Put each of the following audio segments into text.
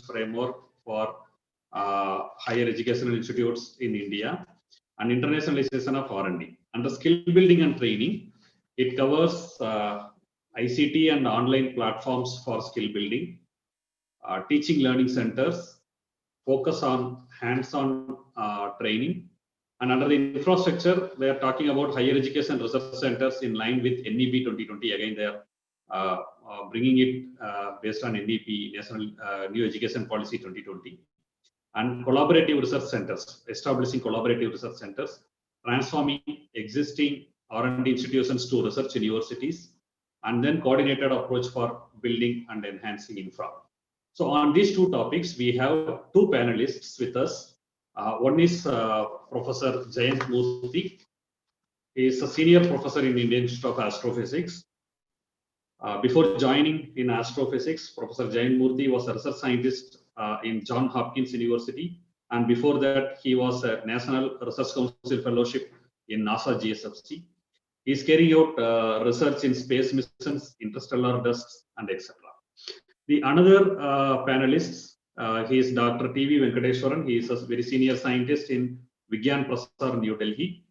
framework for higher educational institutes in India, and internationalization of R&D. Under skill building and training, it covers ICT and online platforms for skill building, teaching learning centers, focus on hands-on training. And under the infrastructure, they are talking about higher education research centers in line with NEP 2020. Again, they are bringing it based on NEP, National New Education Policy 2020. And collaborative research centers, establishing collaborative research centers, transforming existing R&D institutions to research universities, and then coordinated approach for building and enhancing infra. So on these two topics, we have two panelists with us. One is Professor Jayant Murthy. He is a senior professor in Indian Institute of Astrophysics. Before joining in astrophysics, Professor Jayant Murthy was a research scientist in Johns Hopkins University, and before that, he was a National Research Council Fellowship in NASA GSFC. He is carrying out research in space missions, interstellar dust, and etc. The another panelist, he is Dr. T.V. Venkateswaran. He is a very senior scientist in Vigyan Prasar, New Delhi.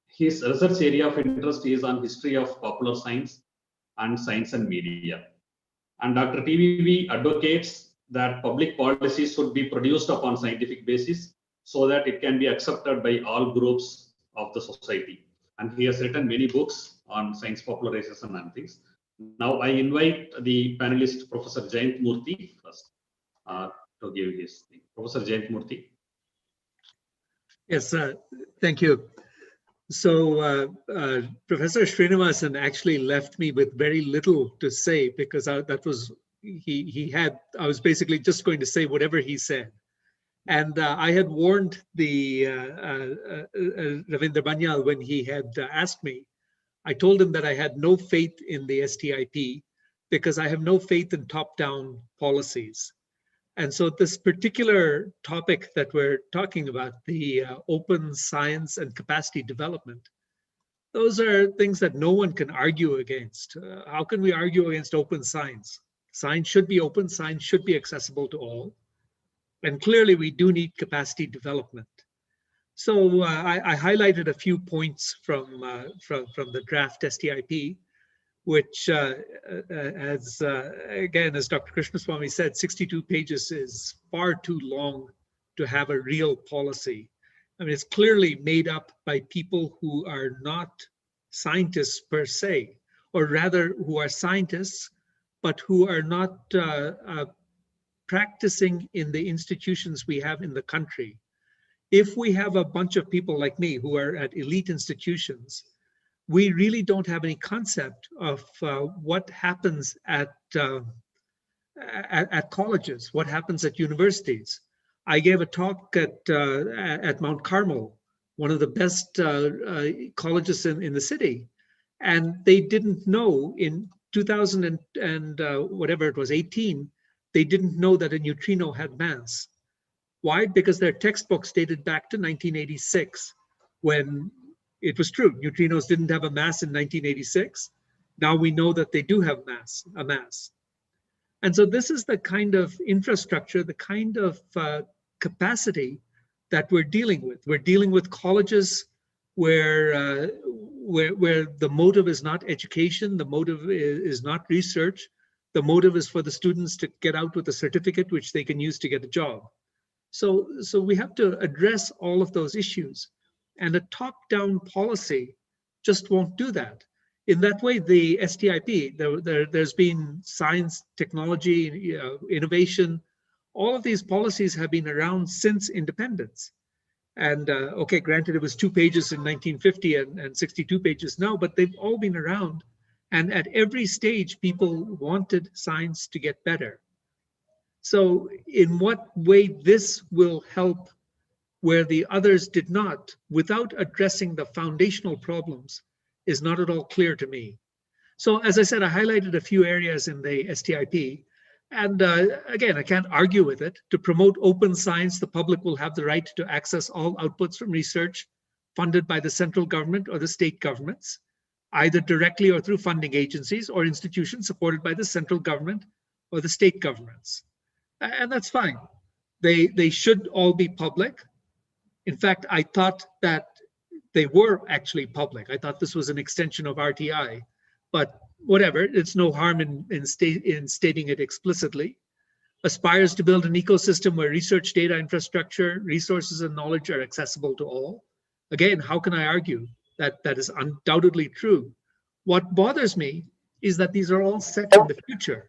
His research area of interest is on history of popular science and science and media. And Dr. T.V. advocates that public policies should be produced upon scientific basis so that it can be accepted by all groups of the society. And he has written many books on science popularization and things. Now I invite the panelist, Professor Jayant Murthy, first to give his thing. Professor Jayant Murthy. Yes, thank you. So Professor Srinivasan actually left me with very little to say because that was, I was basically just going to say whatever he said. And I had warned the Ravindra Banyal when he had asked me. I told him that I had no faith in the STIP because I have no faith in top-down policies. And so this particular topic that we're talking about, the open science and capacity development, those are things that no one can argue against. How can we argue against open science? Science should be open, science should be accessible to all. And clearly we do need capacity development. So I highlighted a few points from the draft STIP, which again, as Dr. Krishnaswamy said, 62 pages is far too long to have a real policy. I mean, it's clearly made up by people who are not scientists per se, or rather who are scientists, but who are not practicing in the institutions we have in the country. If we have a bunch of people like me who are at elite institutions, we really don't have any concept of what happens at colleges, what happens at universities. I gave a talk at Mount Carmel, one of the best colleges in the city, and they didn't know in 2000 and whatever it was, 18, they didn't know that a neutrino had mass. Why? Because their textbooks dated back to 1986, when it was true, neutrinos didn't have a mass in 1986. Now we know that they do have a mass. And so this is the kind of infrastructure, the kind of capacity that we're dealing with. We're dealing with colleges where the motive is not education, the motive is not research, the motive is for the students to get out with a certificate which they can use to get a job. So we have to address all of those issues. And a top-down policy just won't do that. In that way, the STIP, there's been science, technology, innovation. All of these policies have been around since independence. And okay, granted, it was 2 pages in 1950 and 62 pages now, but they've all been around. And at every stage, people wanted science to get better. So in what way this will help where the others did not, without addressing the foundational problems, is not at all clear to me. So as I said, I highlighted a few areas in the STIP. And again, I can't argue with it. To promote open science, the public will have the right to access all outputs from research funded by the central government or the state governments, either directly or through funding agencies or institutions supported by the central government or the state governments. And that's fine. They should all be public. In fact, I thought that they were actually public. I thought this was an extension of RTI, but whatever, it's no harm in stating it explicitly. Aspires to build an ecosystem where research, data, infrastructure, resources, and knowledge are accessible to all. Again, how can I argue that that is undoubtedly true? What bothers me is that these are all set in the future.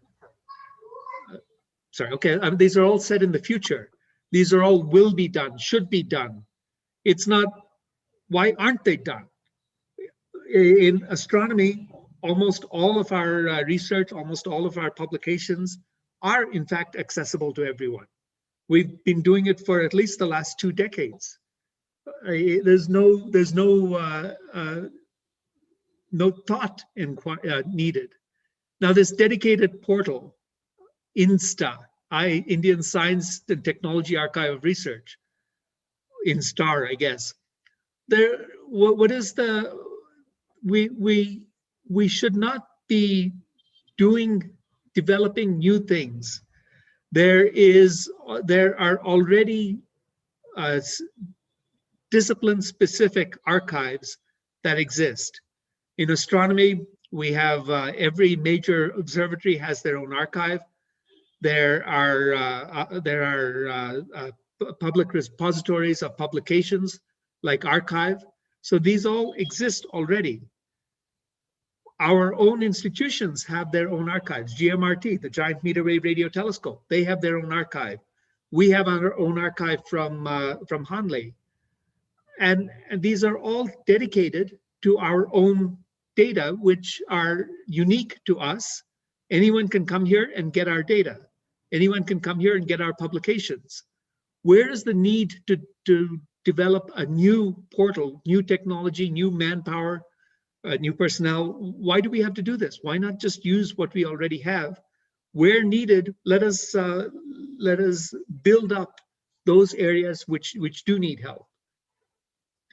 These are all set in the future. These are all will be done, should be done. It's not, why aren't they done? In astronomy, almost all of our research, almost all of our publications are in fact accessible to everyone. We've been doing it for at least the last 2 decades. There's no thought needed. Now, this dedicated portal, INSTA, Indian Science and Technology Archive of Research, INSTAR, I guess. What is the, we should not be developing new things. There are already discipline-specific archives that exist. In astronomy, we have every major observatory has their own archive. There are public repositories of publications like arXiv. So these all exist already. Our own institutions have their own archives. GMRT, the Giant Meter Wave Radio Telescope, they have their own archive. We have our own archive from Hanley. And these are all dedicated to our own data, which are unique to us. Anyone can come here and get our data. Anyone can come here and get our publications. Where is the need to develop a new portal, new technology, new manpower, new personnel? Why do we have to do this? Why not just use what we already have? Where needed, let us build up those areas which do need help.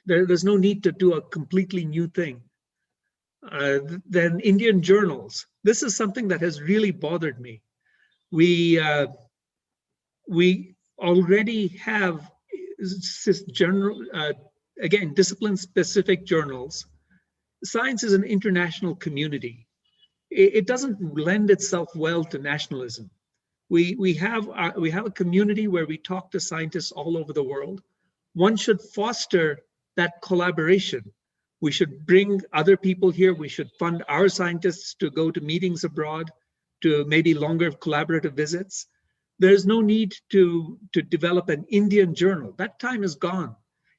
There's no need to do a completely new thing. Then Indian journals. This is something that has really bothered me. We already have again, discipline-specific journals. Science is an international community. It doesn't lend itself well to nationalism. We have a community where we talk to scientists all over the world. One should foster that collaboration. We should bring other people here. We should fund our scientists to go to meetings abroad, to maybe longer collaborative visits. There's no need to develop an Indian journal. That time is gone.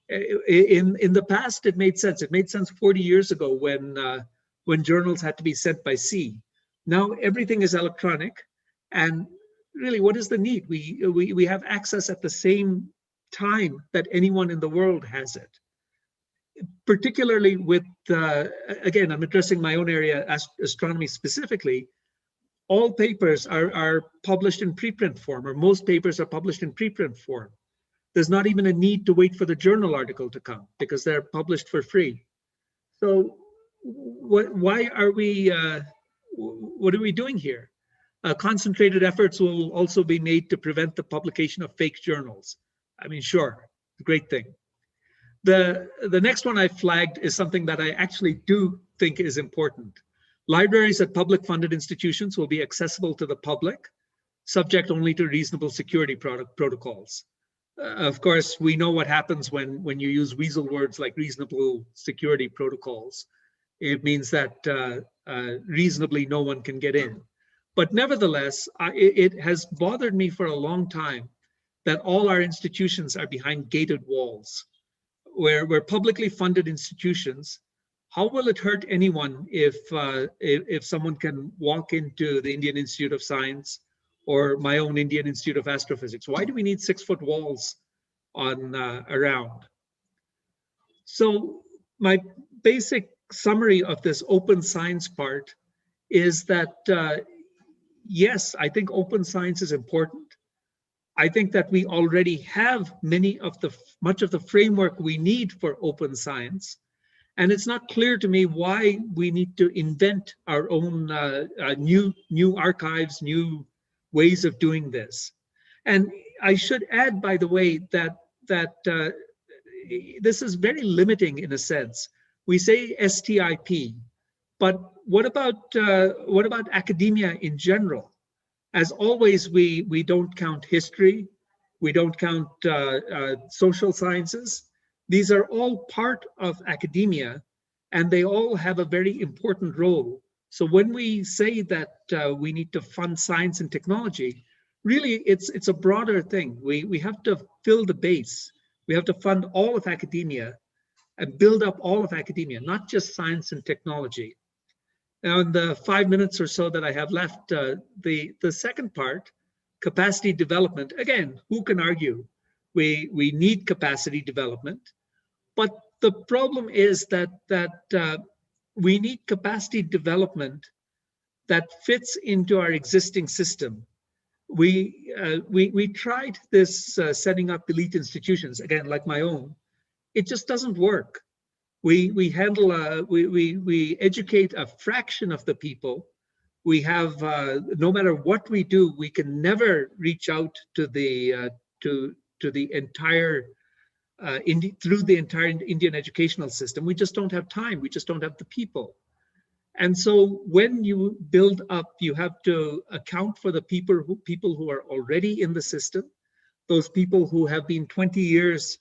In the past, it made sense. It made sense 40 years ago when journals had to be sent by sea. Now everything is electronic, and really, what is the need? We have access at the same time that anyone in the world has it. Particularly with, again, I'm addressing my own area, astronomy specifically. All papers are published in preprint form, or most papers are published in preprint form. There's not even a need to wait for the journal article to come because they're published for free. So what are we doing here? Concentrated efforts will also be made to prevent the publication of fake journals. I mean, sure, great thing. The next one I flagged is something that I actually do think is important. Libraries at public funded institutions will be accessible to the public, subject only to reasonable security protocols. Of course, we know what happens when you use weasel words like reasonable security protocols. It means that reasonably no one can get in. But nevertheless, it has bothered me for a long time that all our institutions are behind gated walls. We're publicly funded institutions. How will it hurt anyone if someone can walk into the Indian Institute of Science or my own Indian Institute of Astrophysics? Why do we need 6-foot walls around? So my basic summary of this open science part is that, yes, I think open science is important. I think that we already have much of the framework we need for open science. And it's not clear to me why we need to invent our own new archives, new ways of doing this. And I should add, by the way, that this is very limiting in a sense. We say STIP, but what about academia in general? As always, we don't count history, we don't count social sciences. These are all part of academia, and they all have a very important role. So when we say that we need to fund science and technology, really it's a broader thing. We have to fill the base. We have to fund all of academia and build up all of academia, not just science and technology. Now, in the 5 minutes or so that I have left, the second part, capacity development. Again, who can argue? We need capacity development, but the problem is that we need capacity development that fits into our existing system. We tried this setting up elite institutions, again, like my own. It just doesn't work. We handle we educate a fraction of the people. We have no matter what we do, we can never reach out to the entire through the entire Indian educational system. We just don't have time. We just don't have the people. And so when you build up, you have to account for the people who are already in the system, those people who have been 20 years,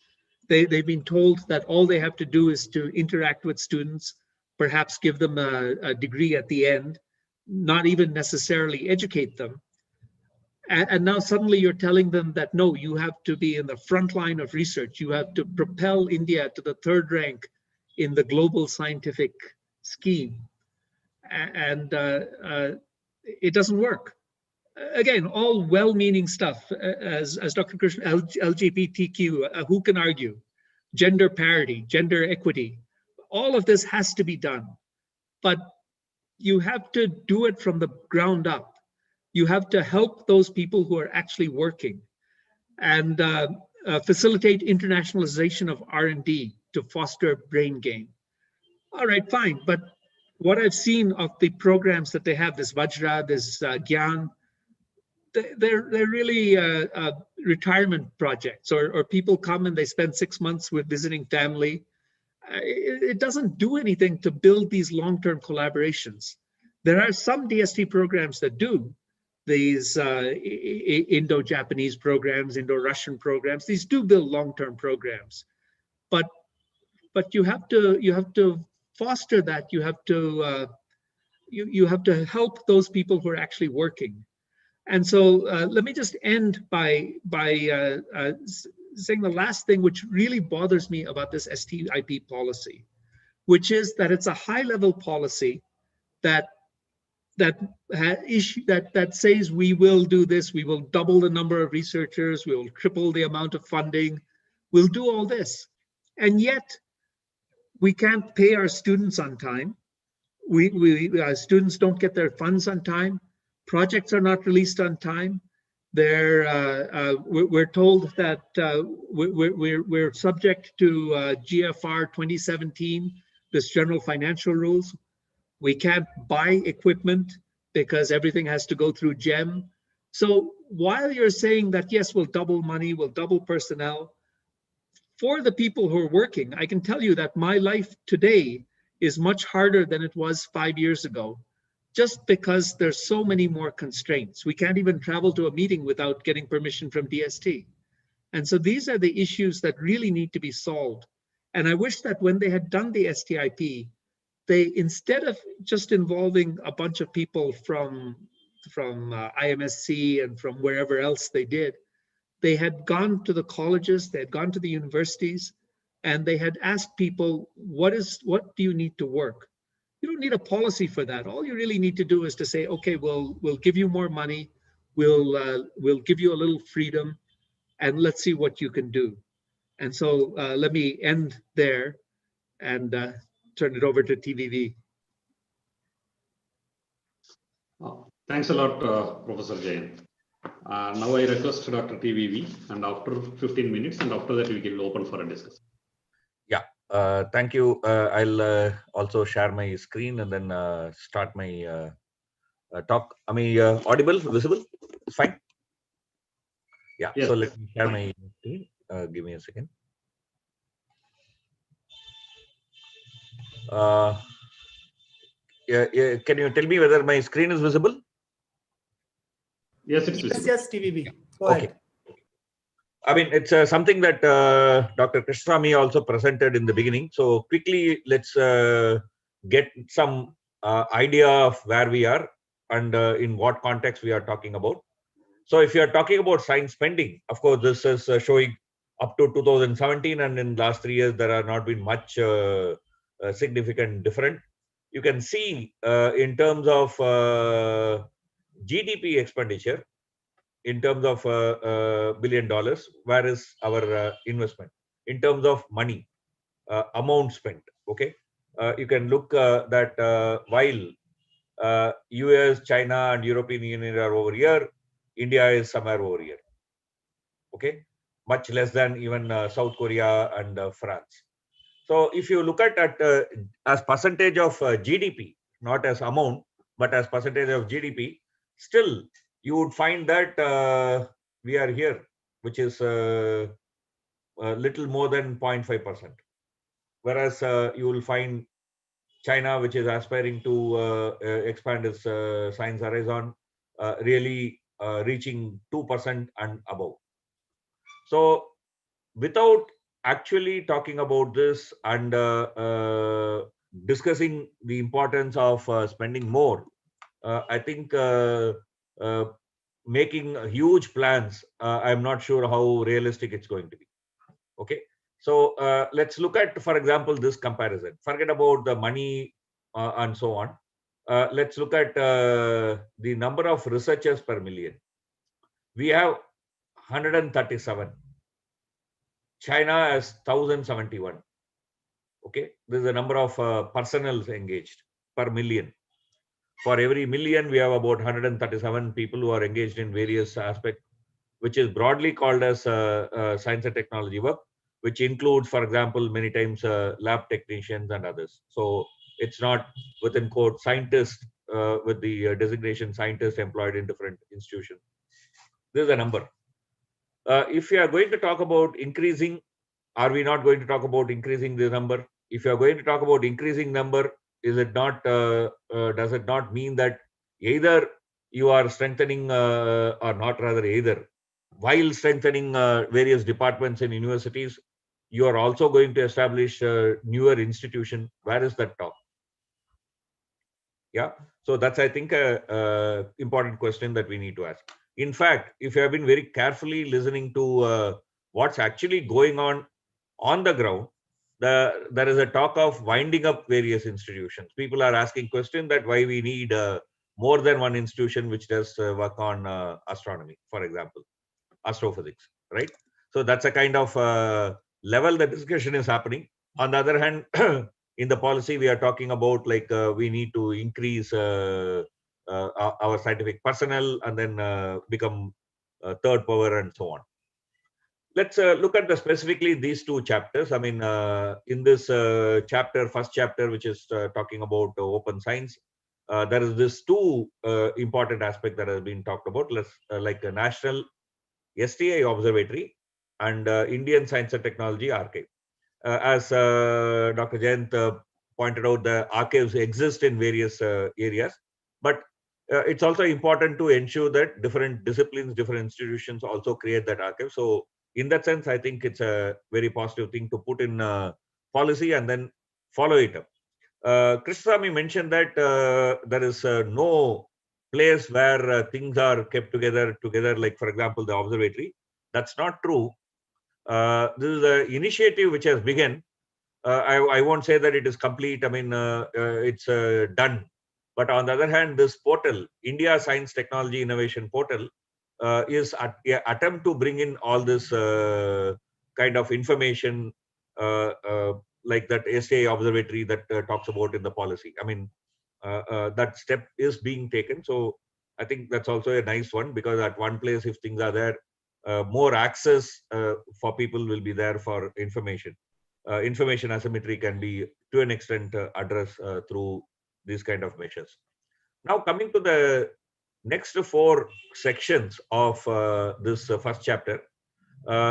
they've been told that all they have to do is to interact with students, perhaps give them a degree at the end, not even necessarily educate them. And now suddenly you're telling them that, no, you have to be in the front line of research. You have to propel India to the third rank in the global scientific scheme. And it doesn't work. Again, all well-meaning stuff, as Dr. Krishna, LGBTQ, who can argue? Gender parity, gender equity, all of this has to be done. But you have to do it from the ground up. You have to help those people who are actually working and facilitate internationalization of R&D to foster brain gain. All right, fine, but what I've seen of the programs that they have, this Vajra, this Gyan, they're really retirement projects, or people come and they spend 6 months with visiting family. It doesn't do anything to build these long-term collaborations. There are some DST programs that do, these Indo-Japanese programs, Indo-Russian programs. These do build long-term programs, but you have to foster that. You have to you have to help those people who are actually working. And so let me just end by saying the last thing which really bothers me about this STIP policy, which is that it's a high-level policy that says we will do this, we will double the number of researchers, we will triple the amount of funding, we'll do all this, and yet we can't pay our students on time. Students don't get their funds on time. Projects are not released on time. We're told that we're subject to GFR 2017, this general financial rules. We can't buy equipment because everything has to go through GEM. So while you're saying that, yes, we'll double money, we'll double personnel, for the people who are working, I can tell you that my life today is much harder than it was 5 years ago, just because there's so many more constraints. We can't even travel to a meeting without getting permission from DST. And so these are the issues that really need to be solved. And I wish that when they had done the STIP, they, instead of just involving a bunch of people from IMSC and from wherever else they did, they had gone to the colleges, they had gone to the universities, and they had asked people, what do you need to work? You don't need a policy for that. All you really need to do is to say, okay, we'll give you more money, we'll give you a little freedom, and let's see what you can do. And so let me end there and turn it over to TVV. Thanks a lot, Professor Jayan. Now I request Dr. TVV, and after 15 minutes, and after that we will open for a discussion. Yeah, thank you. I'll also share my screen and then start my talk. Am I audible, visible? It's fine. Yeah, Yes. so let me share my screen. Give me a second. Yeah, can you tell me whether my screen is visible? Yes, it's visible. Yes, TVB. Go Okay. ahead. I mean, it's something that Dr. Krishnaswamy also presented in the beginning. So quickly, let's get some idea of where we are and in what context we are talking about. So if you are talking about science spending, of course, this is showing up to 2017, and in the last 3 years, there have not been much significant different. You can see in terms of GDP expenditure, in terms of $1 billion, where is our investment? In terms of money, amount spent, okay? You can look that while US, China, and European Union are over here, India is somewhere over here, okay? Much less than even South Korea and France. So if you look at as percentage of GDP, not as amount, but as percentage of GDP, still you would find that we are here, which is a little more than 0.5%. Whereas you will find China, which is aspiring to expand its science horizon, really reaching 2% and above. So without actually talking about this and discussing the importance of spending more, I think making huge plans, I'm not sure how realistic it's going to be. Okay, so let's look at, for example, this comparison. Forget about the money and so on. Let's look at the number of researchers per million. We have 137. China has 1071. Okay, this is the number of personnel engaged per million. For every million, we have about 137 people who are engaged in various aspects, which is broadly called as science and technology work, which includes, for example, many times lab technicians and others. So it's not within quote scientists with the designation scientist employed in different institutions. This is a number. If we are going to talk about increasing, are we not going to talk about increasing the number? If you are going to talk about increasing number, is it not? Does it not mean that either you are strengthening or not, rather either while strengthening various departments in universities, you are also going to establish newer institution? Where is that talk? Yeah, so that's, I think, a important question that we need to ask. In fact, if you have been very carefully listening to what's actually going on the ground, there is a talk of winding up various institutions. People are asking questions that why we need more than one institution which does work on astronomy, for example, astrophysics, right? So that's a kind of level the discussion is happening. On the other hand, in the policy, we are talking about like we need to increase our scientific personnel and then become third power and so on. Let's look at specifically these two chapters. I mean, in this chapter, first chapter, which is talking about open science, there is this two important aspect that has been talked about, like a national STI observatory and Indian Science and Technology Archive. As Dr. Jayant pointed out, the archives exist in various areas, but it's also important to ensure that different disciplines, different institutions also create that archive. So in that sense, I think it's a very positive thing to put in policy and then follow it up. Krishnaswamy mentioned that there is no place where things are kept together, like, for example, the observatory. That's not true. This is an initiative which has begun. I won't say that it is complete. I mean, it's done. But on the other hand, this portal, India Science Technology Innovation Portal, is an attempt to bring in all this kind of information, like that STA observatory that talks about in the policy. I mean, that step is being taken. So I think that's also a nice one, because at one place, if things are there, more access for people will be there for information. Information asymmetry can be, to an extent, addressed through these kind of measures. Now, coming to the next 4 sections of this first chapter,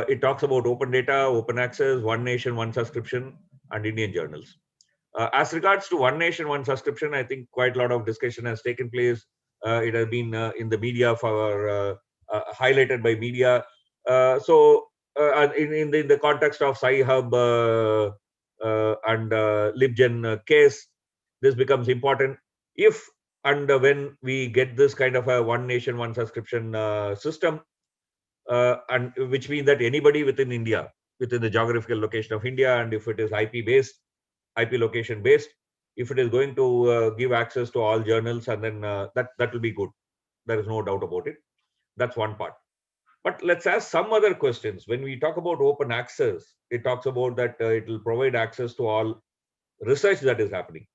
it talks about open data, open access, one nation, one subscription, and Indian journals. As regards to one nation, one subscription, I think quite a lot of discussion has taken place. It has been in the media highlighted by media. In the context of Sci-Hub and LibGen case, this becomes important. If and when we get this kind of a one nation, one subscription system, and which means that anybody within India, within the geographical location of India, and if it is IP based, IP location based, if it is going to give access to all journals, and then that will be good. There is no doubt about it. That's one part. But let's ask some other questions. When we talk about open access, it talks about that it will provide access to all research that is happening.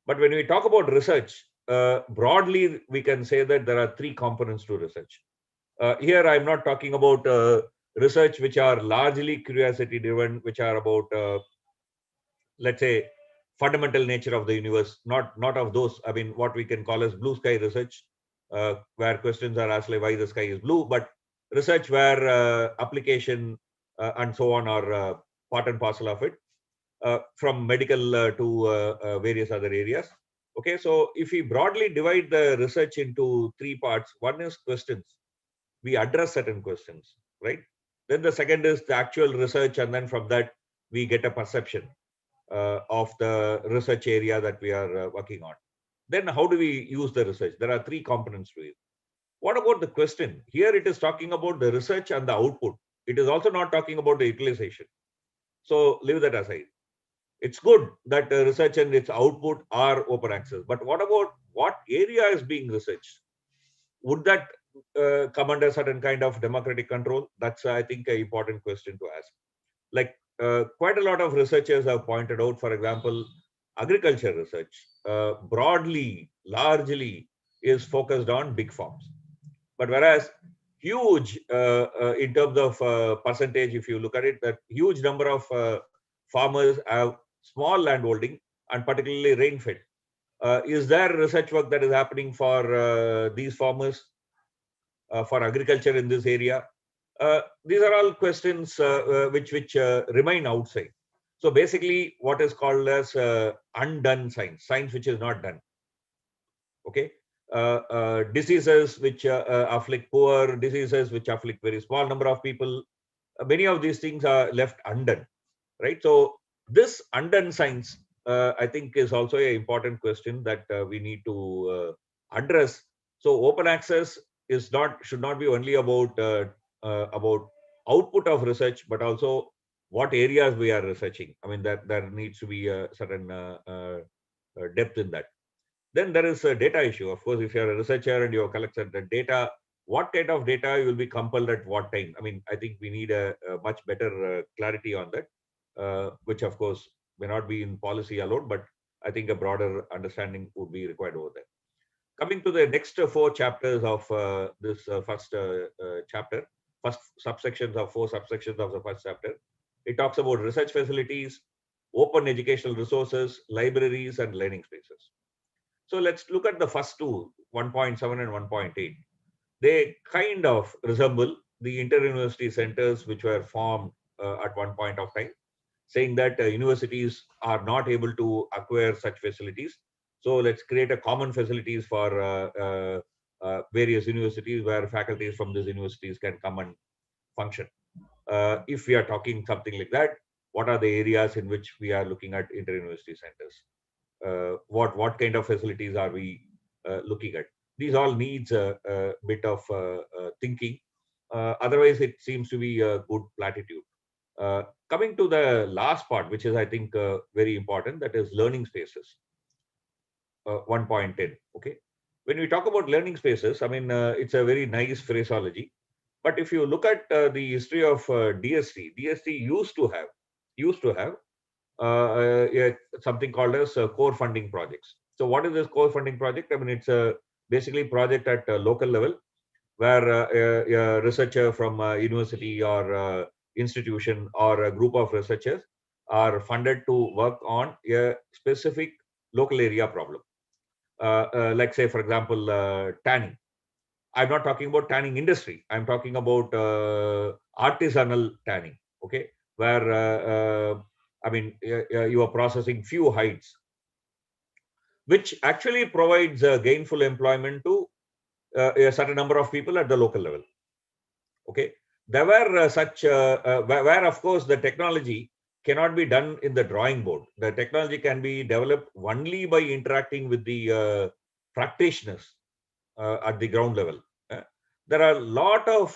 But when we talk about research, broadly, we can say that there are 3 components to research. Here, I'm not talking about research which are largely curiosity driven, which are about, let's say, fundamental nature of the universe, not of those, I mean, what we can call as blue sky research, where questions are asked like why the sky is blue, but research where application and so on are part and parcel of it, from medical to various other areas. Okay, so if we broadly divide the research into 3 parts, one is questions. We address certain questions, right? Then the second is the actual research, and then from that we get a perception of the research area that we are working on. Then how do we use the research? There are 3 components to it. What about the question? Here it is talking about the research and the output. It is also not talking about the utilization. So leave that aside. It's good that research and its output are open access, but what about what area is being researched? Would that come under certain kind of democratic control? That's, I think, an important question to ask. Like quite a lot of researchers have pointed out, for example, agriculture research broadly, largely is focused on big farms. But whereas huge, in terms of percentage, if you look at it, that huge number of farmers have small land holding, and particularly rain-fed. Is there research work that is happening for these farmers, for agriculture in this area? These are all questions which remain outside. So basically, what is called as undone science, science which is not done. Okay, diseases which afflict poor, diseases which afflict very small number of people. Many of these things are left undone, right? So this undone science, I think, is also an important question that we need to address. So open access should not be only about output of research, but also what areas we are researching. I mean, that there needs to be a certain depth in that. Then there is a data issue. Of course, if you're a researcher and you collected the data, what kind of data you will be compelled at what time? I mean, I think we need a much better clarity on that, which of course may not be in policy alone, but I think a broader understanding would be required over there. Coming to the next 4 chapters of this first chapter, first subsections of 4 subsections of the first chapter, it talks about research facilities, open educational resources, libraries, and learning spaces. So let's look at the first 2, 1.7 and 1.8. They kind of resemble the inter-university centers which were formed at one point of time, saying that universities are not able to acquire such facilities. So let's create a common facilities for various universities where faculties from these universities can come and function. If we are talking something like that, what are the areas in which we are looking at inter-university centers? What kind of facilities are we looking at? These all needs a bit of thinking. Otherwise, it seems to be a good platitude. Coming to the last part, which is, I think, very important, that is learning spaces. 1.10. Okay. When we talk about learning spaces, I mean, it's a very nice phraseology. But if you look at the history of DST used to have something called as core funding projects. So what is this core funding project? I mean, it's a basically project at a local level where a researcher from a university or institution or a group of researchers are funded to work on a specific local area problem. Like say, for example, tanning. I'm not talking about tanning industry. I'm talking about artisanal tanning. Okay, where I mean you are processing few hides, which actually provides gainful employment to a certain number of people at the local level. Okay, there were where of course the technology cannot be done in the drawing board. The technology can be developed only by interacting with the practitioners at the ground level. There are a lot of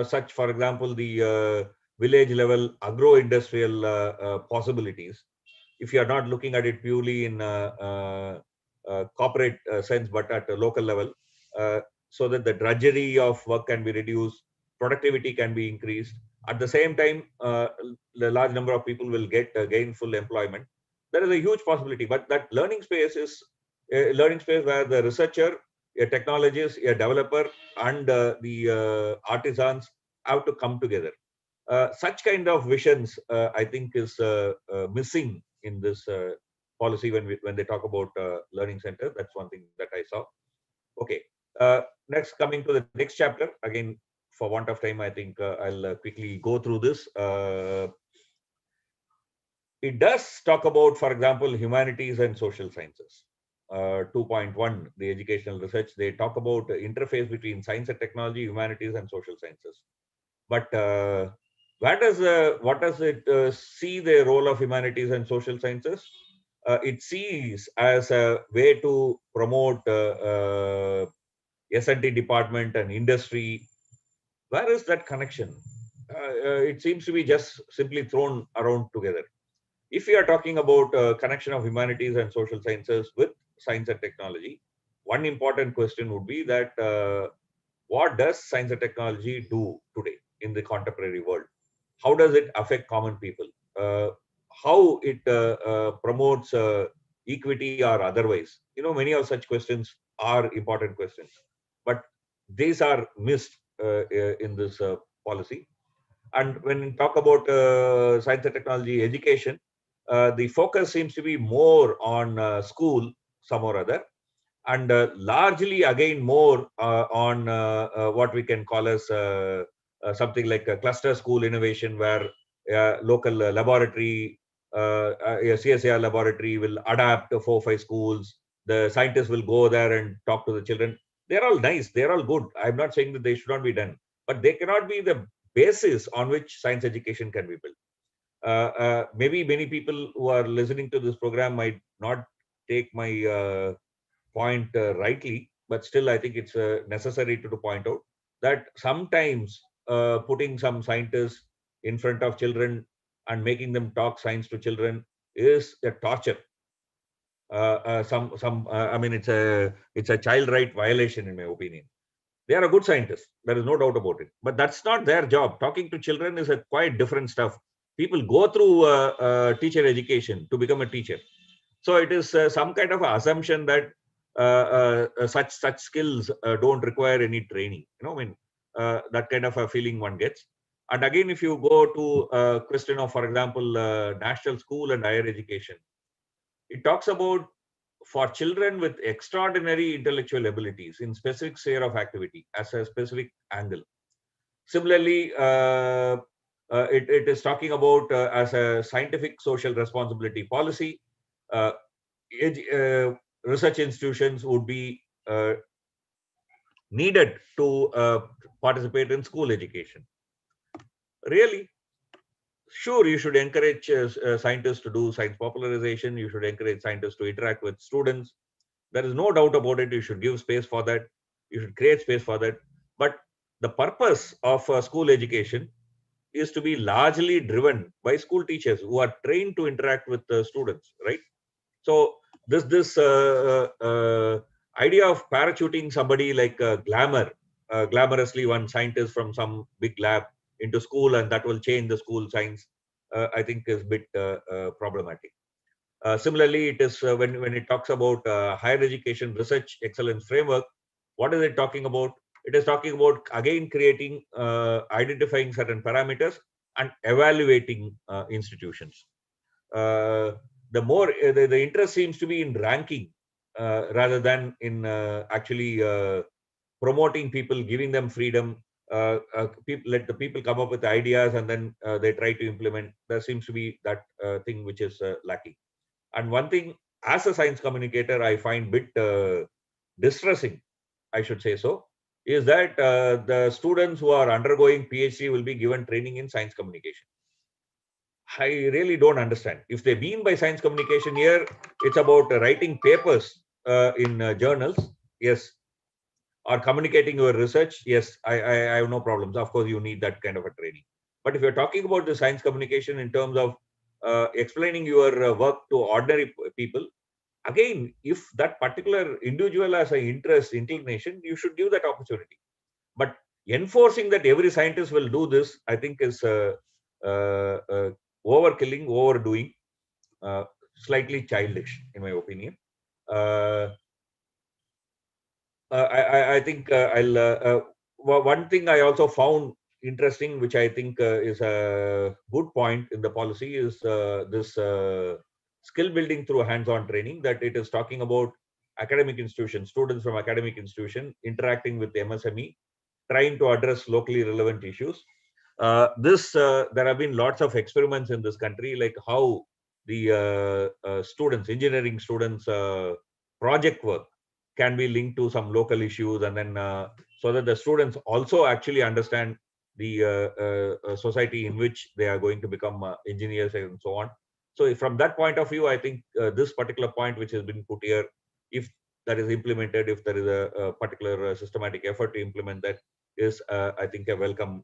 such, for example, the village level agro-industrial possibilities. If you are not looking at it purely in corporate sense, but at a local level, so that the drudgery of work can be reduced, productivity can be increased. At the same time, the large number of people will get gainful employment. There is a huge possibility, but that learning space is a learning space where the researcher, a technologist, a developer, and the artisans have to come together. Such kind of visions, I think, is missing in this policy when they talk about learning center. That's one thing that I saw. Okay. Next, coming to the next chapter. Again, for want of time, I think I'll quickly go through this. It does talk about, for example, humanities and social sciences. 2.1, the educational research, they talk about the interface between science and technology, humanities, and social sciences. But what does it see the role of humanities and social sciences? It sees as a way to promote S&T department and industry. Where is that connection? It seems to be just simply thrown around together. If we are talking about connection of humanities and social sciences with science and technology, one important question would be that what does science and technology do today in the contemporary world? How does it affect common people? How it promotes equity or otherwise? Many of such questions are important questions, but these are missed in this policy. And when we talk about science and technology education, the focus seems to be more on school, some or other, and largely again more on what we can call as something like a cluster school innovation, where local laboratory, a CSIR laboratory will adapt 4 or 5 schools. The scientists will go there and talk to the children. They're all nice. They're all good. I'm not saying that they should not be done, but they cannot be the basis on which science education can be built. Maybe many people who are listening to this program might not take my point rightly, but still I think it's necessary to point out that sometimes putting some scientists in front of children and making them talk science to children is a torture. I mean, it's a child right violation, in my opinion. They are a good scientist. There is no doubt about it. But that's not their job. Talking to children is a quite different stuff. People go through teacher education to become a teacher. So it is some kind of assumption that such skills don't require any training. I mean, that kind of a feeling one gets. And again, if you go to question of, for example, national school and higher education, it talks about for children with extraordinary intellectual abilities in specific sphere of activity as a specific angle. Similarly, it is talking about as a scientific social responsibility policy. Research institutions would be needed to participate in school education. Really, sure, you should encourage scientists to do science popularization. You should encourage scientists to interact with students. There is no doubt about it. You should give space for that. You should create space for that. But the purpose of school education is to be largely driven by school teachers who are trained to interact with the students, right? So this idea of parachuting somebody like glamorously one scientist from some big lab into school and that will change the school science, I think is a bit problematic. Similarly, it is when it talks about higher education research excellence framework, what is it talking about? It is talking about again creating, identifying certain parameters and evaluating institutions. The more the interest seems to be in ranking rather than in actually promoting people, giving them freedom. Let the people come up with ideas and then they try to implement. There seems to be that thing which is lacking. And one thing, as a science communicator, I find bit distressing, I should say so, is that the students who are undergoing PhD will be given training in science communication. I really don't understand. If they mean by science communication here, it's about writing papers in journals, yes, or communicating your research, yes, I have no problems. Of course, you need that kind of a training. But if you're talking about the science communication in terms of explaining your work to ordinary people, again, if that particular individual has an interest, inclination, you should give that opportunity. But enforcing that every scientist will do this, I think is overkilling, overdoing, slightly childish, in my opinion. I think one thing I also found interesting, which I think is a good point in the policy, is this skill building through hands-on training, that it is talking about academic institutions, students from academic institution interacting with the MSME, trying to address locally relevant issues. There have been lots of experiments in this country, like how the students, engineering students, project work can be linked to some local issues, and then so that the students also actually understand the society in which they are going to become engineers and so on. So from that point of view, I think this particular point which has been put here, if that is implemented, if there is a particular systematic effort to implement that, is I think a welcome.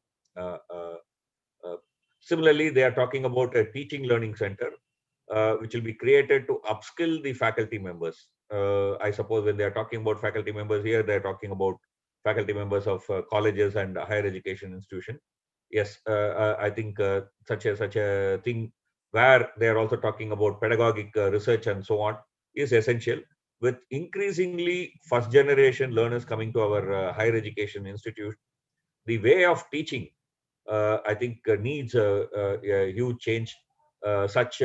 Similarly, they are talking about a teaching learning center which will be created to upskill the faculty members. I suppose when they are talking about faculty members here, they are talking about faculty members of colleges and higher education institution. Yes, I think such a thing where they are also talking about pedagogic research and so on is essential. With increasingly first generation learners coming to our higher education institute, the way of teaching, I think needs a huge change. Such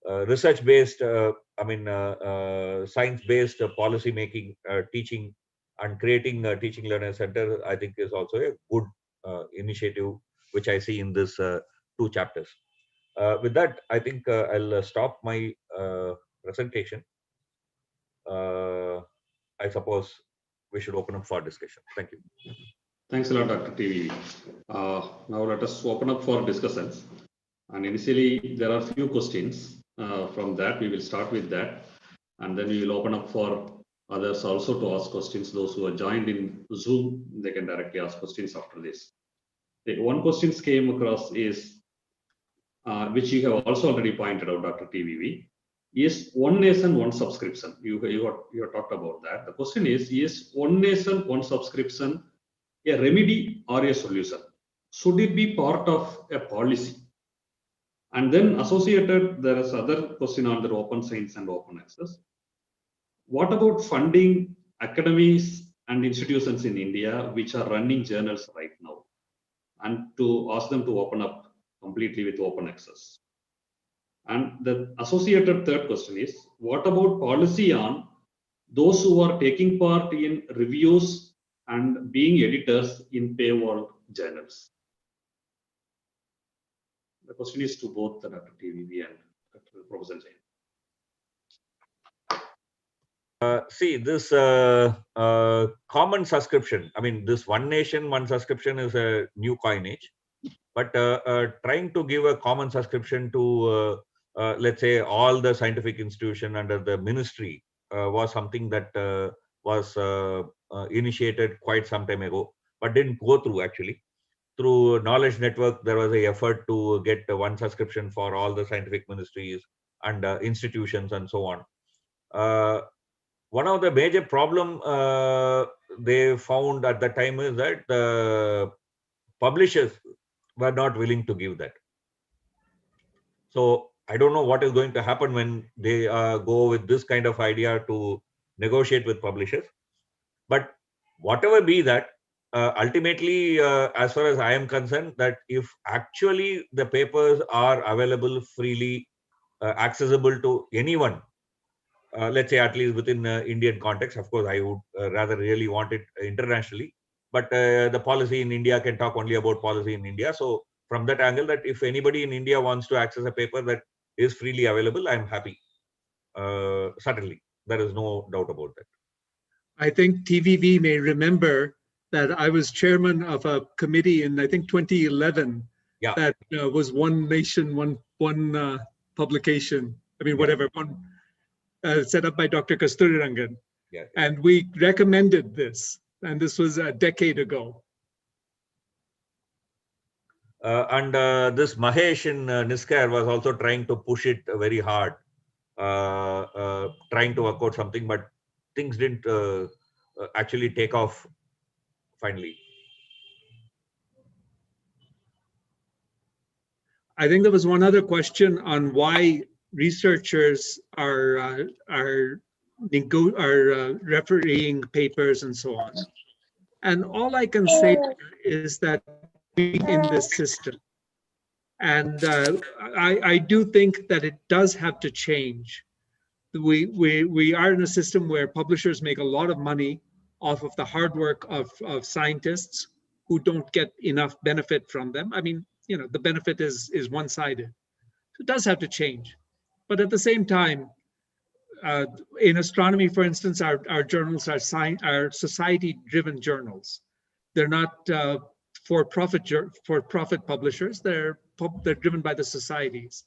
research-based, science-based policy making, teaching, and creating a teaching learner center, I think is also a good initiative, which I see in this two chapters. With that, I think I'll stop my presentation. I suppose we should open up for discussion. Thank you. Thanks a lot, Dr. TV. Now let us open up for discussions. And initially, there are few questions. From that, we will start with that. And then we will open up for others also to ask questions. Those who are joined in Zoom, they can directly ask questions after this. The one question came across is, which you have also already pointed out, Dr. TVV, is one nation, one subscription. You have talked about that. The question is one nation, one subscription a remedy or a solution? Should it be part of a policy? And then associated, there is other question on the open science and open access. What about funding academies and institutions in India which are running journals right now, and to ask them to open up completely with open access? And the associated third question is, what about policy on those who are taking part in reviews and being editors in paywall journals? The question is to both Dr. TVV and Dr. Professor Jain. See, this common subscription, I mean, this one nation, one subscription is a new coinage, but trying to give a common subscription to, let's say, all the scientific institution under the ministry was something that was initiated quite some time ago, but didn't go through actually. Through Knowledge Network, there was an effort to get one subscription for all the scientific ministries and institutions and so on. One of the major problem they found at that time is that the publishers were not willing to give that. So I don't know what is going to happen when they go with this kind of idea to negotiate with publishers. But whatever be that, ultimately, as far as I am concerned, that if actually the papers are available freely, accessible to anyone, let's say at least within Indian context. Of course, I would rather really want it internationally, but the policy in India can talk only about policy in India. So from that angle, that if anybody in India wants to access a paper that is freely available, I'm happy. Certainly, there is no doubt about that. I think TVB may remember that I was chairman of a committee in, I think, 2011 Yeah. that was one nation, one publication. I mean, Yeah. whatever, one set up by Dr. Kasturirangan. Yeah. And we recommended this, and this was a decade ago. And this Mahesh in Niskar was also trying to push it very hard, trying to work out something, but things didn't actually take off finally. I think there was one other question on why researchers are refereeing papers and so on. And all I can say is that we in this system. And I do think that it does have to change. We are in a system where publishers make a lot of money off of the hard work of scientists who don't get enough benefit from them. I mean, you know, the benefit is one-sided. It does have to change. But at the same time, in astronomy, for instance, our journals are society-driven journals. They're not for-profit publishers. They're driven by the societies.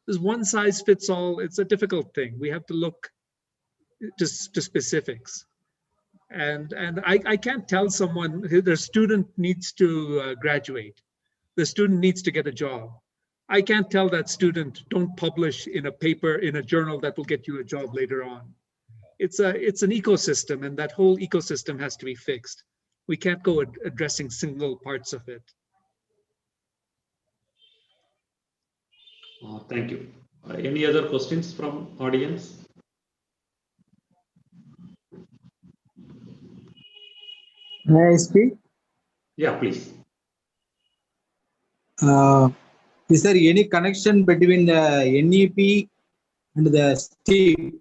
There's one size fits all. It's a difficult thing. We have to look to specifics. And I can't tell someone their student needs to graduate. The student needs to get a job. I can't tell that student, don't publish in a paper, in a journal that will get you a job later on. It's an ecosystem, and that whole ecosystem has to be fixed. We can't go addressing single parts of it. Thank you. Any other questions from audience? May I speak? Yeah, please. Is there any connection between the NEP and the STIP?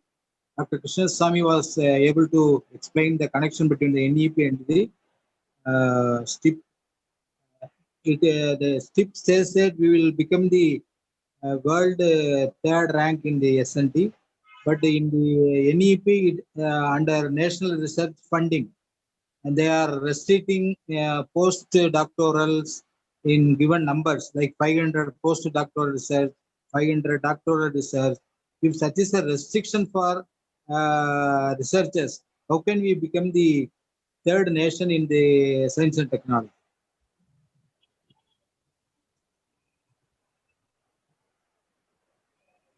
Dr. Krishnaswamy was able to explain the connection between the NEP and the STIP. The STIP says that we will become the world third rank in the S&T, but in the NEP under national research funding, and they are restricting postdoctorals in given numbers, like 500 postdoctoral research, 500 doctoral research. If such is a restriction for researchers, how can we become the third nation in the science and technology?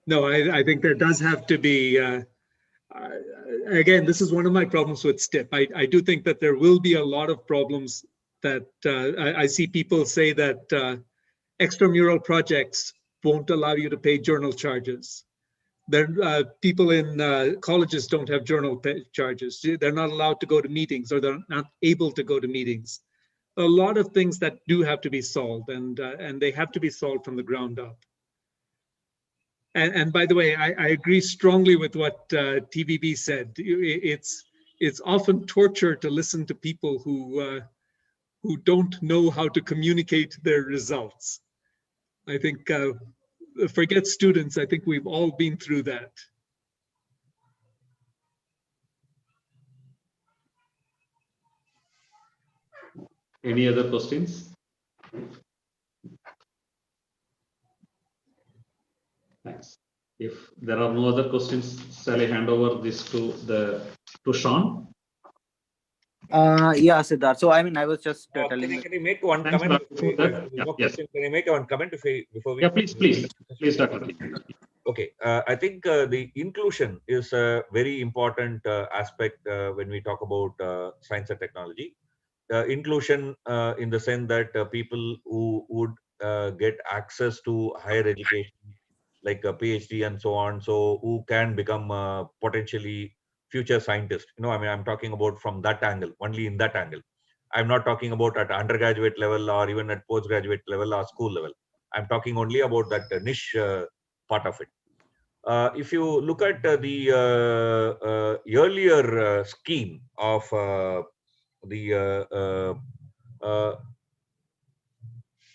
No, I think there does have to be, again, this is one of my problems with STIP. I do think that there will be a lot of problems that I see people say that extramural projects won't allow you to pay journal charges. People in colleges don't have journal charges. They're not allowed to go to meetings, or they're not able to go to meetings. A lot of things that do have to be solved, and they have to be solved from the ground up. And by the way, I agree strongly with what TVB said. It's often torture to listen to people who don't know how to communicate their results. I think, forget students, I think we've all been through that. Any other questions? Thanks. If there are no other questions, shall I hand over this to Sean? Yeah, Siddharth. So, I mean, I was just Can I make one Thanks, comment? before that, yes. Can I make one comment before we? Yeah, please, Dr. Okay, I think the inclusion is a very important aspect when we talk about science and technology. Inclusion in the sense that people who would get access to higher education, like a PhD and so on, so who can become potentially future scientists. You know, I mean, I'm talking about from that angle, only in that angle. I'm not talking about at undergraduate level or even at postgraduate level or school level. I'm talking only about that niche part of it. If you look at the earlier scheme of the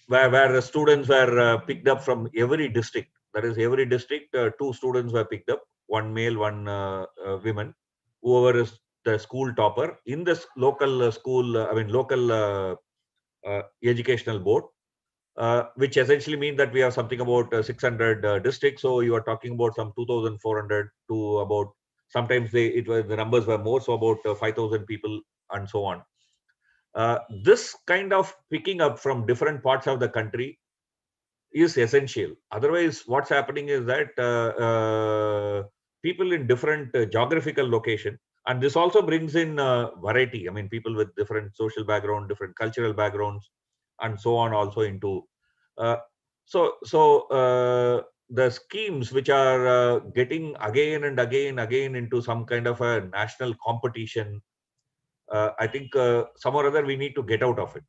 where the students were picked up from every district, that is every district, 2 students were picked up, one male, one woman, whoever is the school topper in the local school, local educational board, which essentially means that we have something about 600 districts. So you are talking about some 2,400 to about, sometimes the numbers were more, so about 5,000 people and so on. This kind of picking up from different parts of the country is essential. Otherwise, what's happening is that people in different geographical location, and this also brings in variety. I mean, people with different social background, different cultural backgrounds, and so on, also into. The schemes which are getting again and again into some kind of a national competition, I think some or other we need to get out of it.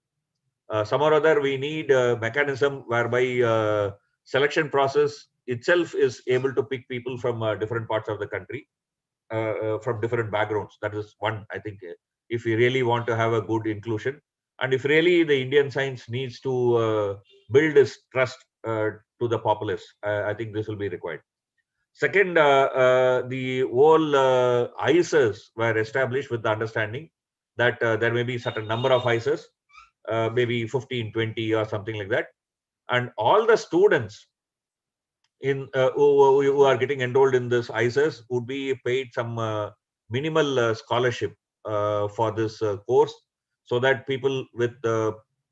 Some or other we need a mechanism whereby selection process itself is able to pick people from different parts of the country, from different backgrounds. That is one, I think, if we really want to have a good inclusion, and if really the Indian science needs to build its trust to the populace, I think this will be required. Second, the whole ISs were established with the understanding that there may be certain number of ISs, maybe 15, 20 or something like that. And all the students who are getting enrolled in this ISS would be paid some minimal scholarship for this course, so that people with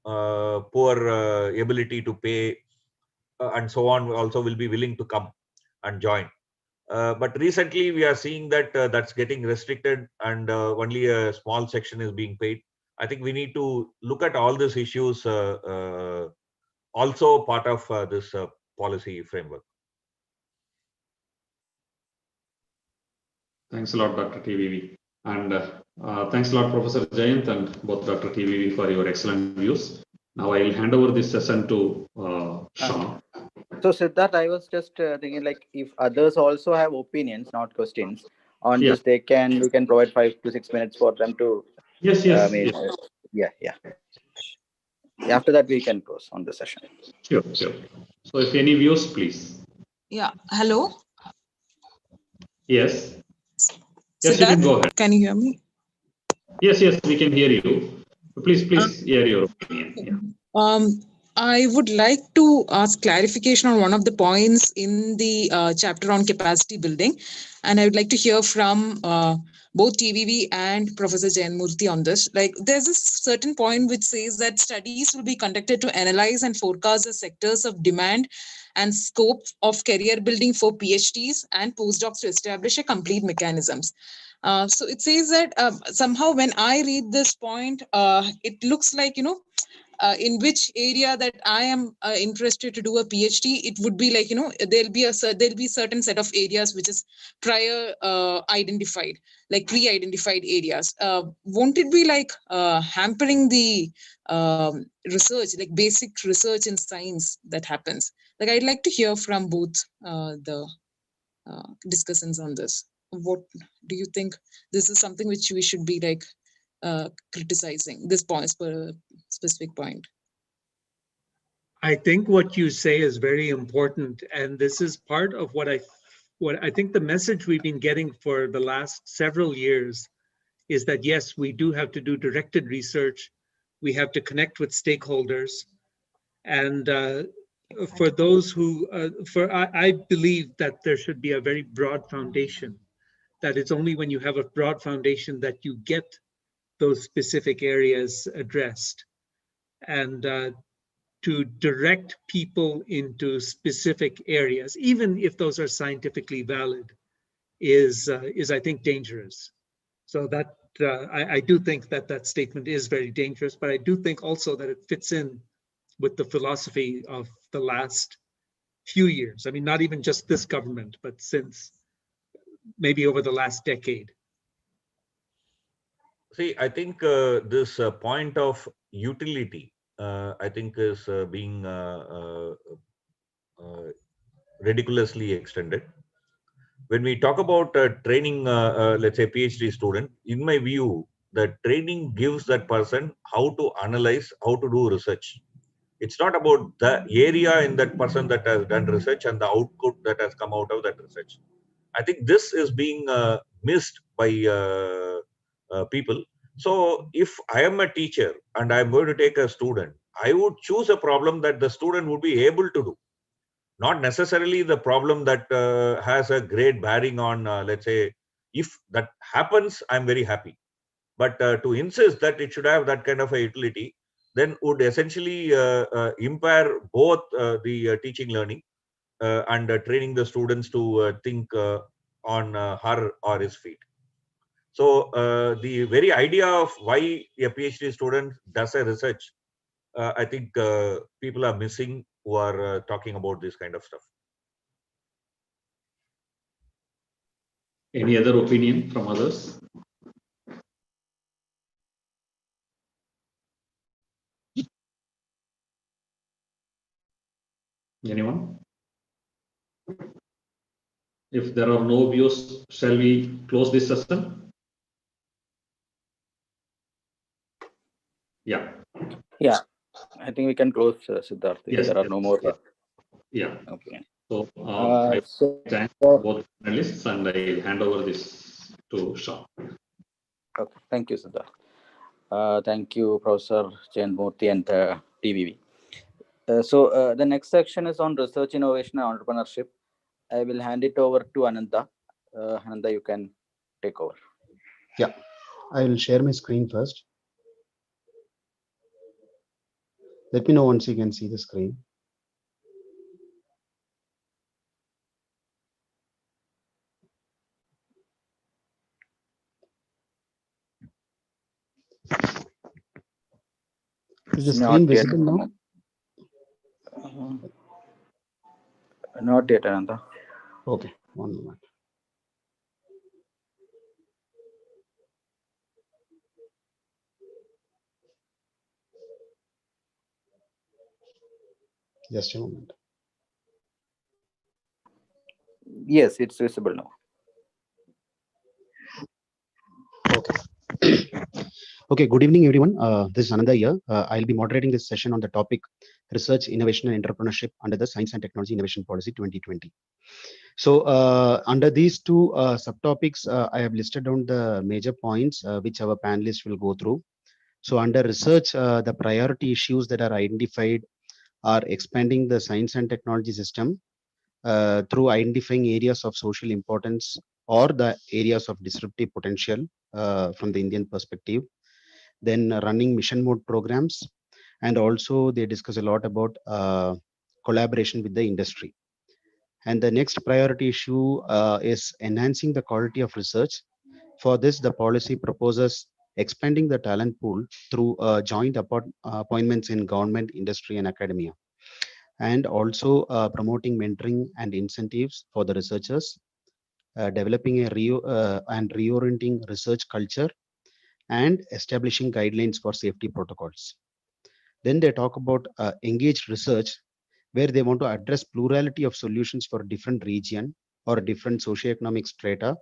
poor ability to pay and so on also will be willing to come and join. But recently we are seeing that that's getting restricted, and only a small section is being paid. I think we need to look at all these issues, also part of this policy framework. Thanks a lot, Dr. TVV. And thanks a lot, Professor Jayant and both Dr. TVV for your excellent views. Now I will hand over this session to Sean. So Siddharth, I was just thinking, like, if others also have opinions, not questions, on this, we can provide 5 to 6 minutes for them to. Yes. Yeah. After that, we can close on the session. Sure. So if any views, please. Yeah. Hello. Yes. Siddharth, You can go ahead. can you hear me? Yes, we can hear you. Please hear your opinion. Yeah. I would like to ask clarification on one of the points in the chapter on capacity building, and I would like to hear from both TVV and Professor Jayanmurthy on this. Like, there's a certain point which says that studies will be conducted to analyze and forecast the sectors of demand and scope of career building for PhDs and postdocs to establish a complete mechanisms. So it says that somehow when I read this point, it looks like, in which area that I am interested to do a PhD, it would be like, there'll be certain set of areas which is prior identified, like pre-identified areas. Won't it be like hampering the research, like basic research in science that happens? Like, I'd like to hear from both the discussants on this. What do you think? This is something which we should be like criticizing, this point, specific point. I think what you say is very important, and this is part of what I think the message we've been getting for the last several years is that yes, we do have to do directed research, we have to connect with stakeholders, and for those who, I believe that there should be a very broad foundation. That it's only when you have a broad foundation that you get those specific areas addressed, and to direct people into specific areas, even if those are scientifically valid, is I think dangerous. So that I do think that statement is very dangerous, but I do think also that it fits in with the philosophy of the last few years. I mean, not even just this government, but since maybe over the last decade. See, I think this point of utility, I think, is being ridiculously extended. when we talk about training, let's say PhD student, in my view, the training gives that person how to analyze, how to do research. It's not about the area in that person that has done research and the output that has come out of that research. I think this is being missed by people. So if I am a teacher and I'm going to take a student, I would choose a problem that the student would be able to do, not necessarily the problem that has a great bearing on, let's say, if that happens, I'm very happy. But to insist that it should have that kind of a utility, then would essentially impair both the teaching learning and training the students to think on her or his feet. So the very idea of why a PhD student does a research, I think people are missing who are talking about this kind of stuff. Any other opinion from others? Anyone? If there are no views, shall we close this session? Yeah. Yeah, I think we can close, Siddharth. If Yes, there are yes, no more. Yeah. Okay. So I So, thank both panelists and I hand over this to Sean. okay. Thank you, Siddharth. Thank you, Professor Jayanmurthy and TVV. So the next section is on research, innovation, and entrepreneurship. I will hand it over to Ananda. Ananda, you can take over. Yeah, I will share my screen first. Let me know once you can see the screen. Is the screen visible now? Not yet, Ananda. Okay, one moment. Just a moment. Yes, it's visible now. Okay. Okay, good evening, everyone. This is Ananda here. I'll be moderating this session on the topic Research, Innovation and Entrepreneurship under the Science and Technology Innovation Policy 2020. So under these two subtopics, I have listed down the major points which our panelists will go through. So under research, the priority issues that are identified are expanding the science and technology system through identifying areas of social importance or the areas of disruptive potential from the Indian perspective, then running mission mode programs, and also they discuss a lot about collaboration with the industry. And the next priority issue is enhancing the quality of research. For this, the policy proposes expanding the talent pool through joint appointments in government, industry, and academia, and also promoting mentoring and incentives for the researchers, developing a and reorienting research culture, and establishing guidelines for safety protocols. Then they talk about engaged research, where they want to address plurality of solutions for different region or different socioeconomic strata,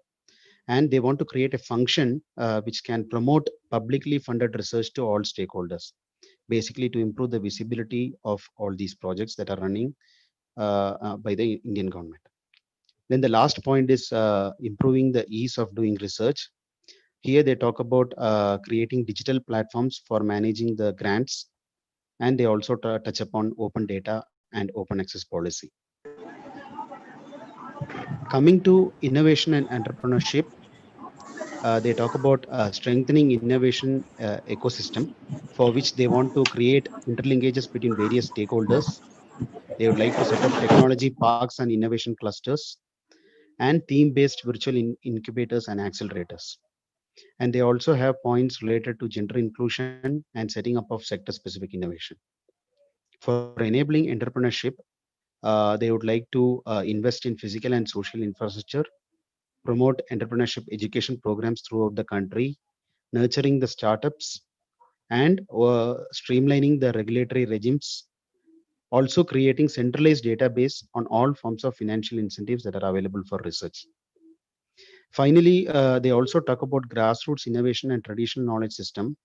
and they want to create a function which can promote publicly funded research to all stakeholders, basically to improve the visibility of all these projects that are running by the Indian government. Then the last point is improving the ease of doing research. Here they talk about creating digital platforms for managing the grants, and they also touch upon open data and open access policy. Coming to innovation and entrepreneurship, they talk about strengthening innovation ecosystem, for which they want to create interlinkages between various stakeholders. They would like to set up technology parks and innovation clusters and theme-based virtual incubators and accelerators. And they also have points related to gender inclusion and setting up of sector-specific innovation. For enabling entrepreneurship, they would like to invest in physical and social infrastructure, promote entrepreneurship education programs throughout the country, nurturing the startups, and streamlining the regulatory regimes, also creating centralized database on all forms of financial incentives that are available for research. Finally, they also talk about grassroots innovation and traditional knowledge system,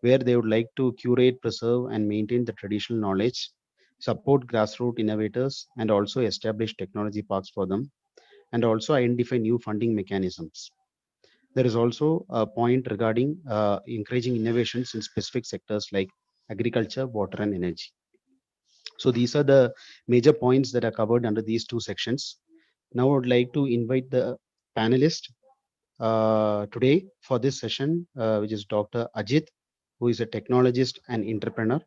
where they would like to curate, preserve, and maintain the traditional knowledge, support grassroots innovators, and also establish technology parks for them, and also identify new funding mechanisms. There is also a point regarding encouraging innovations in specific sectors like agriculture, water, and energy. So these are the major points that are covered under these two sections. Now I would like to invite the panelist today for this session, which is Dr. Ajit, who is a technologist and entrepreneur.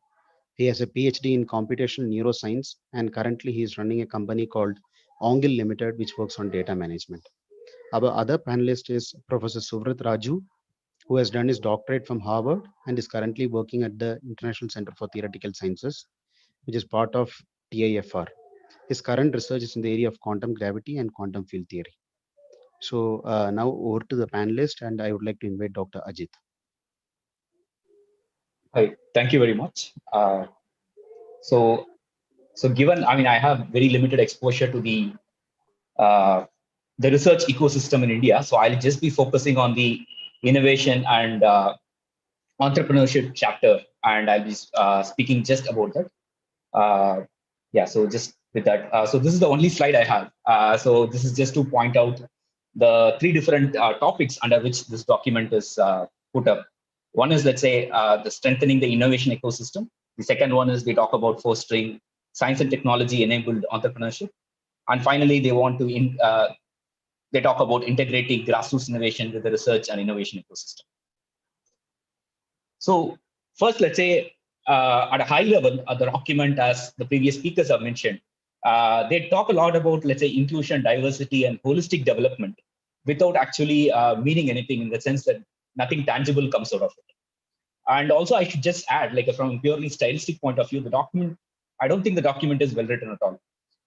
He has a PhD in computational neuroscience, and currently he is running a company called Ongil Limited, which works on data management. Our other panelist is Professor Suvrat Raju, who has done his doctorate from Harvard and is currently working at the International Center for Theoretical Sciences, which is part of TIFR. His current research is in the area of quantum gravity and quantum field theory. So now over to the panelist, and I would like to invite Dr. Ajit. Hi, thank you very much. So given, I mean, I have very limited exposure to the research ecosystem in India, so I'll just be focusing on the innovation and entrepreneurship chapter, and I'll be speaking just about that. Yeah, so just with that, so this is the only slide I have. So this is just to point out the three different topics under which this document is put up. One is, let's say, the strengthening the innovation ecosystem. The second one is they talk about fostering science and technology enabled entrepreneurship. And finally, they want to they talk about integrating grassroots innovation with the research and innovation ecosystem. So first, let's say at a high level, the document, as the previous speakers have mentioned, they talk a lot about, let's say, inclusion, diversity, and holistic development without actually meaning anything, in the sense that nothing tangible comes out of it. And also, I should just add, like from a purely stylistic point of view, the document, I don't think the document is well written at all.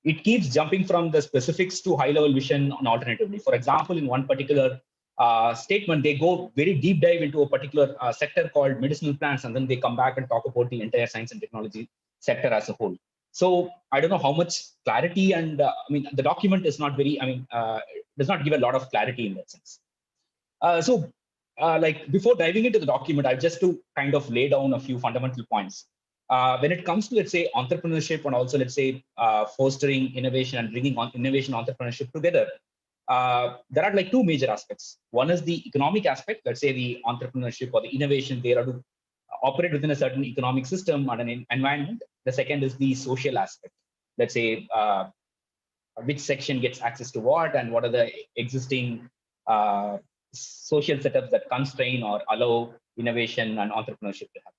It keeps jumping from the specifics to high-level vision on alternatively. For example, in one particular statement, they go very deep dive into a particular sector called medicinal plants, and then they come back and talk about the entire science and technology sector as a whole. So I don't know how much clarity, and I mean, the document is not very, I mean, does not give a lot of clarity in that sense. Like before diving into the document, I've just to kind of lay down a few fundamental points. When it comes to, let's say, entrepreneurship, and also, let's say, fostering innovation and bringing on innovation entrepreneurship together, there are like two major aspects. One is the economic aspect. Let's say the entrepreneurship or the innovation, they are to operate within a certain economic system and an environment. The second is the social aspect. Let's say which section gets access to what, and what are the existing social setups that constrain or allow innovation and entrepreneurship to happen.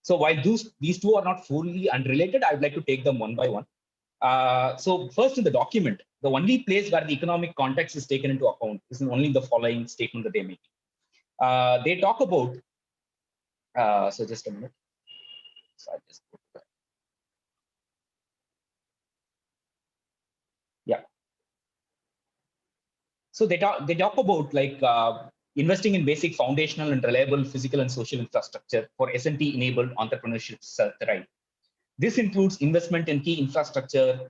So while these two are not fully unrelated, I'd like to take them one by one. So first, in the document, the only place where the economic context is taken into account is only the following statement that they make. They talk about, so just a minute. So I just put that. Yeah. So they talk about like investing in basic foundational and reliable physical and social infrastructure for S&T enabled entrepreneurship to thrive. This includes investment in key infrastructure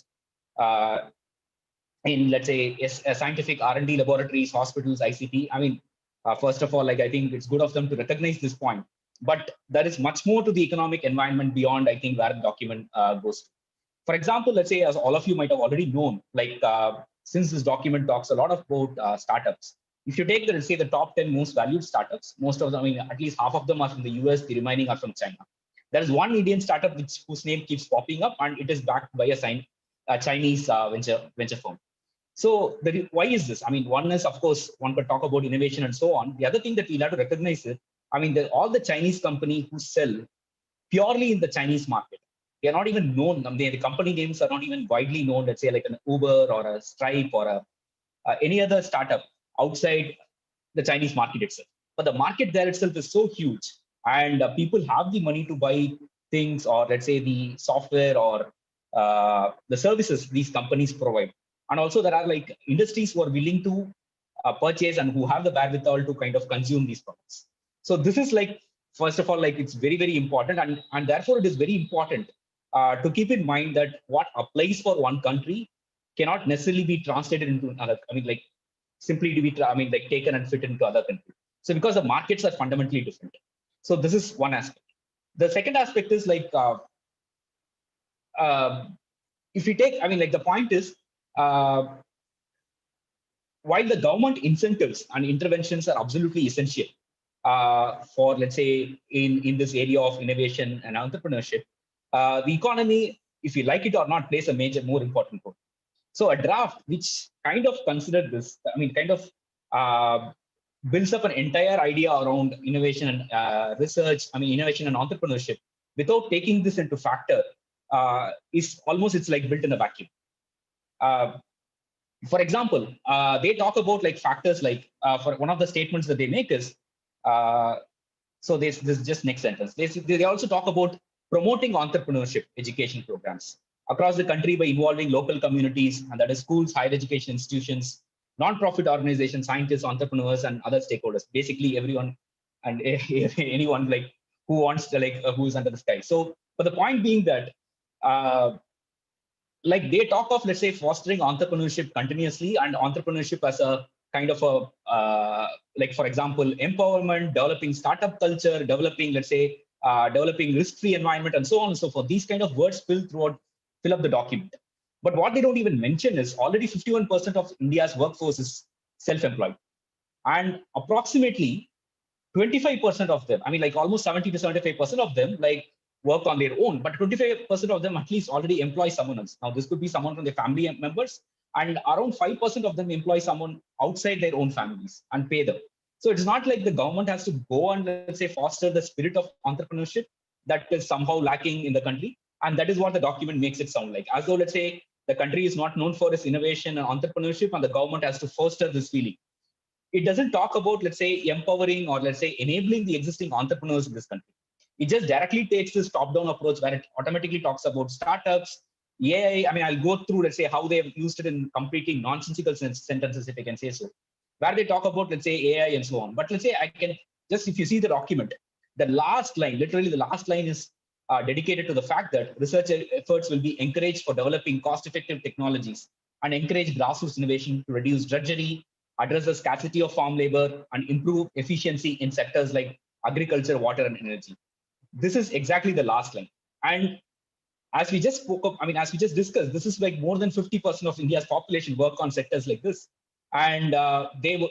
in, let's say, scientific R&D laboratories, hospitals, ICT. I mean, first of all, like, I think it's good of them to recognize this point, but there is much more to the economic environment beyond, I think, where the document goes to. For example, let's say, as all of you might have already known, like, since this document talks a lot about startups, if you take, let's say, the top 10 most valued startups, most of them, I mean, at least half of them are from the US, the remaining are from China. There is one Indian startup whose name keeps popping up, and it is backed by a Chinese venture firm. So why is this? I mean, one is, of course, one could talk about innovation and so on. The other thing that we'll have to recognize is, I mean, all the Chinese companies who sell purely in the Chinese market, they are not even known. I mean, the company names are not even widely known, let's say, like an Uber or a Stripe or any other startup outside the Chinese market itself. But the market there itself is so huge, and people have the money to buy things, or let's say the software or the services these companies provide. And also there are like industries who are willing to purchase and who have the wherewithal to kind of consume these products. So this is like, first of all, like, it's very, very important. And therefore it is very important to keep in mind that what applies for one country cannot necessarily be translated into another. I mean, like, simply to be, like taken and fit into other countries. So because the markets are fundamentally different. So this is one aspect. The second aspect is like, if we take, like the point is, while the government incentives and interventions are absolutely essential for, let's say, in this area of innovation and entrepreneurship, the economy, if you like it or not, plays a more important role. So a draft which kind of considered this, kind of builds up an entire idea around innovation and research, innovation and entrepreneurship, without taking this into factor, is almost, it's like built in a vacuum. For example, they talk about like factors like, for one of the statements that they make is, so this is just next sentence. They also talk about promoting entrepreneurship education programs across the country by involving local communities, and that is schools, higher education institutions, non-profit organizations, scientists, entrepreneurs, and other stakeholders. Basically, everyone and anyone like who wants to who is under the sky. So, but the point being that, like they talk of, let's say, fostering entrepreneurship continuously, and entrepreneurship as a kind of a, like, for example, empowerment, developing startup culture, developing, let's say, developing risk-free environment, and so on and so forth. These kind of words fill up the document. But what they don't even mention is already 51% of India's workforce is self-employed. And approximately 25% of them, like almost 70 to 75% of them, like work on their own, but 25% of them at least already employ someone else. Now, this could be someone from their family members, and around 5% of them employ someone outside their own families and pay them. So it's not like the government has to go and, let's say, foster the spirit of entrepreneurship that is somehow lacking in the country. And that is what the document makes it sound like, as though, let's say, the country is not known for its innovation and entrepreneurship, and the government has to foster this feeling. It doesn't talk about, let's say, empowering or, let's say, enabling the existing entrepreneurs in this country. It just directly takes this top-down approach where it automatically talks about startups, AI. I'll go through, let's say, how they've used it in completing nonsensical sentences, if I can say so, where they talk about, let's say, AI and so on. But let's say, I can just, if you see the document, the last line, literally the last line is dedicated to the fact that research efforts will be encouraged for developing cost-effective technologies and encourage grassroots innovation to reduce drudgery, address the scarcity of farm labor, and improve efficiency in sectors like agriculture, water, and energy. This is exactly the last line. And as we just spoke of, as we just discussed, this is like more than 50% of India's population work on sectors like this. And there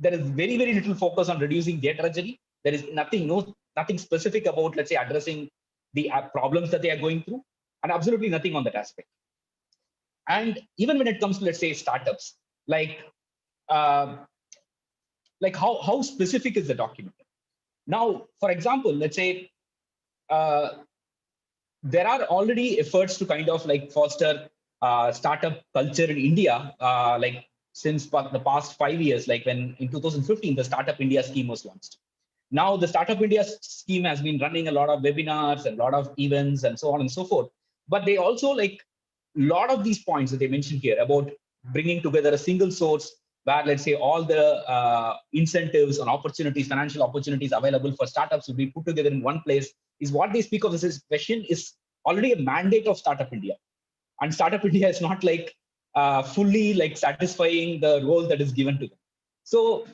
is very, very little focus on reducing their drudgery. There is nothing specific about, let's say, addressing the problems that they are going through, and absolutely nothing on that aspect. And even when it comes to, let's say, startups, like how specific is the document? Now, for example, let's say there are already efforts to kind of like foster startup culture in India, like since the past 5 years, like when in 2015, the Startup India scheme was launched. Now, the Startup India scheme has been running a lot of webinars and a lot of events and so on and so forth. But they also, like, a lot of these points that they mentioned here about bringing together a single source where, let's say, all the incentives and opportunities, financial opportunities available for startups will be put together in one place, is what they speak of. This question is already a mandate of Startup India. And Startup India is not like fully like satisfying the role that is given to them. So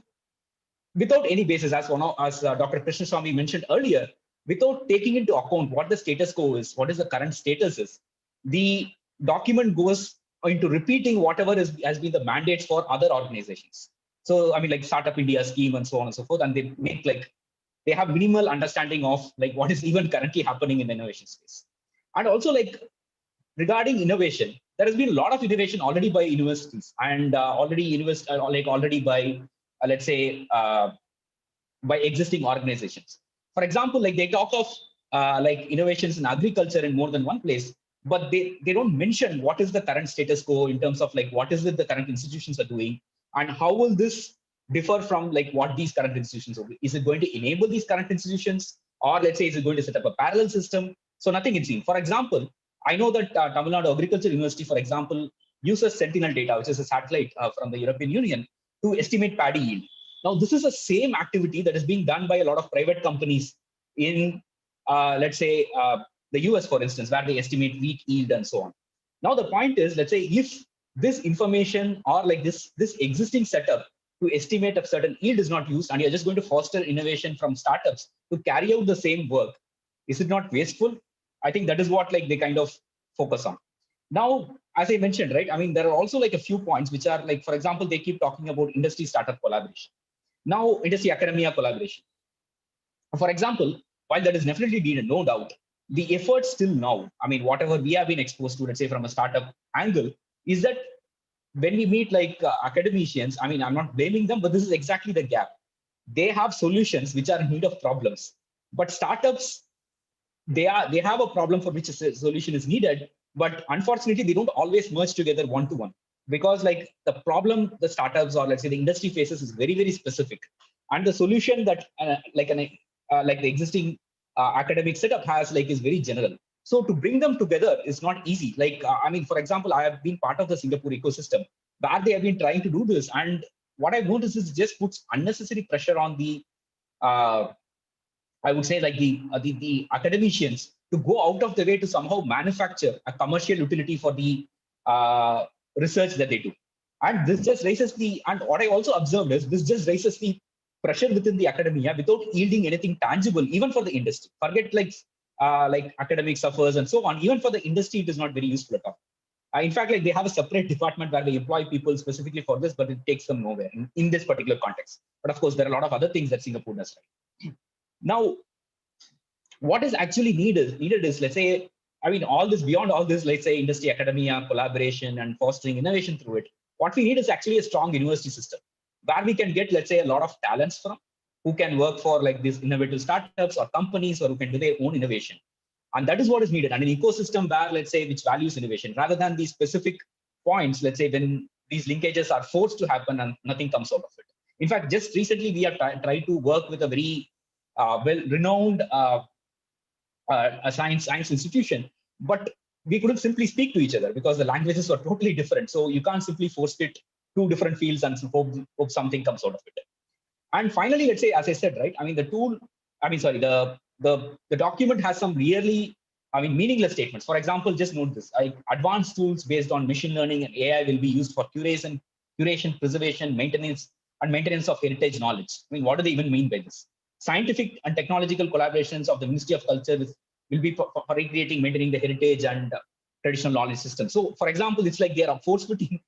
without any basis, as Dr. Krishnaswamy mentioned earlier, without taking into account what the status quo is, what is the current status is, the document goes into repeating whatever has been the mandates for other organizations. So, like Startup India scheme and so on and so forth, and they make they have minimal understanding of like what is even currently happening in the innovation space. And also, like, regarding innovation, there has been a lot of innovation already by universities and already by, let's say, by existing organizations. For example, like they talk of like innovations in agriculture in more than one place, but they don't mention what is the current status quo in terms of like what is it the current institutions are doing, and how will this differ from like what these current institutions will do. Is it going to enable these current institutions, or let's say is it going to set up a parallel system? So nothing is seen. For example, I know that Tamil Nadu Agriculture University, for example, uses Sentinel data, which is a satellite from the European Union, to estimate paddy yield. Now, this is the same activity that is being done by a lot of private companies in, let's say, the US, for instance, where they estimate wheat yield and so on. Now, the point is, let's say, if this information or like this existing setup to estimate a certain yield is not used, and you're just going to foster innovation from startups to carry out the same work, is it not wasteful? I think that is what like they kind of focus on. Now, as I mentioned, right, I mean, there are also like a few points which are like, for example, they keep talking about industry startup collaboration. Now, industry academia collaboration. For example, while that is definitely needed, no doubt, the effort still now, I mean, whatever we have been exposed to, let's say from a startup angle, is that when we meet like academicians, I mean, I'm not blaming them, but this is exactly the gap. They have solutions which are in need of problems, but startups, they have a problem for which a solution is needed, but unfortunately, they don't always merge together one-to-one, because like the problem the startups or let's say the industry faces is very, very specific, and the solution that like the existing academic setup has like is very general. So to bring them together is not easy. Like I mean, for example, I have been part of the Singapore ecosystem where they have been trying to do this, and what I've noticed is it just puts unnecessary pressure on the I would say like the academicians to go out of the way to somehow manufacture a commercial utility for the research that they do. And this just raises and what I also observed is this just raises the pressure within the academia without yielding anything tangible, even for the industry. Forget like academic suffers and so on. Even for the industry, it is not very useful at all. In fact, like they have a separate department where they employ people specifically for this, but it takes them nowhere in this particular context. But of course, there are a lot of other things that Singapore does right. Now, what is actually needed is, let's say, I mean, all this beyond all this, let's say industry, academia, collaboration, and fostering innovation through it. What we need is actually a strong university system where we can get, let's say, a lot of talents from who can work for like these innovative startups or companies or who can do their own innovation. And that is what is needed. And an ecosystem where, let's say, which values innovation rather than these specific points, let's say, when these linkages are forced to happen and nothing comes out of it. In fact, just recently, we have tried to work with a very well-renowned a science institution, but we couldn't simply speak to each other because the languages were totally different. So you can't simply force it two different fields and hope something comes out of it. And finally, let's say, as I said, right, I mean, the document has some really, I mean, meaningless statements. For example, just note this, advanced tools based on machine learning and AI will be used for curation, preservation, maintenance of heritage knowledge. I mean, what do they even mean by this? Scientific and technological collaborations of the Ministry of Culture will be for recreating, maintaining the heritage and traditional knowledge system. So, for example, it's like they are force-putting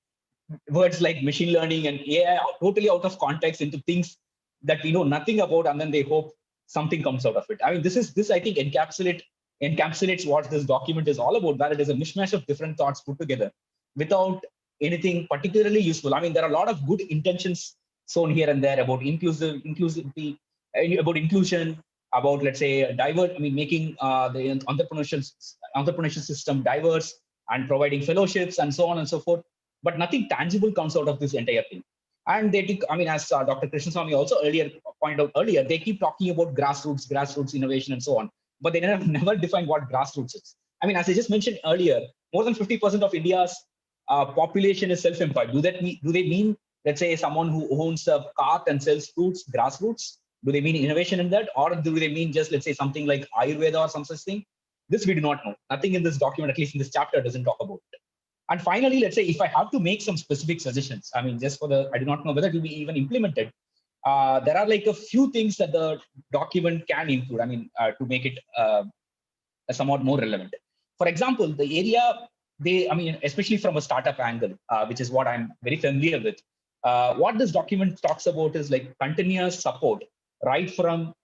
words like machine learning and AI are totally out of context into things that we know nothing about, and then they hope something comes out of it. I mean, this I think encapsulates what this document is all about, where it is a mishmash of different thoughts put together without anything particularly useful. I mean, there are a lot of good intentions shown here and there about inclusivity, about inclusion, about, let's say, making the entrepreneurship system diverse and providing fellowships and so on and so forth. But nothing tangible comes out of this entire thing. And they take, I mean, as Dr. Krishnaswamy also pointed out earlier, they keep talking about grassroots innovation and so on, but they never define what grassroots is. I mean, as I just mentioned earlier, more than 50% of India's population is self-employed. Do they mean, let's say, someone who owns a cart and sells fruits, grassroots? Do they mean innovation in that? Or do they mean just, let's say, something like Ayurveda or some such thing? This we do not know. Nothing in this document, at least in this chapter, doesn't talk about it. And finally, let's say, if I have to make some specific suggestions, I mean, I do not know whether it will be even implemented. There are like a few things that the document can include, I mean, to make it somewhat more relevant. For example, the area, especially from a startup angle, which is what I'm very familiar with, what this document talks about is like continuous support, right from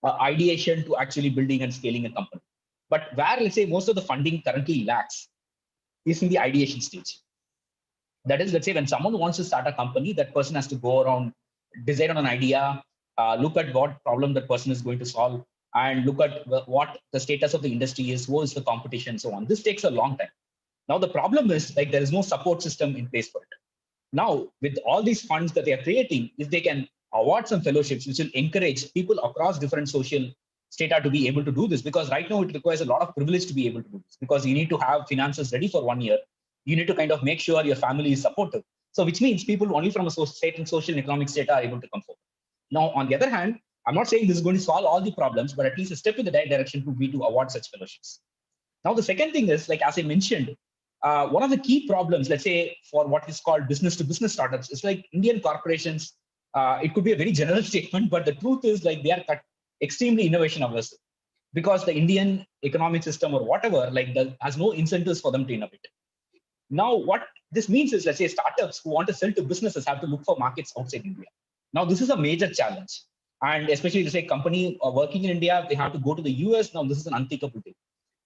ideation to actually building and scaling a company. But where, let's say, most of the funding currently lacks is in the ideation stage. That is, let's say, when someone wants to start a company, that person has to go around, decide on an idea, look at what problem that person is going to solve, and look at what the status of the industry is, who is the competition, so on. This takes a long time. Now, the problem is like there is no support system in place for it. Now, with all these funds that they are creating, if they can award some fellowships, which will encourage people across different social strata to be able to do this, because right now it requires a lot of privilege to be able to do this, because you need to have finances ready for 1 year. You need to kind of make sure your family is supportive. So which means people only from a certain social and economic strata are able to come forward. Now, on the other hand, I'm not saying this is going to solve all the problems, but at least a step in the right direction would be to award such fellowships. Now, the second thing is, like, as I mentioned, one of the key problems, let's say, for what is called business to business startups, is like Indian corporations. It could be a very general statement, but the truth is like they are extremely innovation averse, because the Indian economic system or whatever has no incentives for them to innovate. Now, what this means is, let's say, startups who want to sell to businesses have to look for markets outside India. Now, this is a major challenge. And especially, let's say, company working in India, they have to go to the US. Now, this is an unthinkable thing.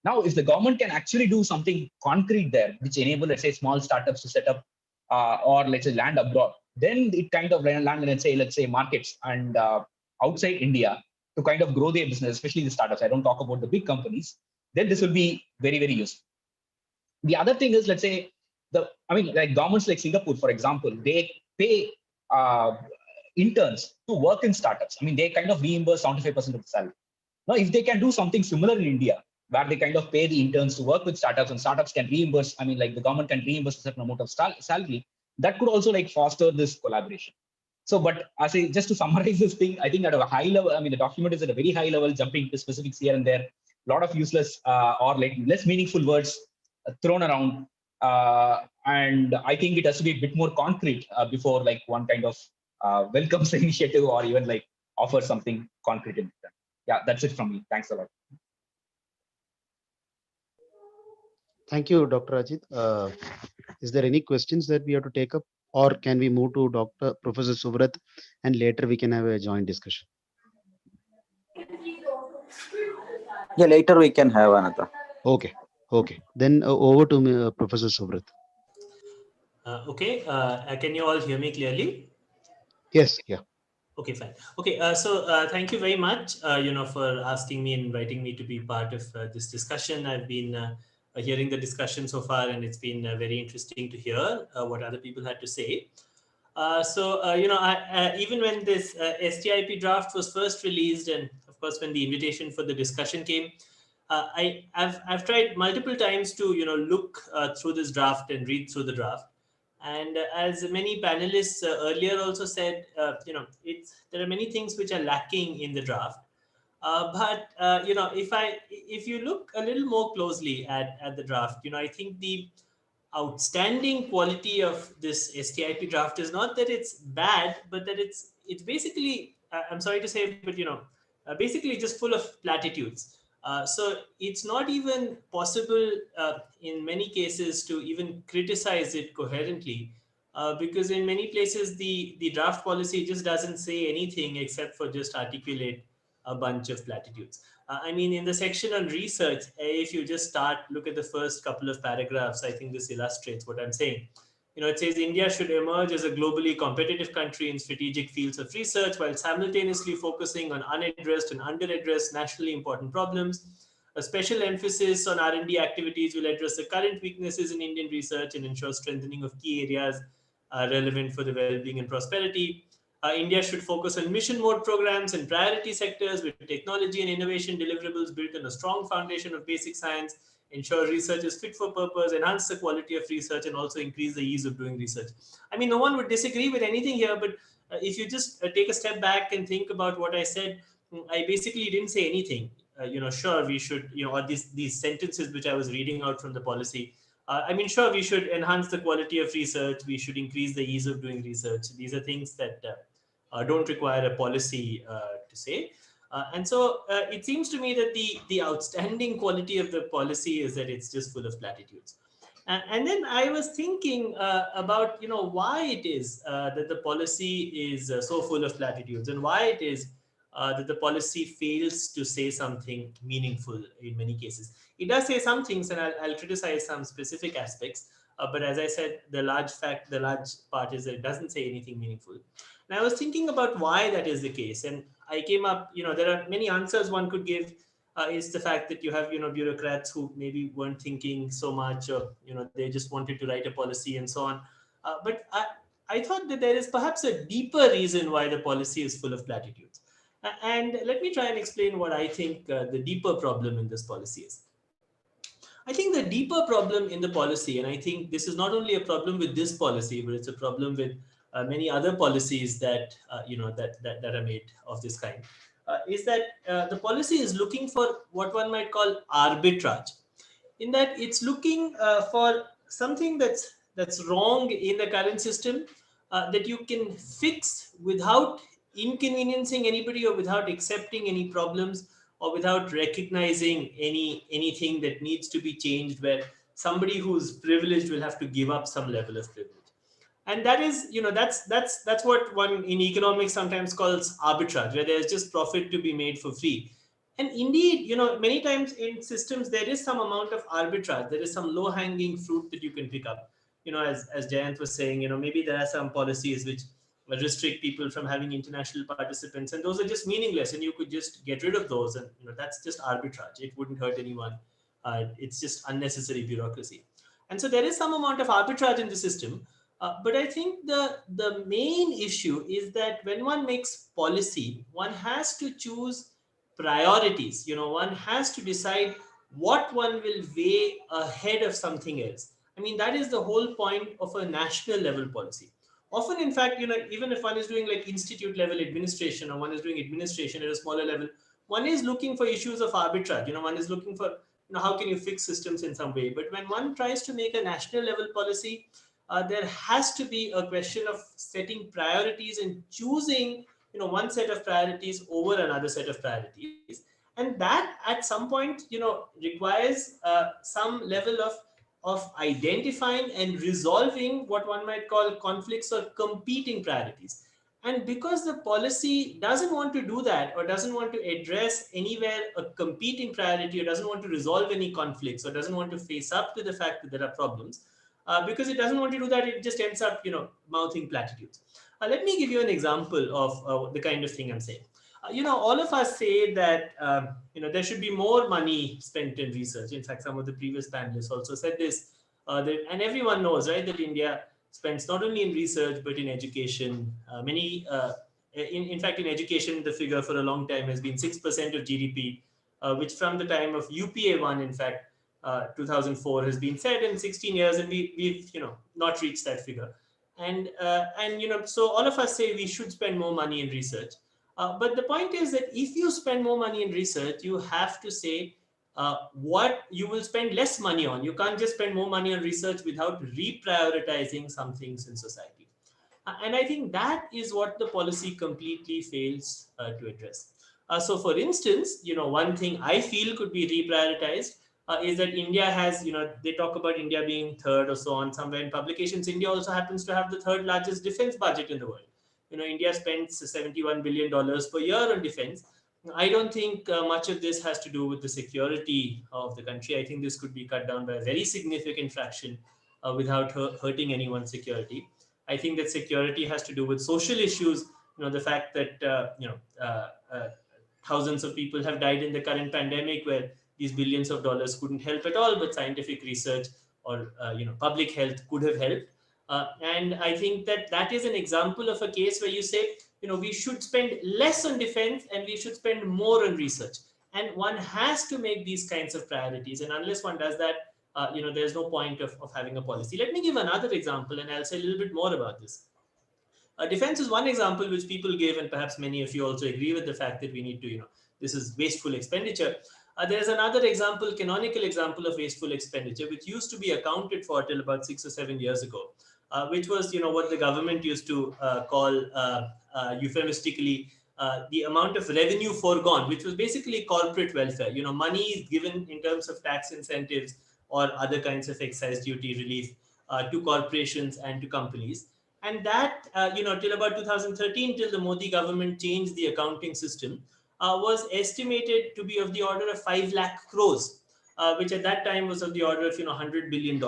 Now, if the government can actually do something concrete there, which enable, let's say, small startups to set up or, let's say, land abroad, then it kind of land, let's say, markets and outside India to kind of grow their business, especially the startups. I don't talk about the big companies. Then this will be very, very useful. The other thing is, let's say, like governments like Singapore, for example, they pay interns to work in startups. I mean, they kind of reimburse 75% of the salary. Now, if they can do something similar in India, where they kind of pay the interns to work with startups and startups can reimburse, I mean, like the government can reimburse a certain amount of salary, that could also like foster this collaboration. So, but as I just to summarize this thing, I think at a high level, I mean, the document is at a very high level, jumping to specifics here and there, a lot of useless or like less meaningful words thrown around. And I think it has to be a bit more concrete before like one kind of welcomes the initiative or even like offers something concrete in return. Yeah, that's it from me. Thanks a lot. Thank you, Dr. Ajit. Is there any questions that we have to take up, or can we move to Professor Subrat, and later we can have a joint discussion? Yeah, later we can have another. Okay. Then over to me, Professor Subrat. Okay. Can you all hear me clearly? Yes. Yeah. Okay, fine. Okay, so thank you very much, for asking me and inviting me to be part of this discussion. I've been hearing the discussion so far, and it's been very interesting to hear what other people had to say. Even when this STIP draft was first released, and of course when the invitation for the discussion came, I've tried multiple times to look through this draft and read through the draft. And as many panelists earlier also said, there are many things which are lacking in the draft. If you look a little more closely at the draft, I think the outstanding quality of this STIP draft is not that it's bad, but that it's basically, I'm sorry to say, but basically just full of platitudes. So it's not even possible in many cases to even criticize it coherently, because in many places the draft policy just doesn't say anything except for just articulate a bunch of platitudes. I mean, in the section on research, if you just look at the first couple of paragraphs, I think this illustrates what I'm saying. It says India should emerge as a globally competitive country in strategic fields of research while simultaneously focusing on unaddressed and underaddressed nationally important problems. A special emphasis on R&D activities will address the current weaknesses in Indian research and ensure strengthening of key areas relevant for the well-being and prosperity. India should focus on mission mode programs and priority sectors with technology and innovation deliverables built on a strong foundation of basic science, ensure research is fit for purpose, enhance the quality of research, and also increase the ease of doing research. I mean, no one would disagree with anything here, but if you just take a step back and think about what I said, I basically didn't say anything. Sure, we should, or these sentences which I was reading out from the policy, sure, we should enhance the quality of research. We should increase the ease of doing research. These are things that don't require a policy to say. And so it seems to me that the outstanding quality of the policy is that it's just full of platitudes. And then I was thinking about, why it is that the policy is so full of platitudes, and why it is that the policy fails to say something meaningful in many cases. It does say some things, and I'll criticize some specific aspects. But as I said, the large part is that it doesn't say anything meaningful. And I was thinking about why that is the case. And I came up, there are many answers one could give. Is the fact that you have, bureaucrats who maybe weren't thinking so much, or, they just wanted to write a policy and so on. But I thought that there is perhaps a deeper reason why the policy is full of platitudes. And let me try and explain what I think the deeper problem in this policy is. I think the deeper problem in the policy, and I think this is not only a problem with this policy, but it's a problem with many other policies that that are made of this kind, is that the policy is looking for what one might call arbitrage, in that it's looking for something that's wrong in the current system that you can fix without inconveniencing anybody or without accepting any problems or without recognizing anything that needs to be changed, where somebody who's privileged will have to give up some level of privilege. And that is, that's what one in economics sometimes calls arbitrage, where there's just profit to be made for free. And indeed, many times in systems there is some amount of arbitrage, there is some low hanging fruit that you can pick up. As Jayant was saying, maybe there are some policies which restrict people from having international participants, and those are just meaningless, and you could just get rid of those, and that's just arbitrage. It wouldn't hurt anyone. It's just unnecessary bureaucracy. And so there is some amount of arbitrage in the system. But I think the main issue is that when one makes policy, one has to choose priorities. One has to decide what one will weigh ahead of something else. I mean, that is the whole point of a national level policy. Often, in fact, even if one is doing like institute level administration, or one is doing administration at a smaller level, one is looking for issues of arbitrage. One is looking for, how can you fix systems in some way? But when one tries to make a national level policy, there has to be a question of setting priorities and choosing, one set of priorities over another set of priorities. And that at some point, requires some level of identifying and resolving what one might call conflicts or competing priorities. And because the policy doesn't want to do that, or doesn't want to address anywhere a competing priority, or doesn't want to resolve any conflicts, or doesn't want to face up to the fact that there are problems, because it doesn't want to do that, it just ends up, mouthing platitudes. Let me give you an example of the kind of thing I'm saying. All of us say that, there should be more money spent in research. In fact, some of the previous panelists also said this. And everyone knows, right, that India spends not only in research, but in education. In fact, in education, the figure for a long time has been 6% of GDP, which from the time of UPA 1, in fact, 2004 has been said in 16 years, and we've not reached that figure. And so all of us say we should spend more money in research. But the point is that if you spend more money in research, you have to say what you will spend less money on. You can't just spend more money on research without reprioritizing some things in society. And I think that is what the policy completely fails to address. So for instance, one thing I feel could be reprioritized is that India has, they talk about India being third or so on somewhere in publications. India also happens to have the third largest defense budget in the world. India spends $71 billion per year on defense. I don't think much of this has to do with the security of the country. I think this could be cut down by a very significant fraction without hurting anyone's security. I think that security has to do with social issues. The fact that thousands of people have died in the current pandemic, where these billions of dollars couldn't help at all, but scientific research or public health could have helped. And I think that is an example of a case where you say, we should spend less on defense and we should spend more on research. And one has to make these kinds of priorities. And unless one does that, there's no point of having a policy. Let me give another example, and I'll say a little bit more about this. Defense is one example which people give, and perhaps many of you also agree with the fact that we need to, this is wasteful expenditure. There's another example, canonical example of wasteful expenditure, which used to be accounted for till about 6 or 7 years ago, which was, what the government used to call euphemistically the amount of revenue foregone, which was basically corporate welfare. Money is given in terms of tax incentives or other kinds of excise duty relief to corporations and to companies. And that, till about 2013, till the Modi government changed the accounting system, was estimated to be of the order of 5 lakh crores, which at that time was of the order of $100 billion.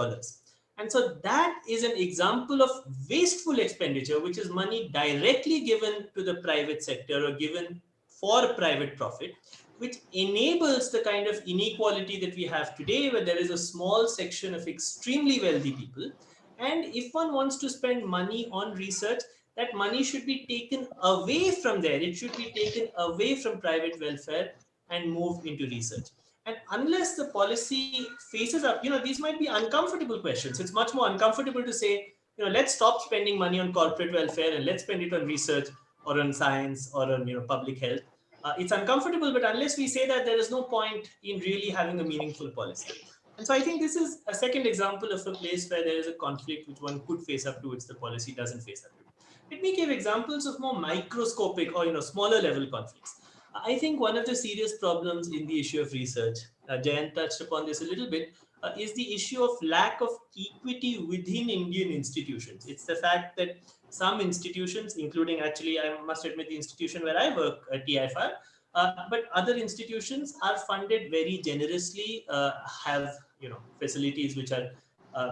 And so that is an example of wasteful expenditure, which is money directly given to the private sector or given for private profit, which enables the kind of inequality that we have today, where there is a small section of extremely wealthy people. And if one wants to spend money on research, that money should be taken away from there. It should be taken away from private welfare and moved into research. And unless the policy faces up, these might be uncomfortable questions. It's much more uncomfortable to say, let's stop spending money on corporate welfare and let's spend it on research or on science or on, public health. It's uncomfortable, but unless we say that, there is no point in really having a meaningful policy. And so I think this is a second example of a place where there is a conflict which one could face up to, which the policy doesn't face up to. Let me give examples of more microscopic or smaller level conflicts. I think one of the serious problems in the issue of research, Jayant touched upon this a little bit, is the issue of lack of equity within Indian institutions. It's the fact that some institutions, including actually, I must admit, the institution where I work, TIFR, but other institutions are funded very generously, have facilities which are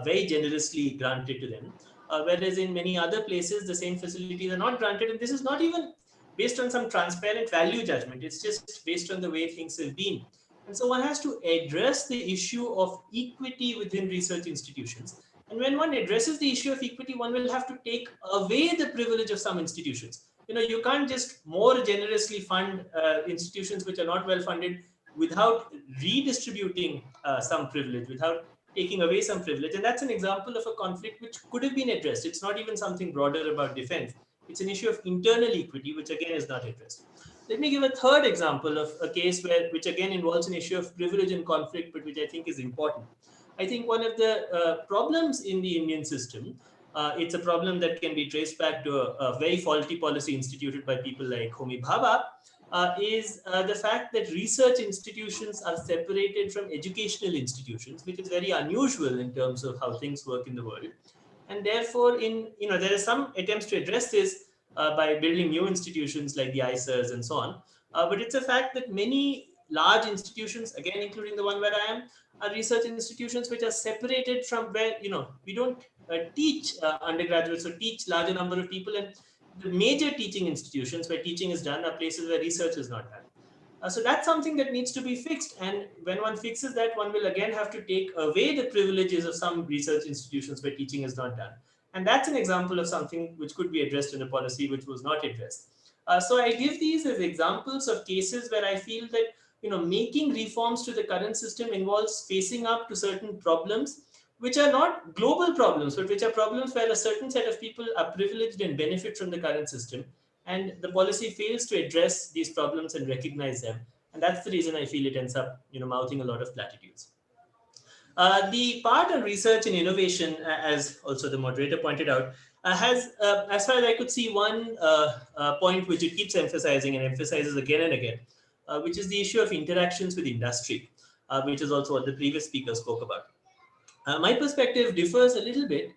very generously granted to them. Whereas in many other places, the same facilities are not granted. And this is not even based on some transparent value judgment. It's just based on the way things have been. And so one has to address the issue of equity within research institutions. And when one addresses the issue of equity, one will have to take away the privilege of some institutions. You can't just more generously fund institutions which are not well funded without redistributing some privilege, without taking away some privilege. And that's an example of a conflict which could have been addressed. It's not even something broader about defense. It's an issue of internal equity, which again is not addressed. Let me give a third example of a case which again involves an issue of privilege and conflict, but which I think is important. I think one of the problems in the Indian system, it's a problem that can be traced back to a very faulty policy instituted by people like Homi Bhabha, is the fact that research institutions are separated from educational institutions, which is very unusual in terms of how things work in the world. And therefore, there are some attempts to address this by building new institutions like the ISERs and so on. But it's a fact that many large institutions, again, including the one where I am, are research institutions which are separated from where, we don't teach undergraduates or teach larger number of people. And the major teaching institutions where teaching is done are places where research is not done. So that's something that needs to be fixed. And when one fixes that, one will again have to take away the privileges of some research institutions where teaching is not done. And that's an example of something which could be addressed in a policy which was not addressed. So I give these as examples of cases where I feel that making reforms to the current system involves facing up to certain problems which are not global problems, but which are problems where a certain set of people are privileged and benefit from the current system. And the policy fails to address these problems and recognize them. And that's the reason I feel it ends up, mouthing a lot of platitudes. The part on research and innovation, as also the moderator pointed out, has, as far as I could see, one point which it keeps emphasizing and emphasizes again and again, which is the issue of interactions with industry, which is also what the previous speaker spoke about. My perspective differs a little bit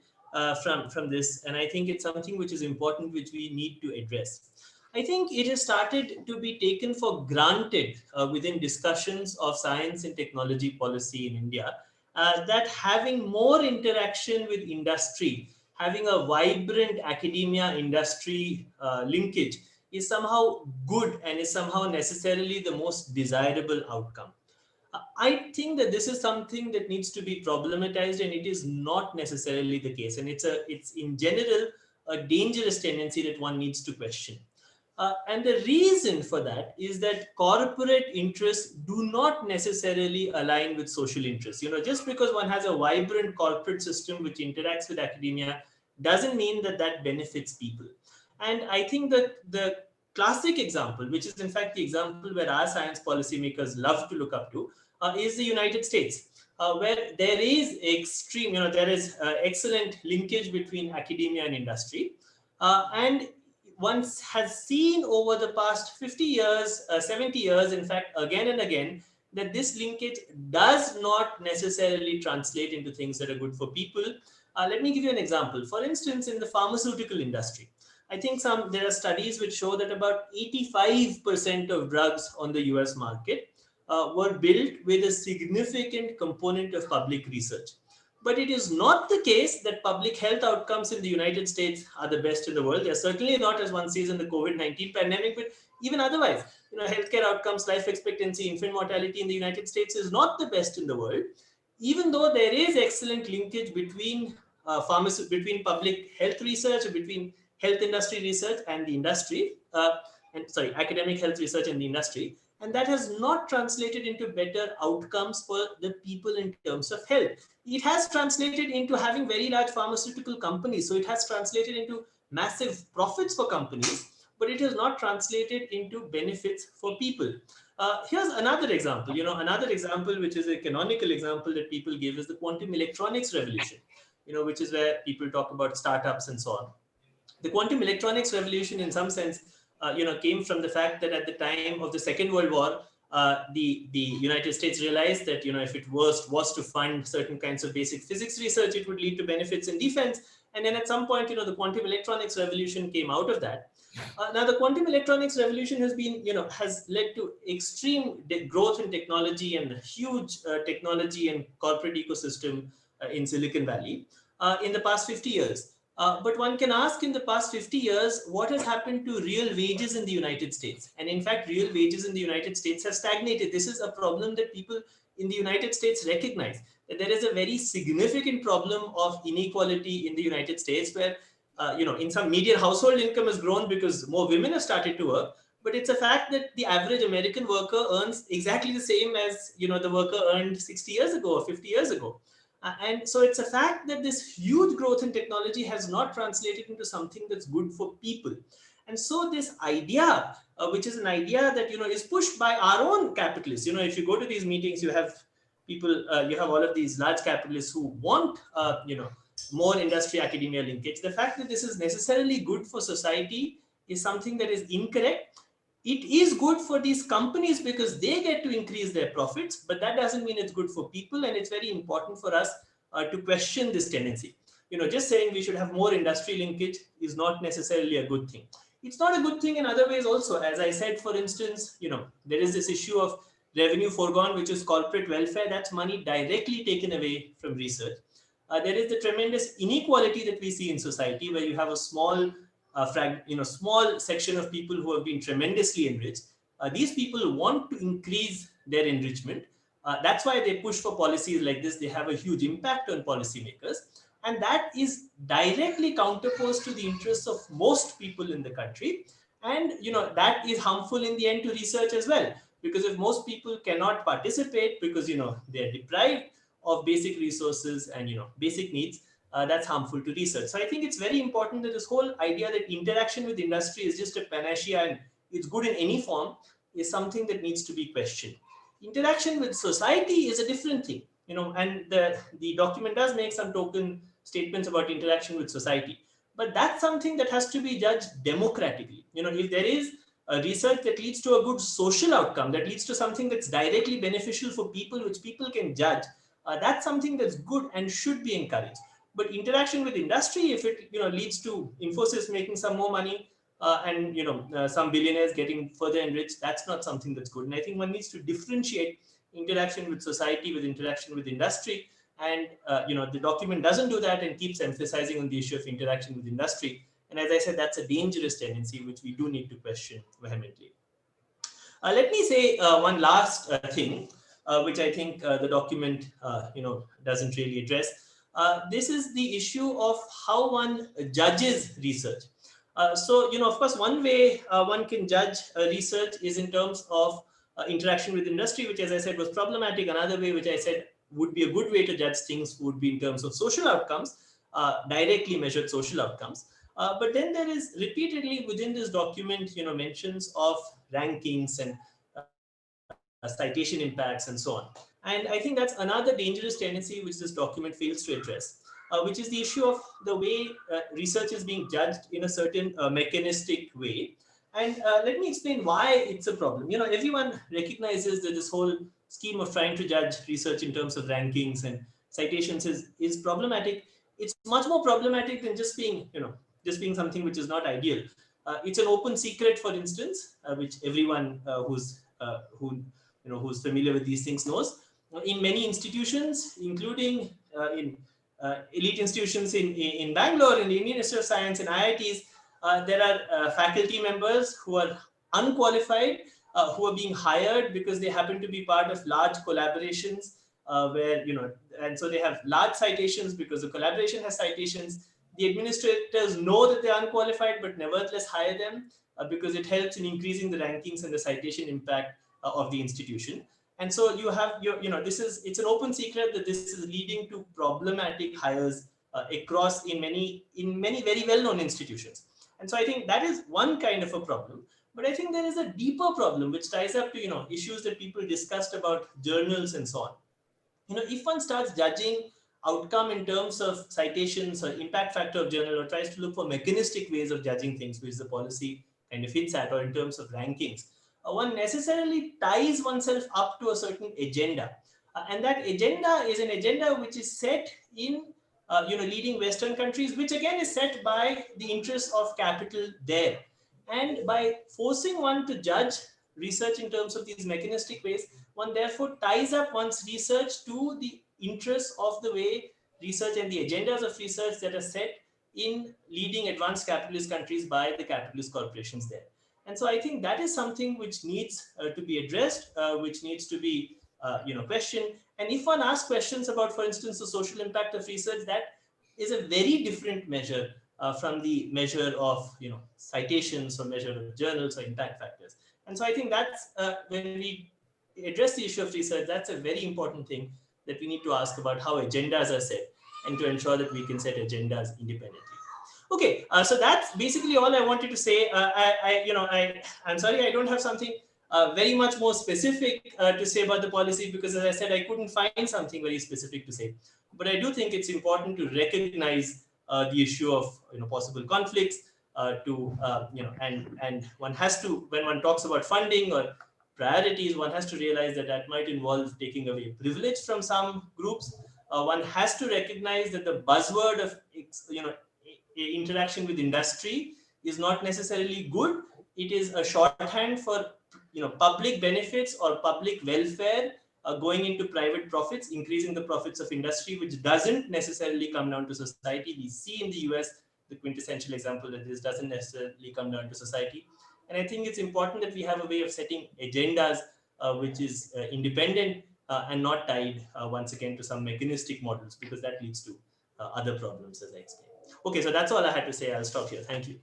from this, and I think it's something which is important, which we need to address. I think it has started to be taken for granted within discussions of science and technology policy in India that having more interaction with industry, having a vibrant academia industry linkage is somehow good and is somehow necessarily the most desirable outcome. I think that this is something that needs to be problematized, and it is not necessarily the case. And it's in general a dangerous tendency that one needs to question. And the reason for that is that corporate interests do not necessarily align with social interests. Just because one has a vibrant corporate system which interacts with academia doesn't mean that that benefits people. And I think that the classic example, which is in fact the example where our science policymakers love to look up to, is the United States, where there is extreme, there is excellent linkage between academia and industry. And one has seen over the past 50 years, 70 years, in fact, again and again, that this linkage does not necessarily translate into things that are good for people. Let me give you an example. For instance, in the pharmaceutical industry, I think there are studies which show that about 85% of drugs on the US market were built with a significant component of public research. But it is not the case that public health outcomes in the United States are the best in the world. They're certainly not, as one sees in the COVID-19 pandemic, but even otherwise, healthcare outcomes, life expectancy, infant mortality in the United States is not the best in the world, even though there is excellent linkage between between public health research, between health industry research and the industry, academic health research and the industry. And that has not translated into better outcomes for the people in terms of health. It has translated into having very large pharmaceutical companies. So it has translated into massive profits for companies, but it has not translated into benefits for people. Here's another example, another example, which is a canonical example that people give, is the quantum electronics revolution, which is where people talk about startups and so on. The quantum electronics revolution, in some sense, came from the fact that at the time of the Second World War, the United States realized that, if it was to fund certain kinds of basic physics research, it would lead to benefits in defense. And then at some point, the quantum electronics revolution came out of that. Now, the quantum electronics revolution has been, has led to extreme growth in technology and huge technology and corporate ecosystem in Silicon Valley in the past 50 years. But one can ask, in the past 50 years, what has happened to real wages in the United States? And in fact, real wages in the United States have stagnated. This is a problem that people in the United States recognize, that there is a very significant problem of inequality in the United States, where in some median household income has grown because more women have started to work. But it's a fact that the average American worker earns exactly the same as the worker earned 60 years ago or 50 years ago. And so it's a fact that this huge growth in technology has not translated into something that's good for people. And so this idea, which is an idea that is pushed by our own capitalists. If you go to these meetings, you have people, you have all of these large capitalists who want more industry academia linkage. The fact that this is necessarily good for society is something that is incorrect. It is good for these companies because they get to increase their profits, but that doesn't mean it's good for people. And it's very important for us to question this tendency. Just saying we should have more industry linkage is not necessarily a good thing. It's not a good thing in other ways also. As I said, for instance, there is this issue of revenue foregone, which is corporate welfare. That's money directly taken away from research. There is the tremendous inequality that we see in society, where you have a small small section of people who have been tremendously enriched. These people want to increase their enrichment. That's why they push for policies like this. They have a huge impact on policymakers. And that is directly counterposed to the interests of most people in the country. And that is harmful in the end to research as well. Because if most people cannot participate because they're deprived of basic resources and basic needs, that's harmful to research. So I think it's very important that this whole idea that interaction with industry is just a panacea and it's good in any form is something that needs to be questioned. Interaction with society is a different thing, and the document does make some token statements about interaction with society, but that's something that has to be judged democratically. If there is a research that leads to a good social outcome, that leads to something that's directly beneficial for people, which people can judge, that's something that's good and should be encouraged. But interaction with industry, if it leads to Infosys making some more money and some billionaires getting further enriched, that's not something that's good. And I think one needs to differentiate interaction with society with interaction with industry. And the document doesn't do that and keeps emphasizing on the issue of interaction with industry. And as I said, that's a dangerous tendency which we do need to question vehemently. Let me say one last thing, which I think the document doesn't really address. This is the issue of how one judges research. So, of course, one way one can judge research is in terms of interaction with industry, which, as I said, was problematic. Another way, which I said would be a good way to judge things, would be in terms of social outcomes, directly measured social outcomes. But then there is repeatedly within this document, mentions of rankings and citation impacts and so on. And I think that's another dangerous tendency which this document fails to address, which is the issue of the way research is being judged in a certain mechanistic way. And let me explain why it's a problem. Everyone recognizes that this whole scheme of trying to judge research in terms of rankings and citations is problematic. It's much more problematic than just being something which is not ideal. It's an open secret, for instance, which everyone who's familiar with these things knows. In many institutions, including in elite institutions in Bangalore, in the Indian Institute of Science and IITs, there are faculty members who are unqualified, who are being hired because they happen to be part of large collaborations where, and so they have large citations because the collaboration has citations. The administrators know that they are unqualified, but nevertheless hire them because it helps in increasing the rankings and the citation impact of the institution. And so you have it's an open secret that this is leading to problematic hires across in many very well-known institutions. And so I think that is one kind of a problem. But I think there is a deeper problem which ties up to, issues that people discussed about journals and so on. If one starts judging outcome in terms of citations or impact factor of journal, or tries to look for mechanistic ways of judging things, which the policy kind of hits at, or in terms of rankings, one necessarily ties oneself up to a certain agenda. And that agenda is an agenda which is set in leading Western countries, which again is set by the interests of capital there. And by forcing one to judge research in terms of these mechanistic ways, one therefore ties up one's research to the interests of the way research and the agendas of research that are set in leading advanced capitalist countries by the capitalist corporations there. And so I think that is something which needs to be addressed, which needs to be questioned. And if one asks questions about, for instance, the social impact of research, that is a very different measure from the measure of citations or measure of journals or impact factors. And so I think that's when we address the issue of research, that's a very important thing that we need to ask about how agendas are set, and to ensure that we can set agendas independently. Okay, so that's basically all I wanted to say. I'm sorry I don't have something very much more specific to say about the policy, because as I said, I couldn't find something very specific to say. But I do think it's important to recognize the issue of possible conflicts, and one has to, when one talks about funding or priorities, one has to realize that that might involve taking away privilege from some groups. One has to recognize that the buzzword of interaction with industry is not necessarily good. It is a shorthand for public benefits or public welfare going into private profits, increasing the profits of industry, which doesn't necessarily come down to society. We see in the US the quintessential example that this doesn't necessarily come down to society. And I think it's important that we have a way of setting agendas which is independent and not tied once again to some mechanistic models, because that leads to other problems, as I explained. Okay, so that's all I had to say. I'll stop here. Thank you.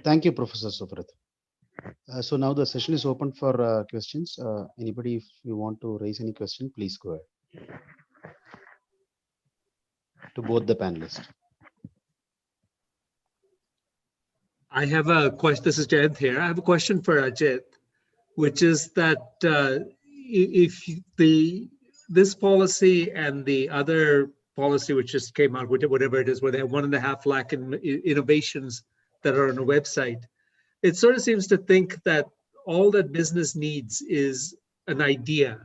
Thank you, Professor Subrata. So now the session is open for questions. Anybody, if you want to raise any question, please go ahead. To both the panelists. I have a question. This is Jayant here. I have a question for Ajit, which is that if this policy and the other policy which just came out, whatever it is, where they have 1.5 lakh innovations that are on a website, it sort of seems to think that all that business needs is an idea.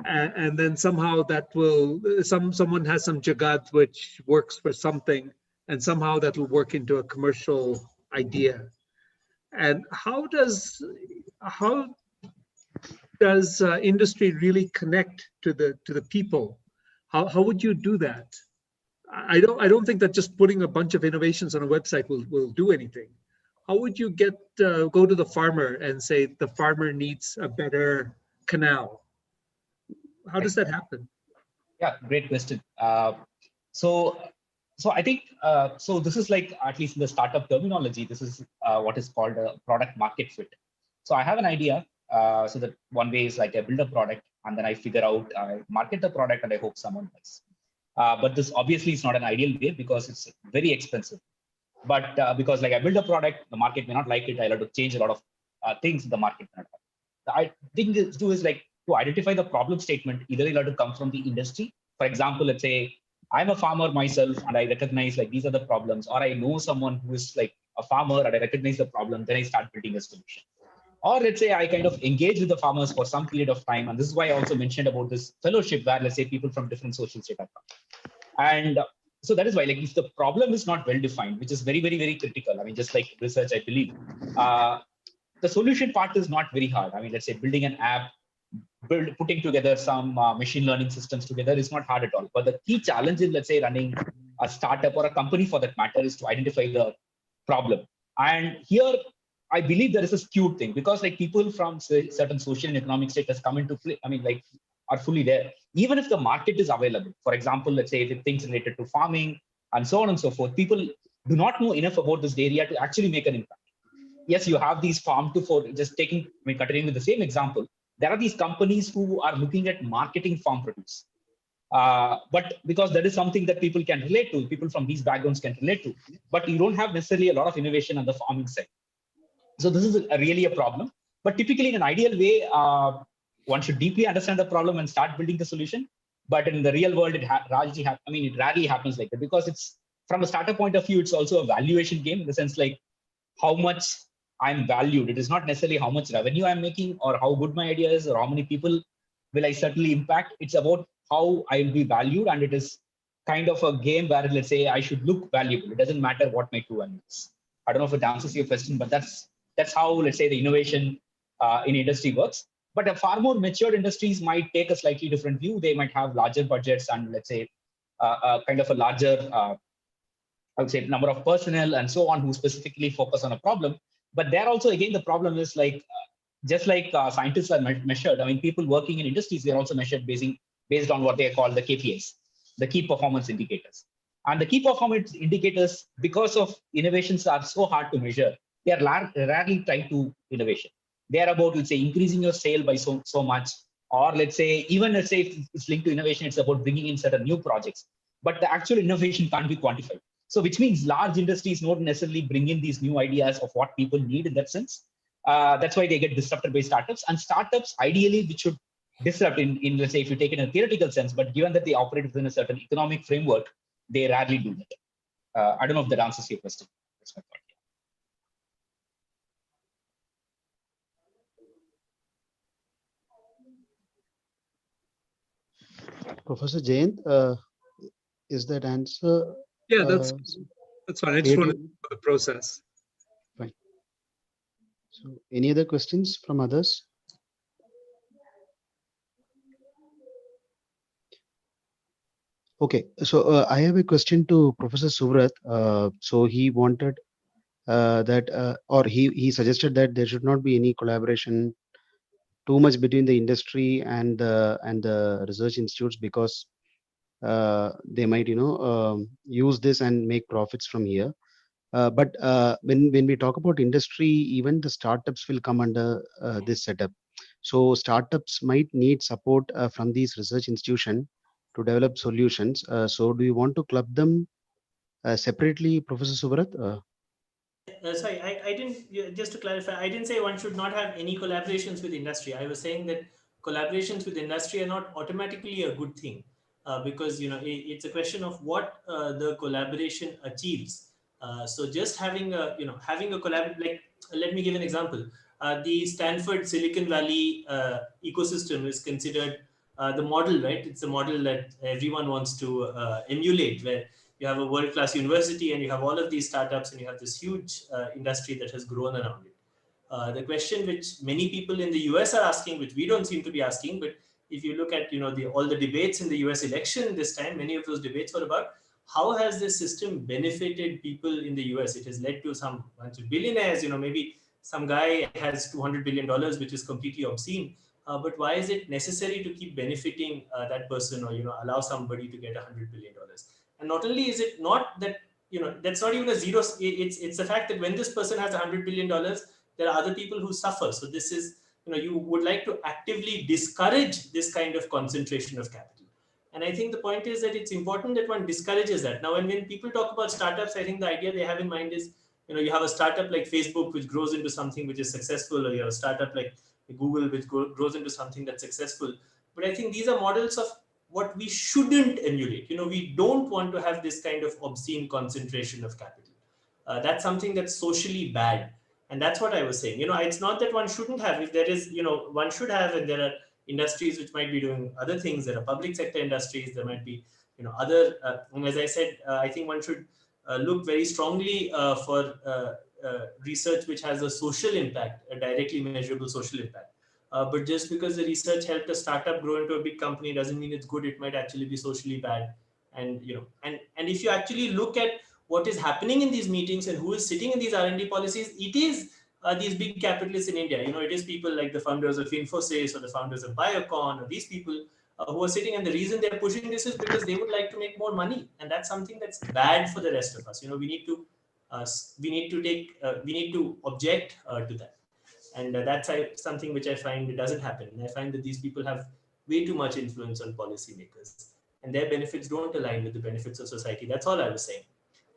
And then somehow that will, someone has some jugaad which works for something, and somehow that will work into a commercial idea. And how does industry really connect to the people? How would you do that? I don't think that just putting a bunch of innovations on a website will do anything. How would you go to the farmer and say the farmer needs a better canal? How does that happen? Yeah, great question. So I think, so this is like, at least in the startup terminology, this is what is called a product market fit. So I have an idea. So that one way is like I build a product and then I figure out, I market the product and I hope someone buys. But this obviously is not an ideal way because it's very expensive. But because like I build a product, the market may not like it. I'll have to change a lot of things in the market. I think is like to identify the problem statement, either you'll have to come from the industry. For example, let's say I'm a farmer myself and I recognize like these are the problems, or I know someone who is like a farmer and I recognize the problem, then I start building a solution. Or let's say I kind of engage with the farmers for some period of time. And this is why I also mentioned about this fellowship where let's say people from different social status. And so that is why, like, if the problem is not well defined, which is very, very, very critical. I mean, just like research, I believe, the solution part is not very hard. I mean, let's say building an app, putting together some machine learning systems together is not hard at all. But the key challenge in, let's say, running a startup or a company for that matter is to identify the problem. And here, I believe there is a skewed thing because like people from certain social and economic status come into play. I mean, like, are fully there. Even if the market is available, for example, let's say if things related to farming and so on and so forth, people do not know enough about this area to actually make an impact. Yes, you have these farm to fork, just taking, I mean, continuing with the same example, there are these companies who are looking at marketing farm produce. But because that is something that people can relate to, people from these backgrounds can relate to, but you don't have necessarily a lot of innovation on the farming side. So this is really a problem. But typically, in an ideal way, one should deeply understand the problem and start building the solution. But in the real world, it rarely happens like that, because it's from a startup point of view, it's also a valuation game, in the sense like how much I'm valued. It is not necessarily how much revenue I'm making or how good my idea is or how many people will I certainly impact. It's about how I will be valued, and it is kind of a game where, let's say, I should look valuable. It doesn't matter what my true value is. I don't know if it answers your question, but that's how, let's say, the innovation in industry works. But a far more matured industries might take a slightly different view. They might have larger budgets and, let's say, kind of a larger, I would say, number of personnel and so on, who specifically focus on a problem. But there also, again, the problem is like, just like scientists are measured, I mean, people working in industries, they're also measured based on what they call the KPIs, the key performance indicators. And the key performance indicators, because of innovations are so hard to measure, they are rarely tied to innovation. They are about, let's say, increasing your sale by so much, or let's say, even let's say if it's linked to innovation, it's about bringing in certain new projects. But the actual innovation can't be quantified. So which means large industries don't necessarily bring in these new ideas of what people need in that sense. That's why they get disrupted by startups. And startups, ideally, which should disrupt in, let's say, if you take it in a theoretical sense, but given that they operate within a certain economic framework, they rarely do that. I don't know if that answers your question. That's my point. Professor Jayant, is that answer? Yeah, that's fine. I just wanted to know the process. Fine. So, any other questions from others? Okay, so I have a question to Professor Suvrat. So he wanted that, or he suggested that there should not be any collaboration too much between the industry and the research institutes, because they might use this and make profits from here. But when we talk about industry, even the startups will come under this setup. So startups might need support from these research institutions to develop solutions. So do you want to club them separately, Professor Subrat? Sorry, I didn't, just to clarify, I didn't say one should not have any collaborations with industry. I was saying that collaborations with industry are not automatically a good thing, because it's a question of what the collaboration achieves. So just having a collab, like, let me give an example. The Stanford Silicon Valley ecosystem is considered the model, right? It's a model that everyone wants to emulate, where you have a world-class university and you have all of these startups and you have this huge industry that has grown around it. The question which many people in the US are asking, which we don't seem to be asking, but if you look at all the debates in the US election this time, many of those debates were about how has this system benefited people in the US. It has led to some bunch of billionaires, maybe some guy has $200 billion, which is completely obscene. But why is it necessary to keep benefiting that person, or allow somebody to get $100 billion? And not only is it not that, that's not even a zero. It's the fact that when this person has $100 billion, there are other people who suffer. So this is, you would like to actively discourage this kind of concentration of capital. And I think the point is that it's important that one discourages that. Now, when people talk about startups, I think the idea they have in mind is, you have a startup like Facebook, which grows into something which is successful, or you have a startup like Google, which grows into something that's successful. But I think these are models of what we shouldn't emulate. We don't want to have this kind of obscene concentration of capital. That's something that's socially bad. And that's what I was saying. It's not that one shouldn't have. If there is, one should have, and there are industries which might be doing other things. There are public sector industries. There might be, other, and as I said, I think one should look very strongly for research which has a social impact, a directly measurable social impact. But just because the research helped a startup grow into a big company doesn't mean it's good. It might actually be socially bad. And and if you actually look at what is happening in these meetings and who is sitting in these R&D policies, it is these big capitalists in India. It is people like the founders of Infosys or the founders of Biocon, or these people who are sitting. And the reason they're pushing this is because they would like to make more money, and that's something that's bad for the rest of us. We need to object to that. And that's something which I find doesn't happen. And I find that these people have way too much influence on policymakers, and their benefits don't align with the benefits of society. That's all I was saying.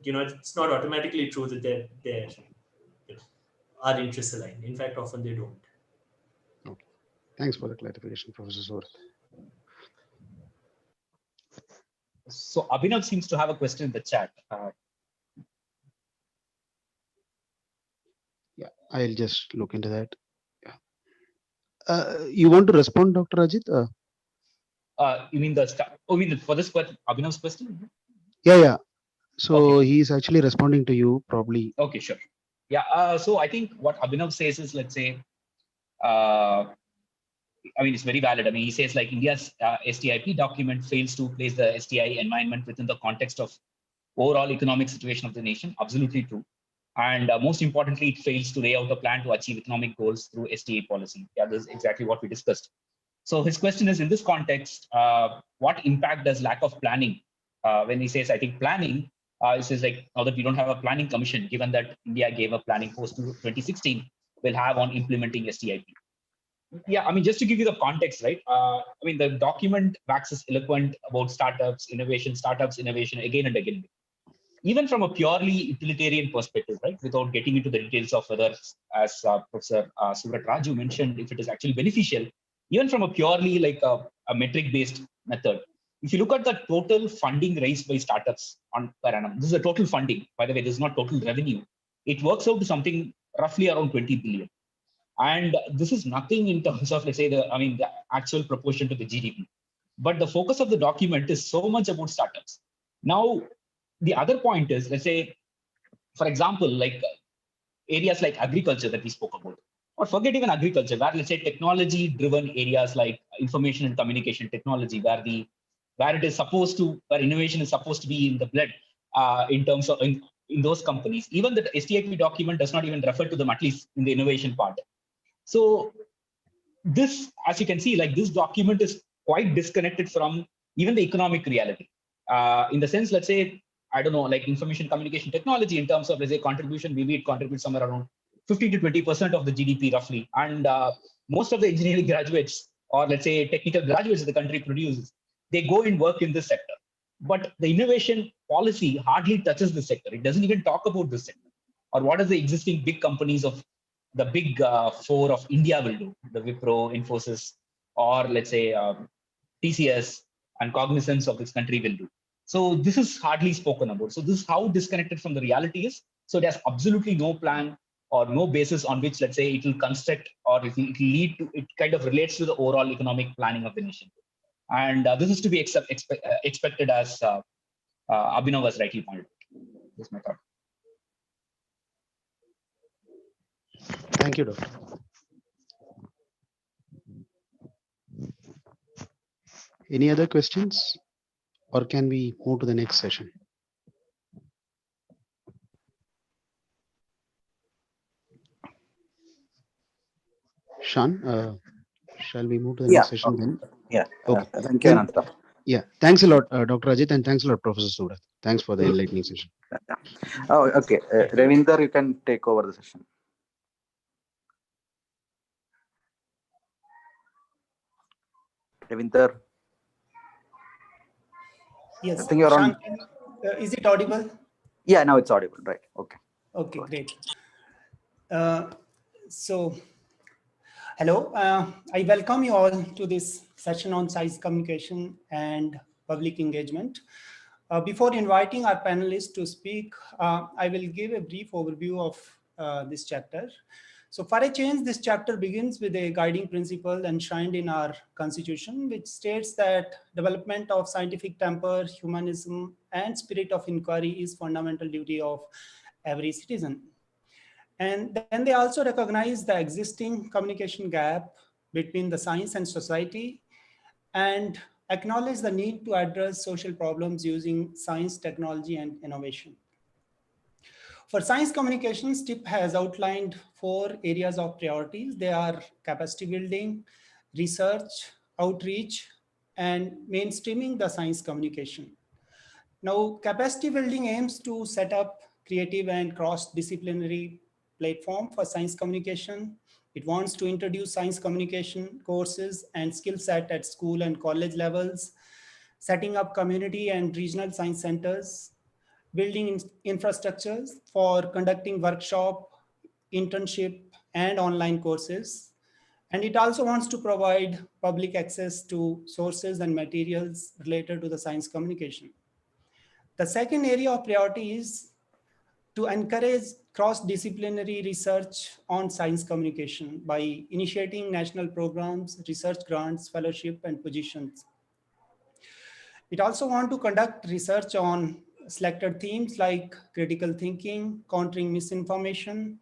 It's not automatically true that they're our interests align. In fact, often they don't. Okay. Thanks for the clarification, Professor Surat. So Abhinav seems to have a question in the chat. Yeah, I'll just look into that. Yeah. You want to respond, Dr. Ajit? You mean for this question, Abhinav's question? Yeah. So Okay. he's actually responding to you probably. Okay, sure. Yeah. So I think what Abhinav says is, let's say, it's very valid. I mean, he says like India's STIP document fails to place the STI environment within the context of overall economic situation of the nation. Absolutely true. And most importantly, it fails to lay out a plan to achieve economic goals through STA policy. Yeah, this is exactly what we discussed. So his question is, in this context, what impact does lack of planning, when he says, I think planning, he says like, now that we don't have a planning commission, given that India gave a planning post to 2016, will have on implementing STIP. Yeah, I mean, just to give you the context, right? The document waxes eloquent about startups, innovation, again and again. Even from a purely utilitarian perspective, right? Without getting into the details of whether, as Professor Surat Raju mentioned, if it is actually beneficial, even from a purely like a metric-based method. If you look at the total funding raised by startups on per annum, this is a total funding, by the way, this is not total revenue. It works out to something roughly around 20 billion. And this is nothing in terms of, let's say, the actual proportion to the GDP. But the focus of the document is so much about startups. Now, the other point is, let's say, for example, like areas like agriculture that we spoke about, or forget even agriculture, where let's say technology-driven areas like information and communication technology, where innovation is supposed to be in the blood, in terms of in those companies. Even the STIP document does not even refer to them, at least in the innovation part. So this, as you can see, like this document is quite disconnected from even the economic reality. In the sense, let's say, I don't know, like information communication technology in terms of, let's say, contribution, maybe it contributes somewhere around 50 to 20% of the GDP roughly. And most of the engineering graduates, or let's say technical graduates that the country produces, they go and work in this sector. But the innovation policy hardly touches this sector. It doesn't even talk about this sector. Or what are the existing big companies of the big four of India will do, the Wipro, Infosys, or let's say TCS and Cognizance of this country will do. So this is hardly spoken about. So this is how disconnected from the reality is. So there's absolutely no plan or no basis on which, let's say, it will construct or it will lead to, it kind of relates to the overall economic planning of the nation. And this is to be expected, as Abhinav was rightly pointed out. This is my thought. Thank you, Doctor. Any other questions, or can we move to the next session? Shan, shall we move to the next session then? Yeah. Okay. Thank you, Ananta. Yeah. Thanks a lot, Dr. Ajit, and thanks a lot, Professor Surat. Thanks for the enlightening session. Oh, okay. Ravinder, you can take over the session. Ravinder. Yes. I think you're on. Is it audible? Yeah, now it's audible. Right. Okay. Okay, great. So, hello. I welcome you all to this session on science communication and public engagement. Before inviting our panelists to speak, I will give a brief overview of this chapter. So for a change, this chapter begins with a guiding principle enshrined in our constitution, which states that development of scientific temper, humanism, and spirit of inquiry is fundamental duty of every citizen. And then they also recognize the existing communication gap between the science and society and acknowledge the need to address social problems using science, technology, and innovation. For science communication, STIP has outlined 4 areas of priorities. They are capacity building, research, outreach, and mainstreaming the science communication. Now, capacity building aims to set up creative and cross-disciplinary platform for science communication. It wants to introduce science communication courses and skill set at school and college levels, setting up community and regional science centers, building infrastructures for conducting workshop, internship, and online courses. And it also wants to provide public access to sources and materials related to the science communication. The second area of priority is to encourage cross-disciplinary research on science communication by initiating national programs, research grants, fellowship, and positions. It also wants to conduct research on selected themes like critical thinking, countering misinformation,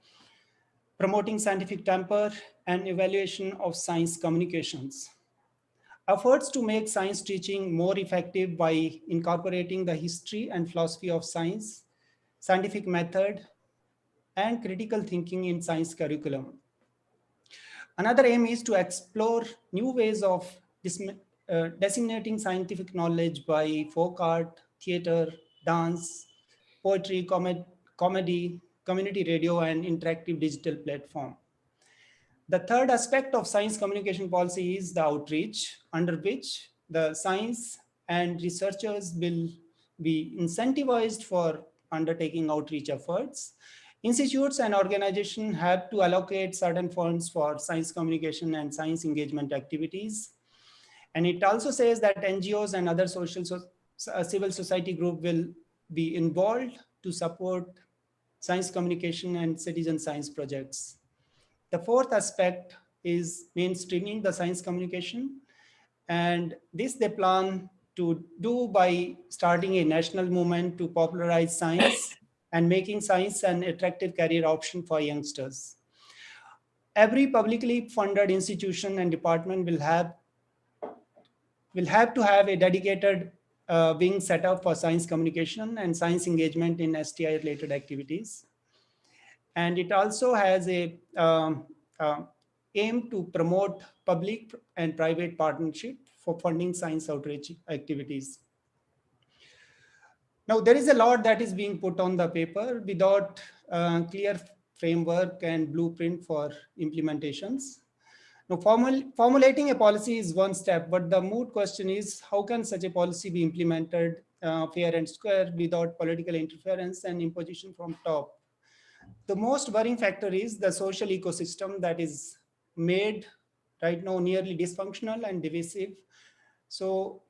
promoting scientific temper, and evaluation of science communications. Efforts to make science teaching more effective by incorporating the history and philosophy of science, scientific method, and critical thinking in science curriculum. Another aim is to explore new ways of disseminating scientific knowledge by folk art, theater, dance, poetry, comedy, community radio, and interactive digital platform. The third aspect of science communication policy is the outreach, under which the science and researchers will be incentivized for undertaking outreach efforts. Institutes and organizations have to allocate certain funds for science communication and science engagement activities. And it also says that NGOs and other civil society group will be involved to support science communication and citizen science projects. The fourth aspect is mainstreaming the science communication. And this they plan to do by starting a national movement to popularize science and making science an attractive career option for youngsters. Every publicly funded institution and department will have to have a dedicated wing set up for science communication and science engagement in STI related activities. And it also has a aim to promote public and private partnership for funding science outreach activities. Now, there is a lot that is being put on the paper without clear framework and blueprint for implementations. Now, formulating a policy is one step, but the moot question is, how can such a policy be implemented fair and square without political interference and imposition from top? The most worrying factor is the social ecosystem that is made right now nearly dysfunctional and divisive. So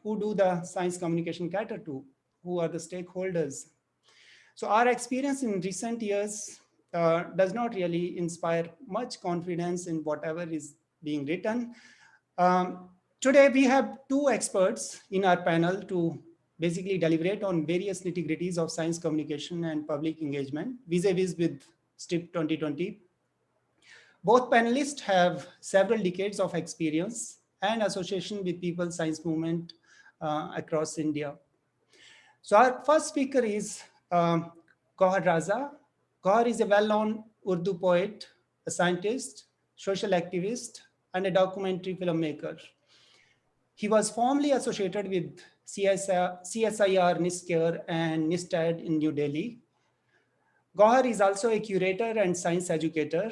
who do the science communication cater to? Who are the stakeholders? So our experience in recent years does not really inspire much confidence in whatever is being written. Today, we have two experts in our panel to basically deliberate on various nitty-gritties of science communication and public engagement vis-a-vis with STIP 2020. Both panelists have several decades of experience and association with people's science movement across India. So our first speaker is Gauhar Raza. Gauhar is a well-known Urdu poet, a scientist, social activist, and a documentary filmmaker. He was formerly associated with CSIR, NISCARE, and NISTAD in New Delhi. Gauhar is also a curator and science educator.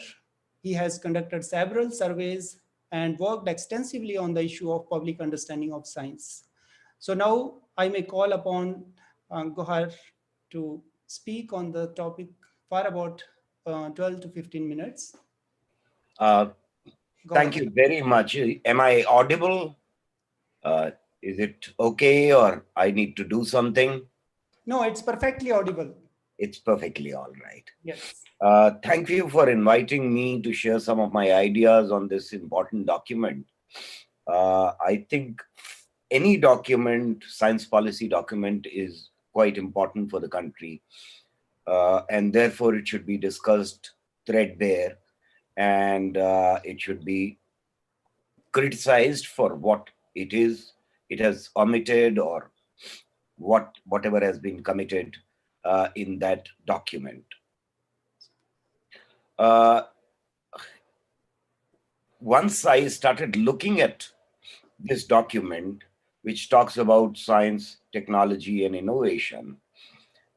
He has conducted several surveys and worked extensively on the issue of public understanding of science. So now I may call upon Gauhar to speak on the topic for about 12 to 15 minutes. Thank you very much. Am I audible? Is it okay, or I need to do something? No, it's perfectly audible. It's perfectly all right. Yes. Thank you for inviting me to share some of my ideas on this important document. I think any document, science policy document, is quite important for the country. And therefore, it should be discussed threadbare, and it should be criticized for what it has omitted, or whatever has been committed in that document. Once I started looking at this document, which talks about science, technology, and innovation,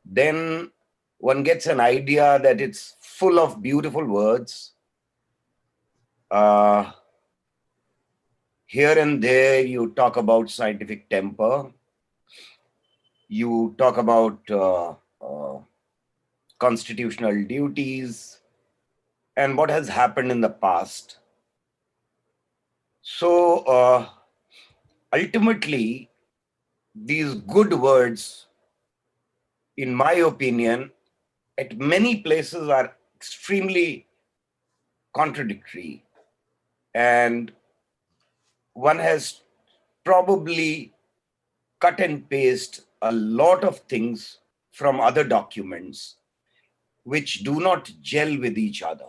then one gets an idea that it's full of beautiful words. Here and there, you talk about scientific temper. You talk about constitutional duties, and what has happened in the past. So ultimately, these good words, in my opinion, at many places are extremely contradictory, and one has probably cut and paste a lot of things from other documents which do not gel with each other.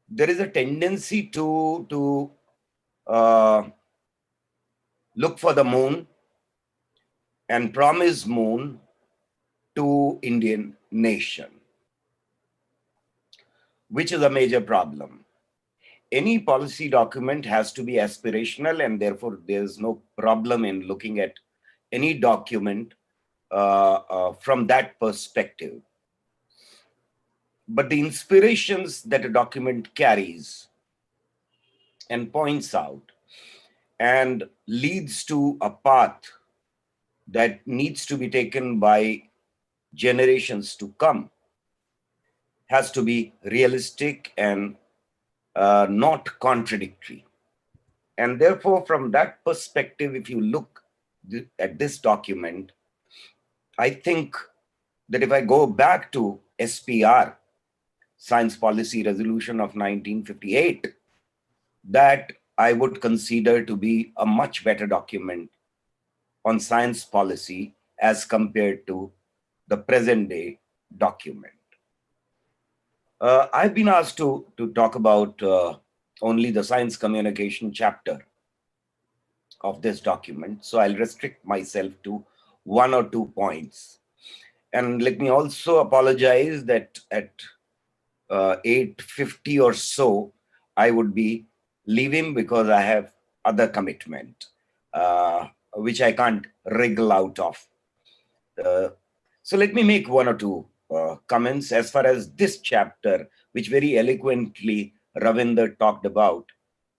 There is a tendency to look for the moon and promise moon to Indian nation, which is a major problem. Any policy document has to be aspirational, and therefore there's no problem in looking at any document from that perspective. But the inspirations that a document carries and points out and leads to a path that needs to be taken by generations to come has to be realistic and not contradictory. And therefore, from that perspective, if you look at this document, I think that if I go back to SPR, Science Policy Resolution of 1958, that I would consider to be a much better document on science policy as compared to the present day document. I've been asked to talk about only the science communication chapter of this document, so I'll restrict myself to 1 or 2 points. And let me also apologize that at 8:50 or so, I would be leaving because I have other commitment, which I can't wriggle out of. So let me make 1 or 2 comments as far as this chapter, which very eloquently Ravinder talked about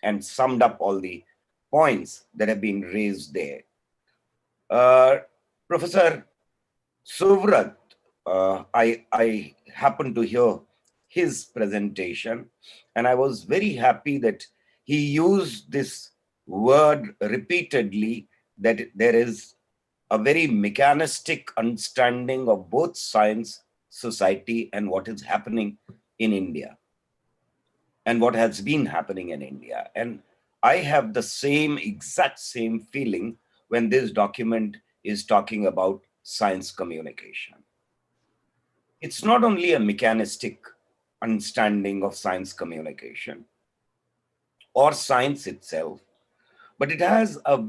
and summed up all the points that have been raised there. Professor Suvrat, I happened to hear his presentation, and I was very happy that he used this word repeatedly, that there is a very mechanistic understanding of both science, society, and what is happening in India and what has been happening in India. And I have the exact same feeling when this document is talking about science communication. It's not only a mechanistic understanding of science communication or science itself, but it has a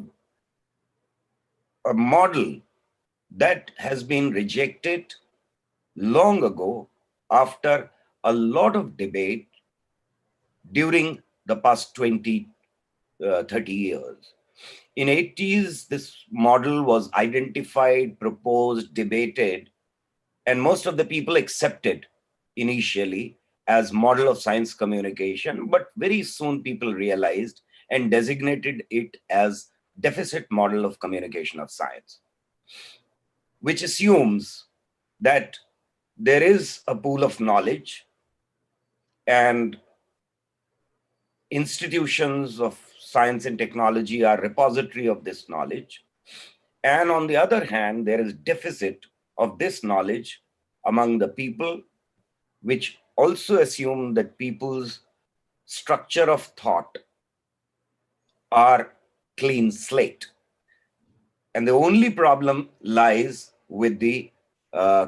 model that has been rejected long ago after a lot of debate during the past 20, 30 years. In 80s, this model was identified, proposed, debated, and most of the people accepted initially as model of science communication, but very soon people realized and designated it as deficit model of communication of science, which assumes that there is a pool of knowledge and institutions of science and technology are repository of this knowledge. And on the other hand, there is deficit of this knowledge among the people, which also assume that people's structure of thought are clean slate. And the only problem lies with the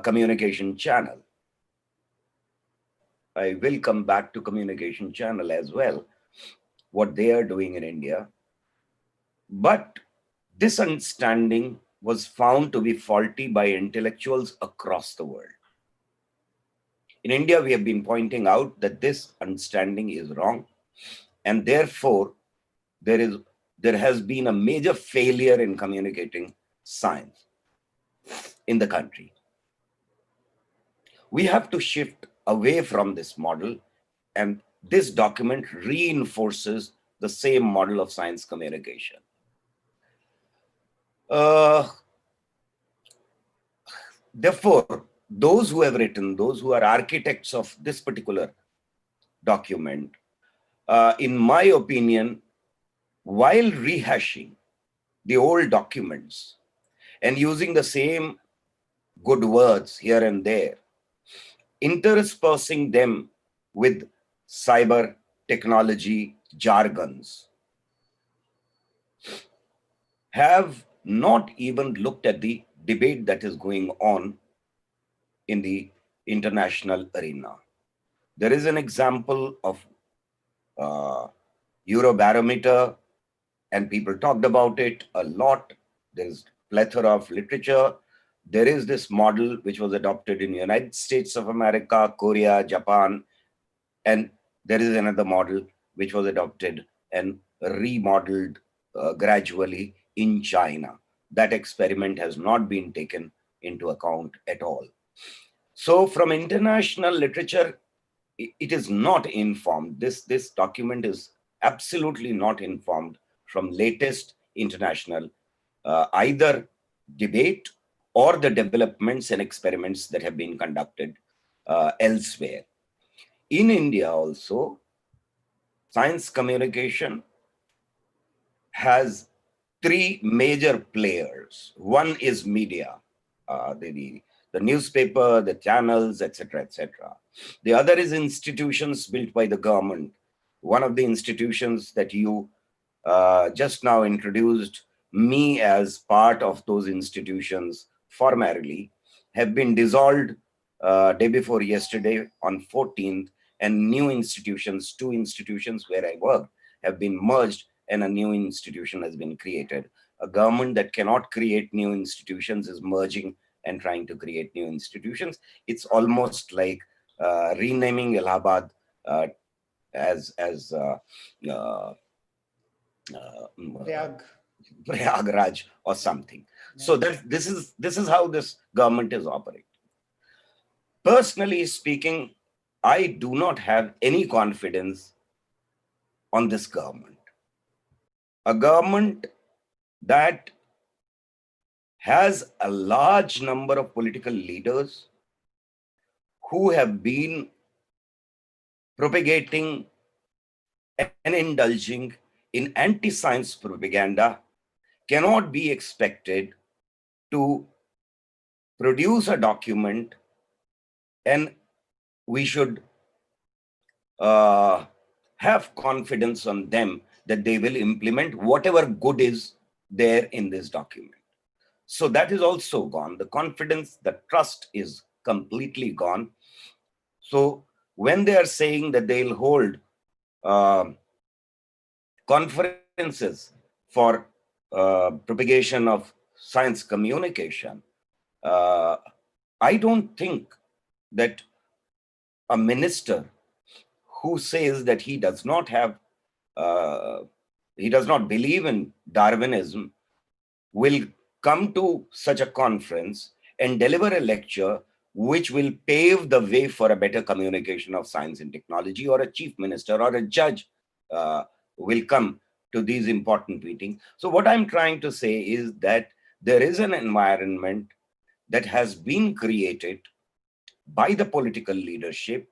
communication channel. I will come back to communication channel as well, what they are doing in India. But this understanding was found to be faulty by intellectuals across the world. In India, we have been pointing out that this understanding is wrong, and therefore there has been a major failure in communicating science in the country. We have to shift away from this model, and this document reinforces the same model of science communication. Therefore, those who have written, those who are architects of this particular document, in my opinion, while rehashing the old documents and using the same good words here and there, interspersing them with cyber technology jargons, have not even looked at the debate that is going on in the international arena. There is an example of Eurobarometer, and people talked about it a lot. There is plethora of literature. There is this model which was adopted in the United States of America, Korea, Japan, and there is another model which was adopted and remodeled gradually in China. That experiment has not been taken into account at all. So from international literature, it is not informed. This document is absolutely not informed from latest international either debate or the developments and experiments that have been conducted elsewhere. In India also, science communication has three major players. One is media, the newspaper, the channels, etc., etc. The other is institutions built by the government. One of the institutions that you just now introduced me as part of those institutions formerly have been dissolved day before yesterday on 14th, and new institutions, two institutions where I worked, have been merged and a new institution has been created. A government that cannot create new institutions is merging and trying to create new institutions. It's almost like renaming Allahabad as Prayagraj or something. So that this is how this government is operating. Personally speaking, I do not have any confidence on this government. A government that has a large number of political leaders who have been propagating and indulging in anti-science propaganda cannot be expected to produce a document, and we should have confidence on them that they will implement whatever good is there in this document. So that is also gone. The confidence, the trust is completely gone. So when they are saying that they'll hold conferences for propagation of science communication, I don't think that a minister who says that he does not have, he does not believe in Darwinism will come to such a conference and deliver a lecture which will pave the way for a better communication of science and technology, or a chief minister or a judge will come to these important meetings. So what I'm trying to say is that there is an environment that has been created by the political leadership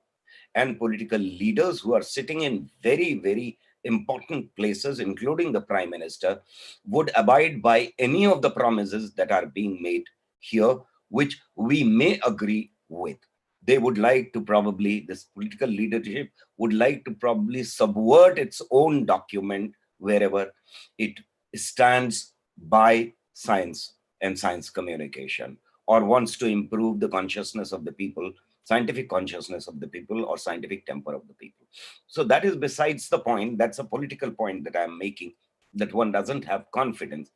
and political leaders who are sitting in very, very important places, including the Prime Minister, would abide by any of the promises that are being made here, which we may agree with. They would like to probably, this political leadership would like to probably subvert its own document wherever it stands by science and science communication, or wants to improve the consciousness of the people, scientific consciousness of the people, or scientific temper of the people. So that is besides the point. That's a political point that I'm making, that one doesn't have confidence.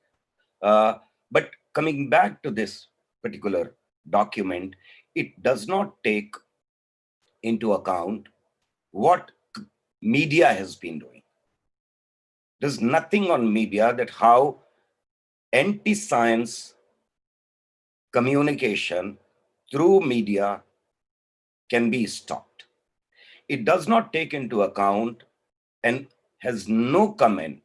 But coming back to this particular document, it does not take into account what media has been doing. There's nothing on media that how anti-science communication through media can be stopped. It does not take into account and has no comment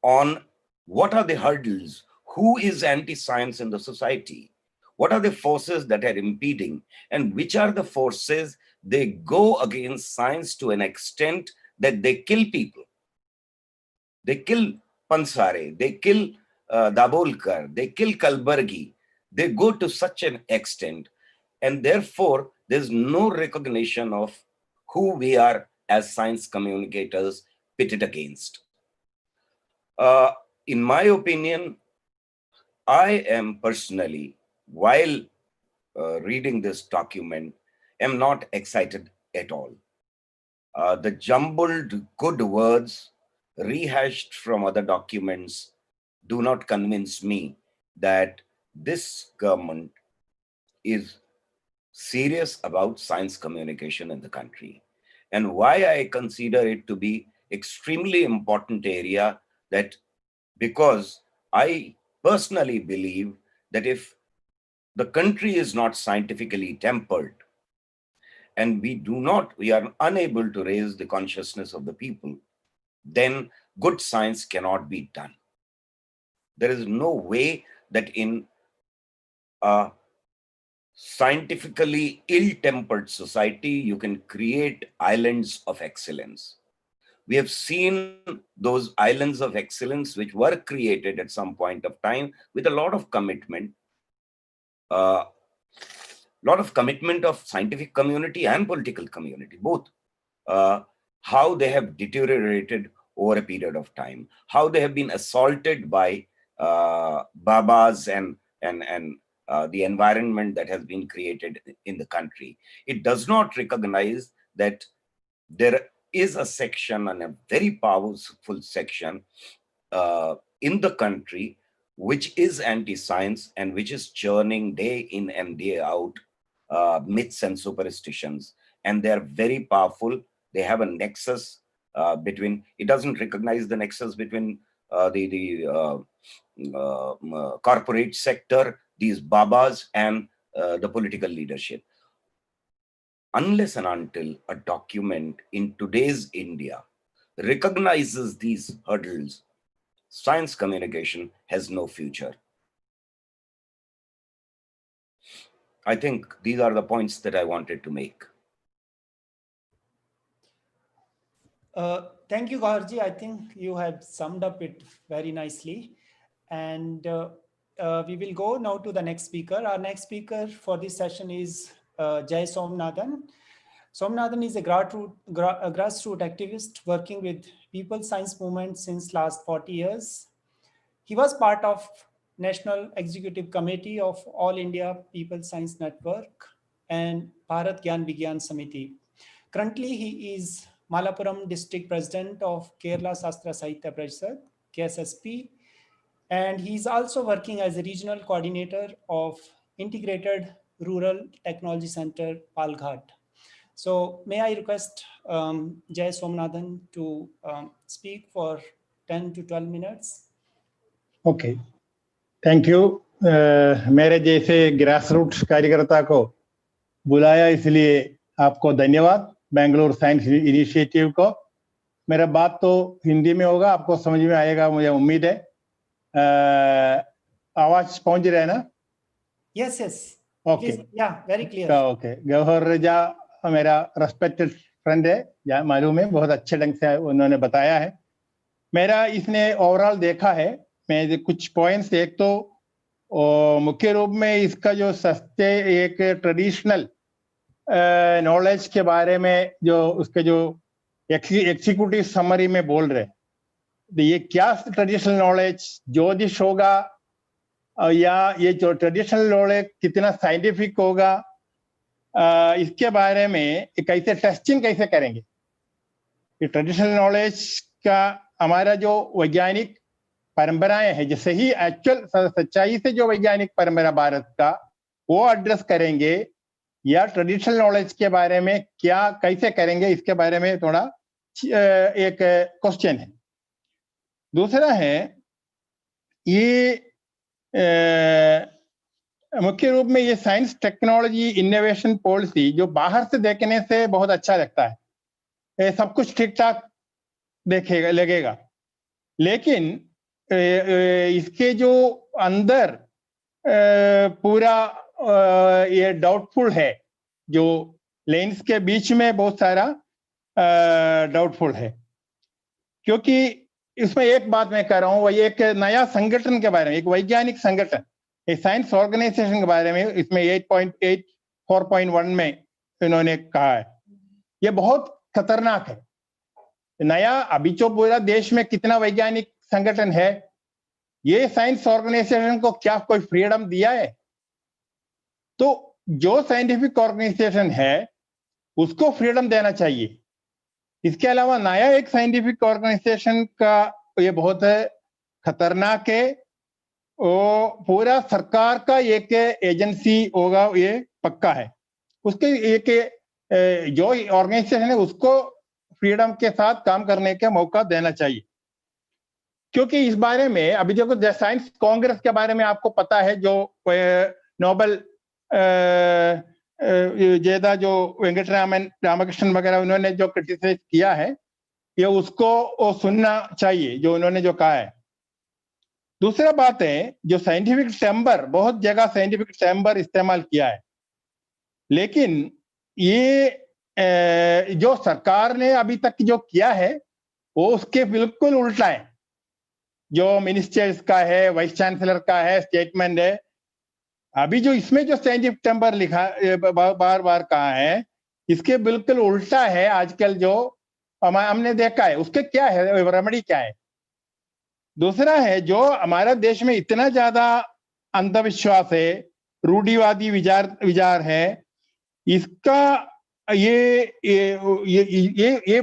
on what are the hurdles, who is anti-science in the society, what are the forces that are impeding, and which are the forces they go against science to an extent that they kill people. They kill Pansare, they kill Dabolkar, they kill Kalburgi. They go to such an extent, and therefore there's no recognition of who we are as science communicators pitted against. In my opinion, I am personally, while reading this document, am not excited at all. The jumbled good words rehashed from other documents do not convince me that this government is serious about science communication in the country. And why I consider it to be extremely important area, that because I personally believe that if the country is not scientifically tempered, and we are unable to raise the consciousness of the people, then good science cannot be done. There is no way that in a scientifically ill-tempered society, you can create islands of excellence. We have seen those islands of excellence which were created at some point of time with a lot of commitment, of scientific community and political community, both. How they have deteriorated over a period of time, how they have been assaulted by babas and the environment that has been created in the country. It does not recognize that there is a section, and a very powerful section in the country which is anti-science and which is churning day in and day out myths and superstitions. And they're very powerful. They have a nexus between, it doesn't recognize the nexus between the corporate sector, these babas, and the political leadership. Unless and until a document in today's India recognizes these hurdles, science communication has no future. I think these are the points that I wanted to make. Thank you, Gaurji. I think you have summed up it very nicely. And we will go now to the next speaker. Our next speaker for this session is Jai Somnathan. Somnathan is a grassroots activist working with People Science Movement since last 40 years. He was part of National Executive Committee of All India People Science Network and Bharat Gyan Vigyan Samiti. Currently, he is Malappuram District President of Kerala Sastra Sahitya Parishad, KSSP, and he's also working as a regional coordinator of Integrated Rural Technology Center, Palghat. So may I request Jai Somnathan to speak for 10 to 12 minutes? Okay, thank you. मेरे जैसे grassroots कार्यकर्ता को बुलाया इसलिए आपको धन्यवाद, Bengaluru science initiative को। मेरा बात तो हिंदी में होगा, आपको समझ में आएगा मुझे उम्मीद है। आवाज पहुंच रहा है ना? Yes, yes. Okay. Please, yeah, very clear. Okay. Gauhar रजा मेरा रेस्पेक्टेड फ्रेंड है, या मालूम है, बहुत अच्छे ढंग से उन्होंने बताया है। मेरा इसने ओवरऑल देखा है, मैं कुछ पॉइंट्स, एक तो मुख्य रूप में इसका जो सस्ते एक ट्रेडिशनल नॉलेज के बारे में जो उसके जो एग्जीक्यूटिव समरी में बोल रहे, ये क्या ट्रेडिशनल नॉलेज ज्योतिष होगा या ये जो ट्रेडिशनल नॉलेज कितना साइंटिफिक होगा, इसके बारे में कैसे टेस्टिंग कैसे करेंगे। ये ट्रेडिशनल नॉलेज का हमारा जो वैज्ञानिक परंपराएं हैं, जैसे ही एक्चुअल सच्चाई से जो वैज्ञानिक परंपरा भारत का, वो एड्रेस करेंगे या ट्रेडिशनल नॉलेज के बारे में क्या कैसे करेंगे, इसके बारे में थोड़ा एक क्वेश्चन है। दूसरा है ये मुख्य रूप में ये साइंस टेक्नोलॉजी इनोवेशन पॉलिसी जो बाहर से देखने से बहुत अच्छा लगता है, सब कुछ ठीक ठाक देखेगा लगेगा, लेकिन इसके जो अंदर पूरा ये डाउटफुल है, जो लेन्स के बीच में बहुत सारा डाउटफुल है, क्योंकि इसमें एक बात मैं कह रहा हूँ, वही एक नया संगठन के बारे में, एक वैज्ञानिक संगठन, एक साइंस ऑर्गेनाइजेशन के बारे में इसमें 8.8 4.1 में इन्होंने कहा है, ये बहुत खतरनाक है। नया अभी जो पूरा देश में कितना वैज्ञानिक संगठन है, ये साइंस ऑर्गेनाइजेशन को क्या कोई फ्रीडम दिया है? तो जो साइंटिफिक ऑर्गेनाइजेशन है उसको फ्रीडम देना चाहिए। इसके अलावा नया एक साइंटिफिक ऑर्गेनाइजेशन का ये बहुत खतरनाक है, वो पूरा सरकार का एक एजेंसी होगा, ये पक्का है। उसके एक जो ऑर्गेनाइजेशन है उसको फ्रीडम के साथ काम करने का मौका देना चाहिए, क्योंकि इस बारे में अभी देखो साइंस कांग्रेस के बारे में आपको पता है, जो नोबेल जेदा जो रामकृष्णन वगैरह उन्होंने जो क्रिटिसाइज किया है, ये उसको वो सुनना चाहिए जो उन्होंने जो कहा है। दूसरा बात है, जो साइंटिफिक चैम्बर, बहुत जगह साइंटिफिक चैम्बर इस्तेमाल किया है, लेकिन ये जो सरकार ने अभी तक जो किया है वो उसके बिल्कुल उल्टा है। जो मिनिस्टर्स का है, वाइस चांसलर का है, स्टेटमेंट है, अभी जो इसमें जो साइंटिफिक चैम्बर लिखा बार बार कहा है, इसके बिल्कुल उल्टा है। आजकल जो हमने देखा है उसके क्या है, रेमेडी क्या है? दूसरा है, जो हमारा देश में इतना ज्यादा अंधविश्वास है, रूढ़िवादी विचार है, इसका ये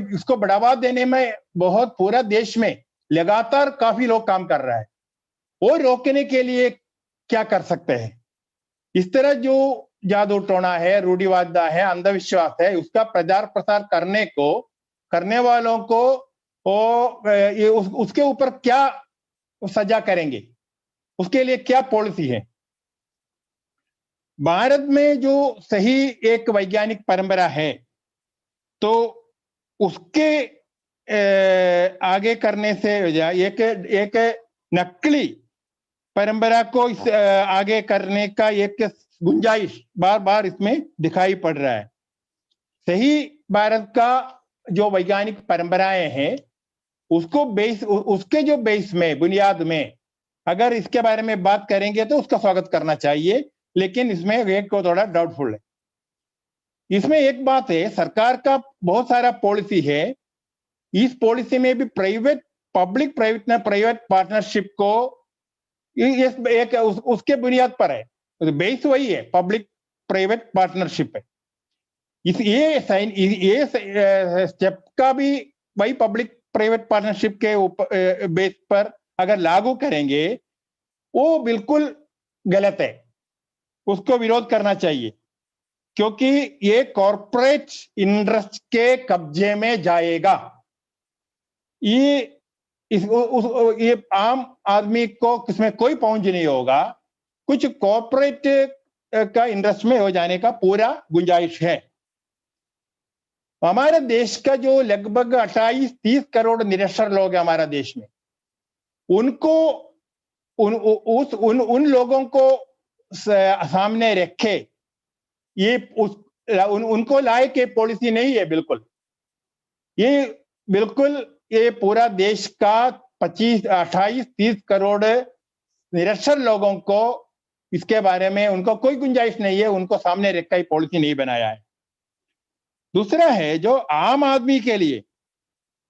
इसको बढ़ावा देने में बहुत पूरा देश में लगातार काफी लोग काम कर रहा है। वो रोकने के लिए क्या कर सकते हैं? इस तरह जो जादू टोना है, रूढ़िवाद है, अंधविश्वास है, उसका प्रचार प्रसार करने वालों को उसके ऊपर क्या सजा करेंगे? उसके लिए क्या पॉलिसी है? भारत में जो सही एक वैज्ञानिक परंपरा है, तो उसके आगे करने से एक नकली परंपरा को आगे करने का एक गुंजाइश बार बार इसमें दिखाई पड़ रहा है। सही भारत का जो वैज्ञानिक परंपराएं हैं, उसके जो बेस में, बुनियाद में अगर इसके बारे में बात करेंगे तो उसका स्वागत करना चाहिए, लेकिन इसमें एक को थोड़ा डाउटफुल है। इसमें एक बात है, सरकार का बहुत सारा पॉलिसी है, इस पॉलिसी में भी पब्लिक प्राइवेट पार्टनरशिप को एक उसके बुनियाद पर है, बेस वही है, पब्लिक प्राइवेट पार्टनरशिप है। ये स्टेप का भी वही पब्लिक प्राइवेट पार्टनरशिप के बेस पर अगर लागू करेंगे, वो बिल्कुल गलत है, उसको विरोध करना चाहिए, क्योंकि ये कॉरपोरेट इंटरेस्ट के कब्जे में जाएगा। ये आम आदमी को इसमें कोई पहुंच नहीं होगा, कुछ कॉरपोरेट का इंटरेस्ट में हो जाने का पूरा गुंजाइश है। हमारे देश का जो लगभग 28-30 करोड़ निरक्षर लोग हैं हमारा देश में, उनको उन लोगों को सामने रखे ये उनको लाए के पॉलिसी नहीं है। बिल्कुल ये पूरा देश का 28-30 करोड़ निरक्षर लोगों को इसके बारे में उनको कोई गुंजाइश नहीं है, उनको सामने रखा ही पॉलिसी नहीं बनाया है। दूसरा है, जो आम आदमी के लिए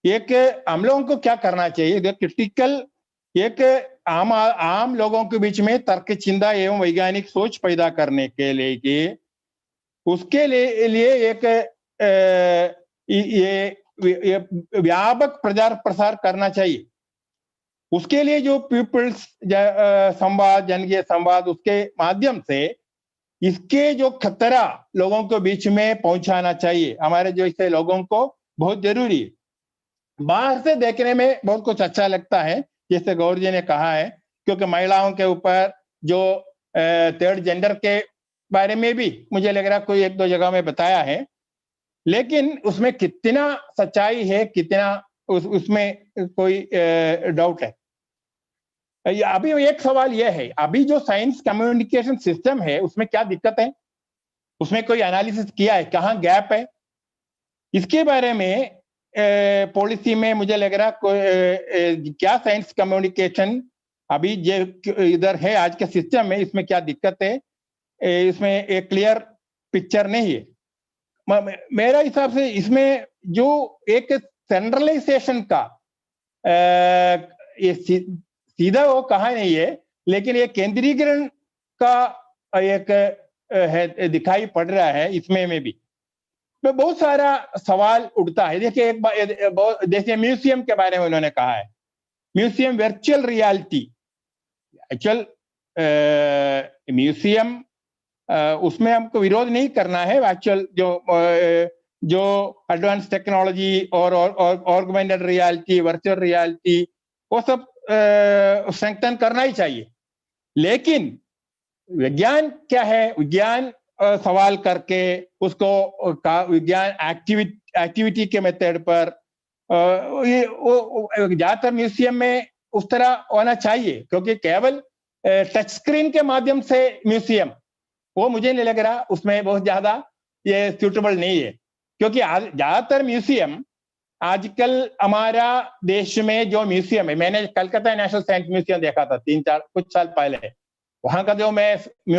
एक हम लोगों को क्या करना चाहिए, क्रिटिकल एक आम लोगों के बीच में तर्क चिंता एवं वैज्ञानिक सोच पैदा करने के लिए उसके लिए एक ये व्यापक प्रचार प्रसार करना चाहिए। उसके लिए जो पीपल्स संवाद, जनकीय संवाद, उसके माध्यम से इसके जो खतरा लोगों के बीच में पहुंचाना चाहिए। हमारे जो ऐसे लोगों को बहुत जरूरी है। बाहर से देखने में बहुत कुछ अच्छा लगता है, जैसे गौर जी ने कहा है, क्योंकि महिलाओं के ऊपर जो थर्ड जेंडर के बारे में भी मुझे लग रहा कोई 1-2 जगह में बताया है, लेकिन उसमें कितना सच्चाई है, कितना उसमें कोई डाउट है। अभी एक सवाल यह है, अभी जो साइंस कम्युनिकेशन सिस्टम है उसमें क्या दिक्कत है? उसमें कोई एनालिसिस किया है, कहाँ गैप है? इसके बारे में पॉलिसी में मुझे लग रहा क्या साइंस कम्युनिकेशन अभी जो इधर है आज के सिस्टम में, इसमें क्या दिक्कत है, इसमें एक क्लियर पिक्चर नहीं है। मेरा हिसाब से इसमें जो एक सेंट्रलाइजेशन का ये सीधा वो कहा नहीं है, लेकिन ये केंद्रीकरण का एक है, दिखाई पड़ रहा है इसमें में भी। तो बहुत सारा सवाल उठता है। देखिए जैसे म्यूजियम के बारे में उन्होंने कहा है, museum virtual reality, actual museum उसमें हमको विरोध नहीं करना है। एक्चुअल जो एडवांस टेक्नोलॉजी और ऑगमेंटेड रियलिटी, वर्चुअल रियलिटी, वो सब स्ट्रेंथन करना ही चाहिए। लेकिन विज्ञान क्या है? विज्ञान सवाल करके उसको विज्ञान एक्टिविटी के मेथड पर ज्यादातर म्यूजियम में उस तरह होना चाहिए, क्योंकि केवल टच स्क्रीन के माध्यम से म्यूजियम, वो मुझे नहीं लग रहा उसमें बहुत ज्यादा ये सूटेबल नहीं है। क्योंकि ज्यादातर म्यूजियम आजकल हमारा देश में जो म्यूजियम है, मैंने कलकत्ता नेशनल साइंस म्यूजियम देखा था 3-4 कुछ साल पहले, वहां का जो मैं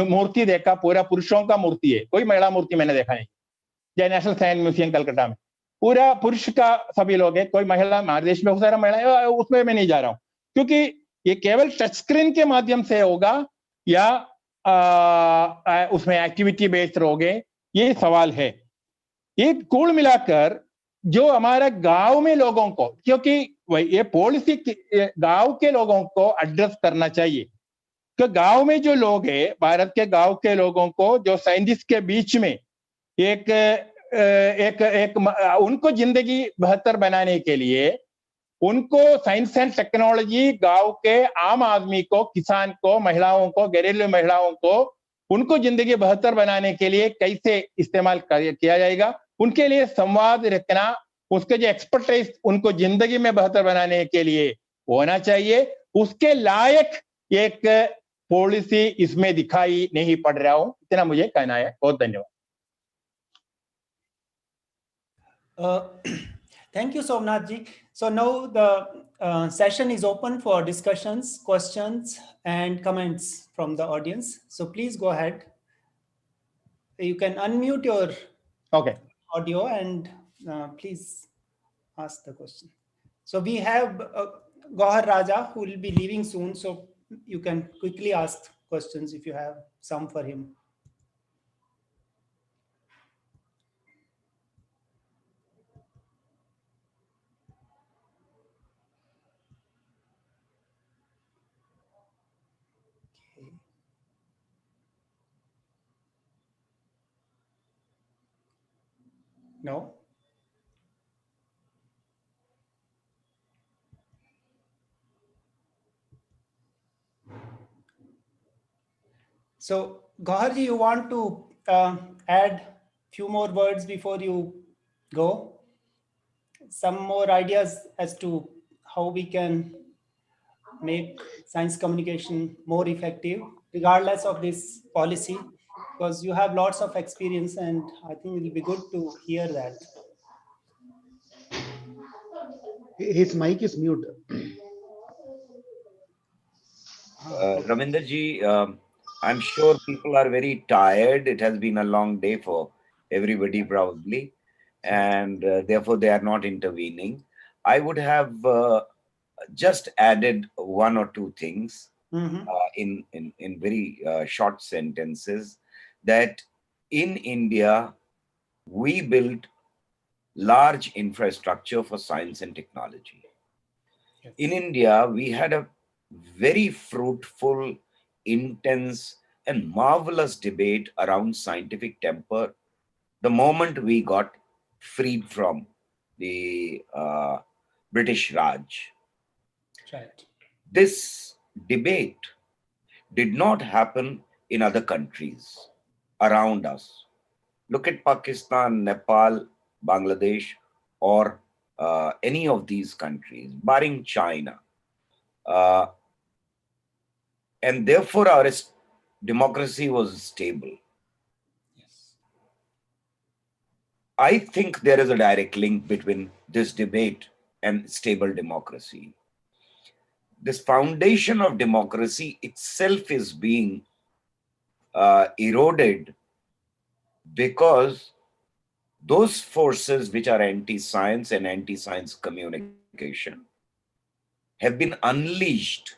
मूर्ति देखा पूरा पुरुषों का मूर्ति है, कोई महिला मूर्ति मैंने देखा नहीं। जय नेशनल साइंस म्यूजियम कलकत्ता में पूरा पुरुष का सभी लोग है, कोई महिला, हमारे देश में बहुत सारा महिला, उसमें मैं नहीं जा रहा हूँ। क्योंकि ये केवल टच स्क्रीन के माध्यम से होगा या उसमें एक्टिविटी बेस्ड रहोगे, ये सवाल है। ये कुल मिलाकर जो हमारा गांव में लोगों को, क्योंकि ये पॉलिसी गांव के लोगों को एड्रेस करना चाहिए, कि गांव में जो लोग हैं, भारत के गांव के लोगों को जो साइंटिस्ट के बीच में एक उनको जिंदगी बेहतर बनाने के लिए, उनको साइंस एंड टेक्नोलॉजी गांव के आम आदमी को, किसान को, महिलाओं को, घरेलू महिलाओं को, उनको जिंदगी बेहतर बनाने के लिए कैसे इस्तेमाल किया जाएगा, उनके लिए संवाद रखना, उसके जो एक्सपर्टाइज उनको जिंदगी में बेहतर बनाने के लिए होना चाहिए, उसके लायक एक पॉलिसी इसमें दिखाई नहीं पड़ रहा हो, इतना मुझे कहना है। बहुत धन्यवाद। Thank you, Somnath ji. So now the session is open for discussions, questions, and comments from the audience. So please go ahead. You can unmute your audio and please ask the question. So we have Gohar Raja, who will be leaving soon. So you can quickly ask questions if you have some for him. No? So, Goharji, you want to add few more words before you go? Some more ideas as to how we can make science communication more effective, regardless of this policy, because you have lots of experience and I think it will be good to hear that. His mic is mute. Ravinder ji, I'm sure people are very tired. It has been a long day for everybody probably, and therefore they are not intervening. I would have just added one or two things in very short sentences, that in India, we built large infrastructure for science and technology. Yes. In India, we had a very fruitful, intense, and marvelous debate around scientific temper the moment we got freed from the British Raj. Right. This debate did not happen in other countries around us. Look at Pakistan, Nepal, Bangladesh, or any of these countries, barring China. And therefore, our democracy was stable. Yes. I think there is a direct link between this debate and stable democracy. This foundation of democracy itself is being eroded because those forces which are anti-science and anti-science communication have been unleashed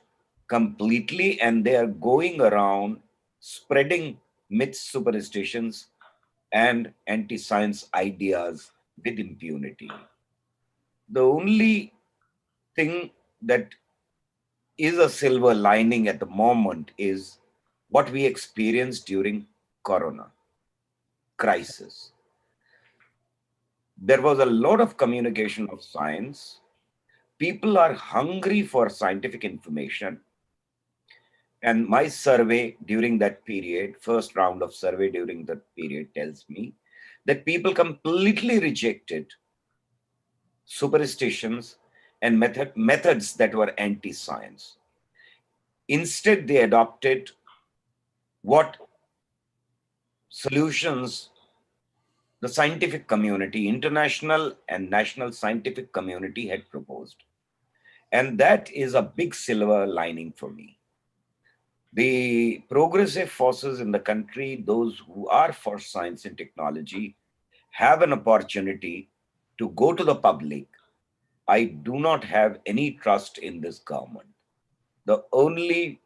completely, and they are going around spreading myths, superstitions, and anti-science ideas with impunity. The only thing that is a silver lining at the moment is what we experienced during Corona crisis. There was a lot of communication of science. People are hungry for scientific information. And my survey during that period, first round of survey during that period, tells me that people completely rejected superstitions and methods that were anti-science. Instead, they adopted what solutions the scientific community, international and national scientific community, had proposed. And that is a big silver lining for me. The progressive forces in the country, those who are for science and technology, have an opportunity to go to the public. I do not have any trust in this government. The only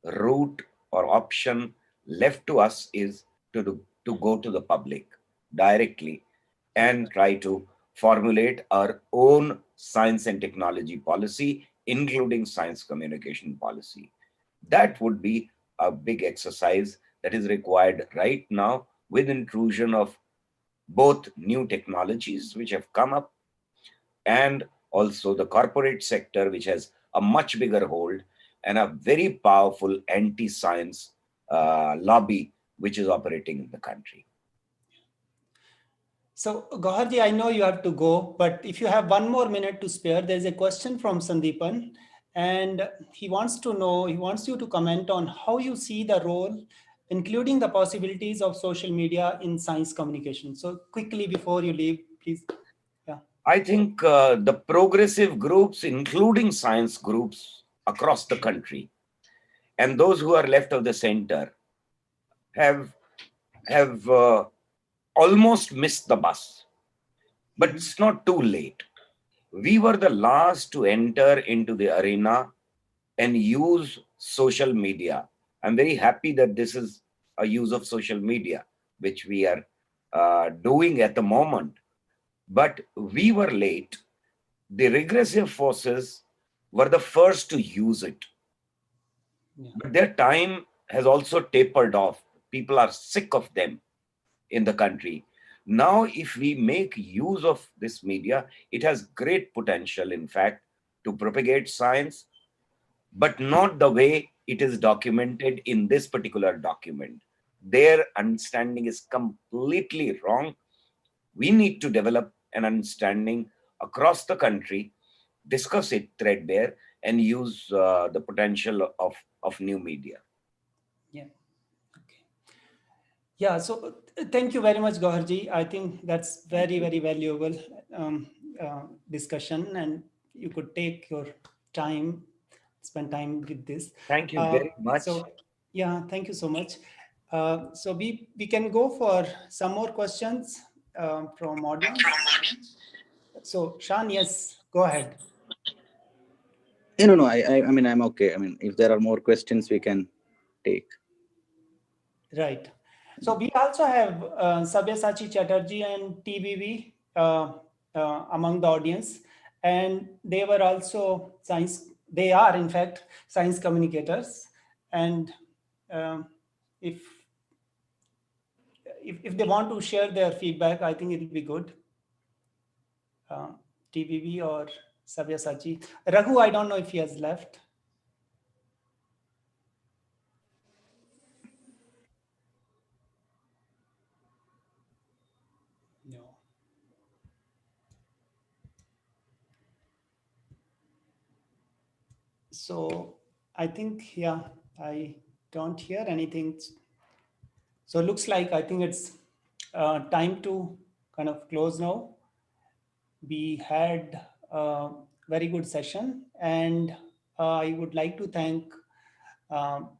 route or option left to us is to go to the public directly and try to formulate our own science and technology policy, including science communication policy. That would be a big exercise that is required right now, with intrusion of both new technologies which have come up and also the corporate sector, which has a much bigger hold, and a very powerful anti-science lobby which is operating in the country. So, Goharji, I know you have to go, but if you have 1 more minute to spare, there's a question from Sandeepan, and he wants to know, he wants you to comment on how you see the role, including the possibilities of social media in science communication. So quickly before you leave, please. Yeah. I think the progressive groups, including science groups across the country, and those who are left of the center, have almost missed the bus. But it's not too late. We were the last to enter into the arena and use social media. I'm very happy that this is a use of social media, which we are doing at the moment. But we were late. The regressive forces were the first to use it. Yeah. But their time has also tapered off. People are sick of them in the country. Now, if we make use of this media, it has great potential, in fact, to propagate science, but not the way it is documented in this particular document. Their understanding is completely wrong. We need to develop an understanding across the country, discuss it threadbare, and use the potential of new media. Yeah. Okay. Yeah. So thank you very much, Goharji. I think that's very, very valuable discussion, and you could take your time, spend time with this. Thank you very much. So yeah, thank you so much. So we can go for some more questions from audience. So Shan, yes, go ahead. No, I mean, I'm okay. I mean, if there are more questions, we can take. Right. So we also have Sabyasachi Chatterjee and TVV among the audience, and they were also science. They are, in fact, science communicators, and if they want to share their feedback, I think it will be good. TVV or Sabyasachi. Raghu, I don't know if he has left. No. So I think, yeah, I don't hear anything. So it looks like I think it's time to kind of close now. We had a very good session, and I would like to thank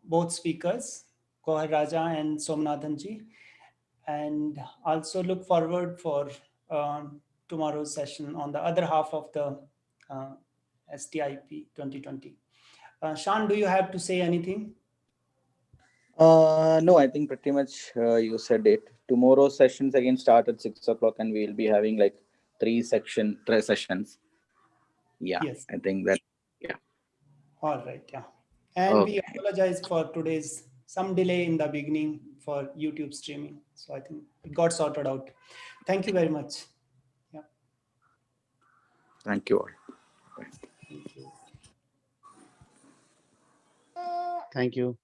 both speakers, Gohar Raja and Somnathan ji, and also look forward for tomorrow's session on the other half of the STIP 2020. Shan, do you have to say anything? No, I think pretty much you said it. Tomorrow's sessions again start at 6 o'clock, and we'll be having like three sessions. Yeah, Yes. I think that, yeah. All right, yeah. And Okay. we apologize for today's some delay in the beginning for YouTube streaming. So I think it got sorted out. Thank you very much. Yeah. Thank you all. Thank you. Thank you.